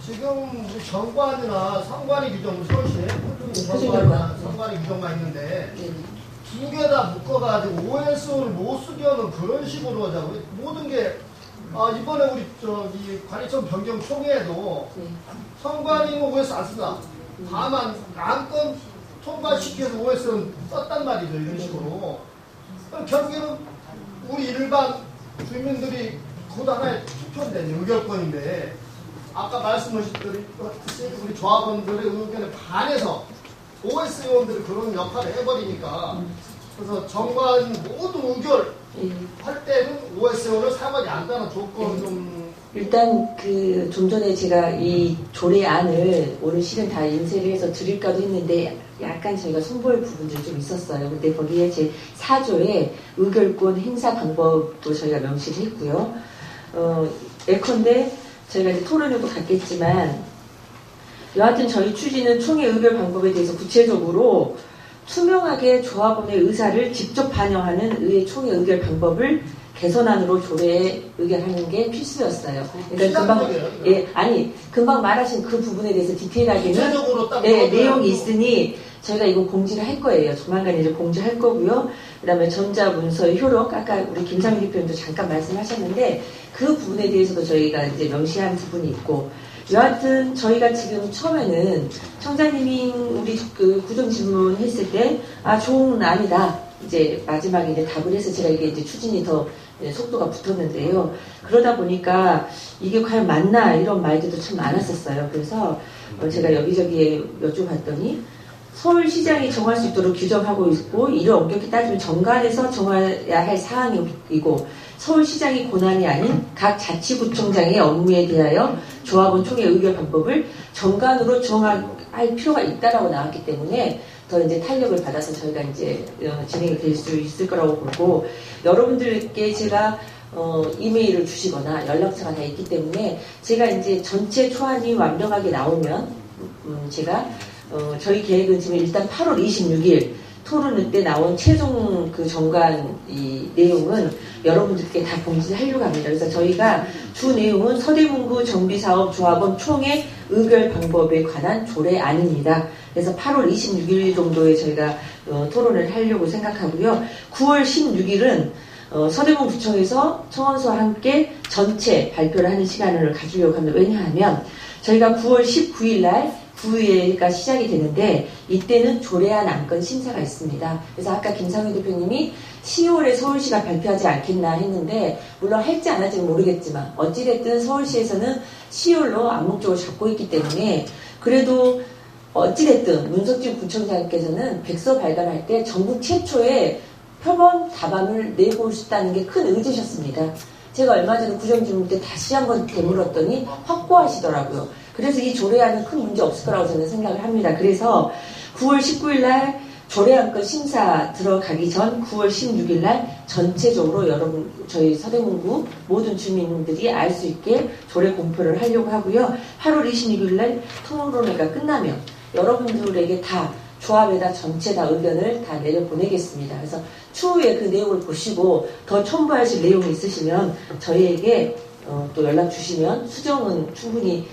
[SPEAKER 7] 지금 우리 정관이나 상관이 규정, 서울시에
[SPEAKER 4] 정관.
[SPEAKER 7] 상관이 규정만 있는데
[SPEAKER 4] 네.
[SPEAKER 7] 두 개 다 묶어가지고 OSO를 못 쓰게 하는 그런 식으로 하자고. 모든 게 이번에 우리 관리청 변경 총회에도
[SPEAKER 4] 네.
[SPEAKER 7] 성관이는 OS 안 쓴다. 다만 안건 통과시켜서 OS는 썼단 말이죠. 이런 식으로. 그럼 결국에는 우리 일반 주민들이 그것 하나의 투표인데 의결권인데 아까 말씀하셨듯이 우리 조합원들의 의견에 반해서 OS 의원들이 그런 역할을 해버리니까 그래서 정관 모든 의결 할 때는 OS 의원을 사용하지 않다는 조건 좀
[SPEAKER 4] 일단 좀 전에 제가 이 조례안을 오늘 실은 다 인쇄를 해서 드릴까도 했는데 약간 저희가 손볼 부분들이 좀 있었어요. 근데 거기에 제 4조에 의결권 행사 방법도 저희가 명시를 했고요. 예컨대 저희가 이제 토론회도 갖겠지만 여하튼 저희 추진은 총회 의결 방법에 대해서 구체적으로 투명하게 조합원의 의사를 직접 반영하는 의회 총회 의결 방법을 개선안으로 조례에 의결하는 게 필수였어요. 그러니까 금방 말하신 그 부분에 대해서 디테일하게는
[SPEAKER 7] 구체적으로 딱
[SPEAKER 4] 내용이 있으니 저희가 이거 공지를 할 거예요. 조만간 이제 공지할 거고요. 그다음에 전자문서의 효력, 아까 우리 김상희 대표님도 잠깐 말씀하셨는데 그 부분에 대해서도 저희가 이제 명시한 부분이 있고. 여하튼 저희가 지금 처음에는 청장님이 우리 그 구정 질문 했을 때 좋은 안이다. 이제 마지막에 이제 답을 해서 제가 이게 이제 추진이 더 속도가 붙었는데요. 그러다 보니까 이게 과연 맞나 이런 말들도 참 많았었어요. 그래서 제가 여기저기에 여쭤봤더니 서울시장이 정할 수 있도록 규정하고 있고 이를 엄격히 따지면 정관에서 정해야 할 사항이고 서울시장이 권한이 아닌 각 자치구청장의 업무에 대하여 조합원 총회 의결 방법을 정관으로 정할 필요가 있다라고 나왔기 때문에 더 이제 탄력을 받아서 저희가 이제 진행이 될 수 있을 거라고 보고 여러분들께 제가 이메일을 주시거나 연락처가 다 있기 때문에 제가 이제 전체 초안이 완벽하게 나오면 제가 저희 계획은 지금 일단 8월 26일 토론 때 나온 최종 그 정관 이 내용은 여러분들께 다 공지하려고 합니다. 그래서 저희가 주 내용은 서대문구 정비사업 조합원 총회 의결 방법에 관한 조례안입니다. 그래서 8월 26일 정도에 저희가 토론을 하려고 생각하고요. 9월 16일은 서대문구청에서 청원서와 함께 전체 발표를 하는 시간을 가지려고 합니다. 왜냐하면 저희가 9월 19일 날 구의회가 시작이 되는데 이때는 조례안 안건 심사가 있습니다. 그래서 아까 김상희 대표님이 10월에 서울시가 발표하지 않겠나 했는데 물론 할지 안 할지는 모르겠지만 어찌됐든 서울시에서는 10월로 암묵적으로 잡고 있기 때문에 그래도 어찌됐든 문석진 구청장께서는 백서 발간할 때 전국 최초의 표본 답안을 내고 싶다는 게 큰 의지셨습니다. 제가 얼마 전에 구정주무 때 다시 한번 되물었더니 확고하시더라고요. 그래서 이 조례안은 큰 문제 없을 거라고 저는 생각을 합니다. 그래서 9월 19일 날 조례안건 심사 들어가기 전 9월 16일 날 전체적으로 여러분 저희 서대문구 모든 주민들이 알 수 있게 조례 공표를 하려고 하고요. 8월 26일 날 토론회가 끝나면 여러분들에게 다 조합에다 전체 다 의견을 다 내려보내겠습니다. 그래서 추후에 그 내용을 보시고 더 첨부하실 내용이 있으시면 저희에게 또 연락 주시면 수정은 충분히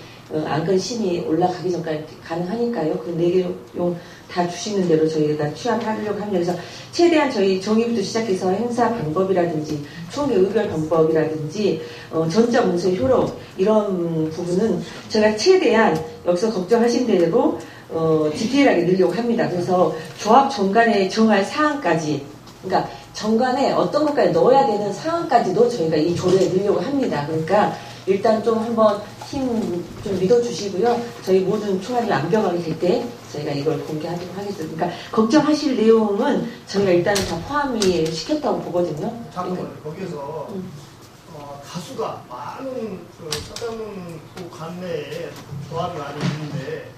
[SPEAKER 4] 안건 심의 올라가기 전까지 가능하니까요. 그 내용 다 주시는 대로 저희가 취합하려고 합니다. 그래서 최대한 저희 정의부터 시작해서 행사 방법이라든지 총회 의결 방법이라든지 전자 문서 효력 이런 부분은 제가 최대한 여기서 걱정하신 대로 디테일하게 넣으려고 합니다. 그래서 조합 정관에 정할 사항까지 그러니까 정관에 어떤 것까지 넣어야 되는 사항까지도 저희가 이 조례에 넣으려고 합니다. 그러니까 일단 좀 한번 힘 좀 믿어주시고요. 저희 모든 초안이 완벽하게 될 때 저희가 이걸 공개하도록 하겠습니다. 그러니까 걱정하실 내용은 저희가 일단은 다 포함이 시켰다고 보거든요.
[SPEAKER 7] 잠깐만요. 거기에서 다수가 많은 서대문구 관내에 조합이 많이 있는데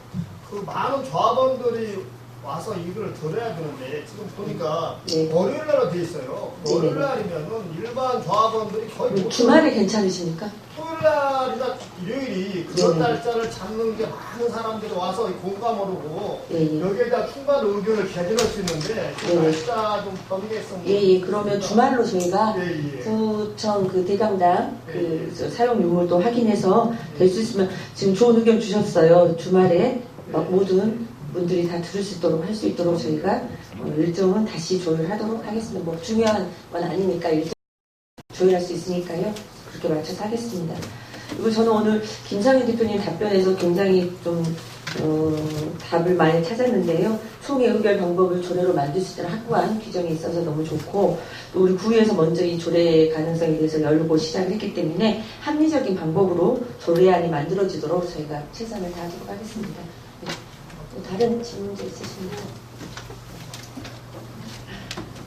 [SPEAKER 7] 그 많은 조합원들이 와서 이걸 들어야 되는데 지금 보니까
[SPEAKER 4] 네.
[SPEAKER 7] 월요일 날로 돼 있어요. 월요일 날이면은 일반 조합원들이 거의 못
[SPEAKER 4] 주말에 괜찮으십니까?
[SPEAKER 7] 토요일 날이나 일요일이 그런 날짜를 잡는 게 많은 사람들이 와서 공감을 하고 여기에다 충분한 의견을 개진할 수 있는데 그 날짜 좀 범위겠습니다.
[SPEAKER 4] 예, 그러면 주말로 저희가 구청 그 대강당 그 사용 유무도 확인해서 될 수 있으면 지금 좋은 의견 주셨어요. 주말에 막 모든 분들이 다 들을 수 있도록 할 수 있도록 저희가 일정은 다시 조율하도록 하겠습니다. 뭐 중요한 건 아니니까 일정 조율할 수 있으니까요. 그렇게 맞춰서 하겠습니다. 그리고 저는 오늘 김상희 대표님 답변에서 굉장히 좀 답을 많이 찾았는데요. 총회 의결 방법을 조례로 만들 수 있도록 확고한 규정이 있어서 너무 좋고 또 우리 구의에서 먼저 이 조례 가능성에 대해서 열고 시작을 했기 때문에 합리적인 방법으로 조례안이 만들어지도록 저희가 최선을 다하도록 하겠습니다. 네. 또 다른 질문도 있으십니까?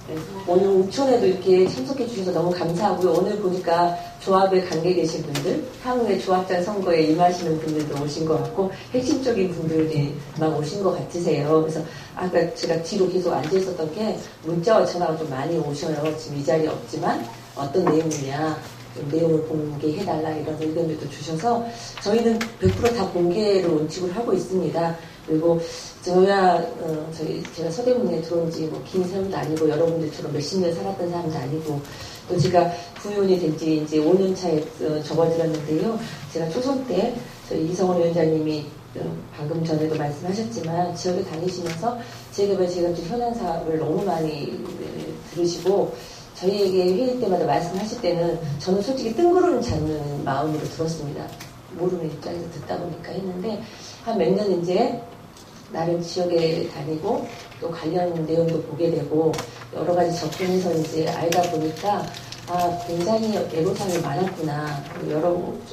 [SPEAKER 4] 네. 오늘 옥천에도 이렇게 참석해 주셔서 너무 감사하고요. 오늘 보니까 조합에 관계되신 분들, 향후에 조합장 선거에 임하시는 분들도 오신 것 같고 핵심적인 분들이 막 오신 것 같으세요. 그래서 아까 제가 뒤로 계속 앉아 있었던 게 문자와 전화가 좀 많이 오셔요. 지금 이 자리에 없지만 어떤 내용이냐 좀 내용을 공개해달라 이런 의견들도 주셔서 저희는 100% 다 공개를 원칙으로 하고 있습니다. 그리고 제가 서대문에 들어온 지 뭐 긴 세월도 아니고 여러분들처럼 몇십 년 살았던 사람도 아니고 또 제가 구의원이 된 지 이제 5년 차에 접어들었는데요. 제가 초선 때 저희 이성원 위원장님이 방금 전에도 말씀하셨지만 지역에 다니시면서 재개발 재건축 현안 사업을 너무 많이 들으시고 저희에게 회의 때마다 말씀하실 때는 저는 솔직히 뜬구름 잡는 마음으로 들었습니다. 모르는 입장에서 듣다 보니까 했는데 한 몇 년 이제 나름 지역에 다니고 또 관련 내용도 보게 되고 여러 가지 접근해서 이제 알다 보니까 굉장히 애로사항이 많았구나.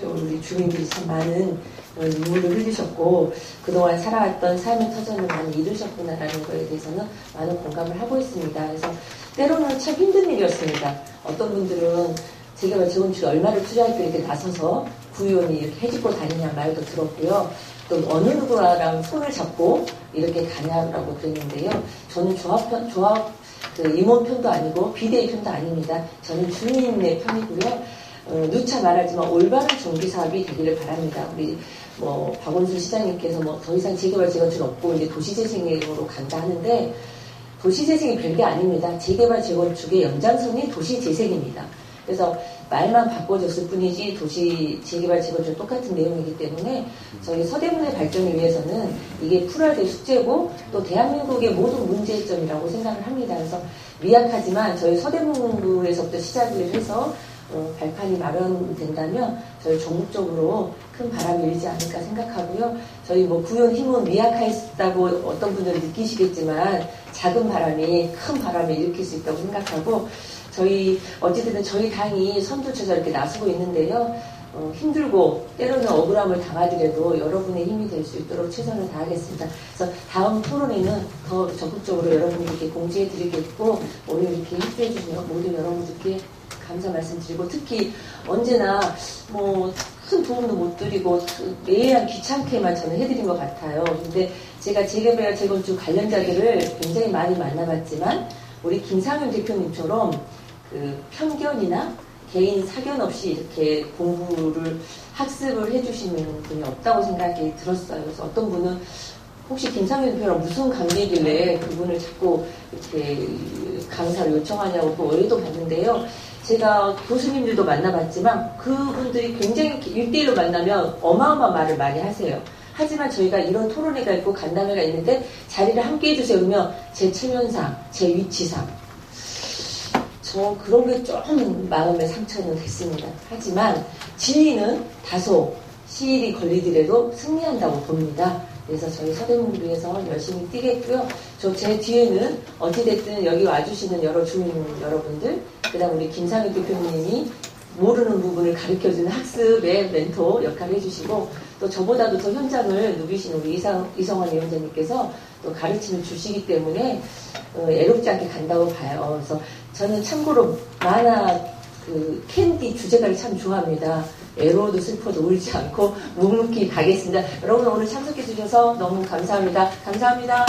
[SPEAKER 4] 우리 주민들이 참 많은 눈물을 흘리셨고 그동안 살아왔던 삶의 터전을 많이 잃으셨구나라는 거에 대해서는 많은 공감을 하고 있습니다. 그래서 때로는 참 힘든 일이었습니다. 어떤 분들은 재개발 재건축에 얼마를 투자할까 이렇게 나서서 구의원이 이렇게 해집고 다니냐 말도 들었고요. 또 어느 누구랑 손을 잡고 이렇게 가냐라고 그랬는데요. 저는 조합 임원 편도 아니고 비대위 편도 아닙니다. 저는 주민의 편이고요. 누차 말하지만 올바른 정비 사업이 되기를 바랍니다. 우리 박원순 시장님께서 더 이상 재개발 재건축 없고 이제 도시재생으로 간다 하는데 도시재생이 별게 아닙니다. 재개발 재건축의 연장선이 도시재생입니다. 그래서 말만 바꿔줬을 뿐이지 도시 재개발 재건축 똑같은 내용이기 때문에 저희 서대문의 발전을 위해서는 이게 풀어야 될 숙제고 또 대한민국의 모든 문제점이라고 생각을 합니다. 그래서 미약하지만 저희 서대문구에서부터 시작을 해서 발판이 마련된다면 저희 전국적으로 큰 바람이 일지 않을까 생각하고요. 저희 구의원 힘은 미약하다고 어떤 분들은 느끼시겠지만 작은 바람이 큰 바람을 일으킬 수 있다고 생각하고 어찌됐든 저희 당이 선두주자 이렇게 나서고 있는데요. 힘들고 때로는 억울함을 당하더라도 여러분의 힘이 될 수 있도록 최선을 다하겠습니다. 그래서 다음 토론회는 더 적극적으로 여러분들께 공지해 드리겠고 오늘 이렇게 협조해 주시면 모든 여러분들께 감사 말씀드리고 특히 언제나 큰 도움도 못 드리고 매일 귀찮게만 저는 해드린 것 같아요. 근데 제가 재개발 재건축 관련자들을 굉장히 많이 만나봤지만 우리 김상윤 대표님처럼 편견이나 개인 사견 없이 이렇게 공부를 학습을 해주시는 분이 없다고 생각이 들었어요. 그래서 어떤 분은 혹시 김상윤 대표랑 무슨 관계길래 그분을 자꾸 이렇게 강사를 요청하냐고 또 오해도 받는데요. 제가 교수님들도 만나봤지만 그분들이 굉장히 1대1로 만나면 어마어마한 말을 많이 하세요. 하지만 저희가 이런 토론회가 있고 간담회가 있는데 자리를 함께 해주세요. 그러면 제 체면상, 제 위치상 저 그런 게 좀 마음의 상처는 됐습니다. 하지만 진리는 다소 시일이 걸리더라도 승리한다고 봅니다. 그래서 저희 서대문을 위해서 열심히 뛰겠고요. 제 뒤에는 어찌됐든 여기 와주시는 여러 주민 여러분들, 그 다음 우리 김상윤 대표님이 모르는 부분을 가르쳐주는 학습의 멘토 역할을 해주시고 또 저보다도 더 현장을 누비신 우리 이성환 위원장님께서 또 가르침을 주시기 때문에 애롭지 않게 간다고 봐요. 그래서 저는 참고로 만화 캔디 주제가를 참 좋아합니다. 애로워도 슬퍼도 울지 않고 묵묵히 가겠습니다. 여러분 오늘 참석해 주셔서 너무 감사합니다. 감사합니다.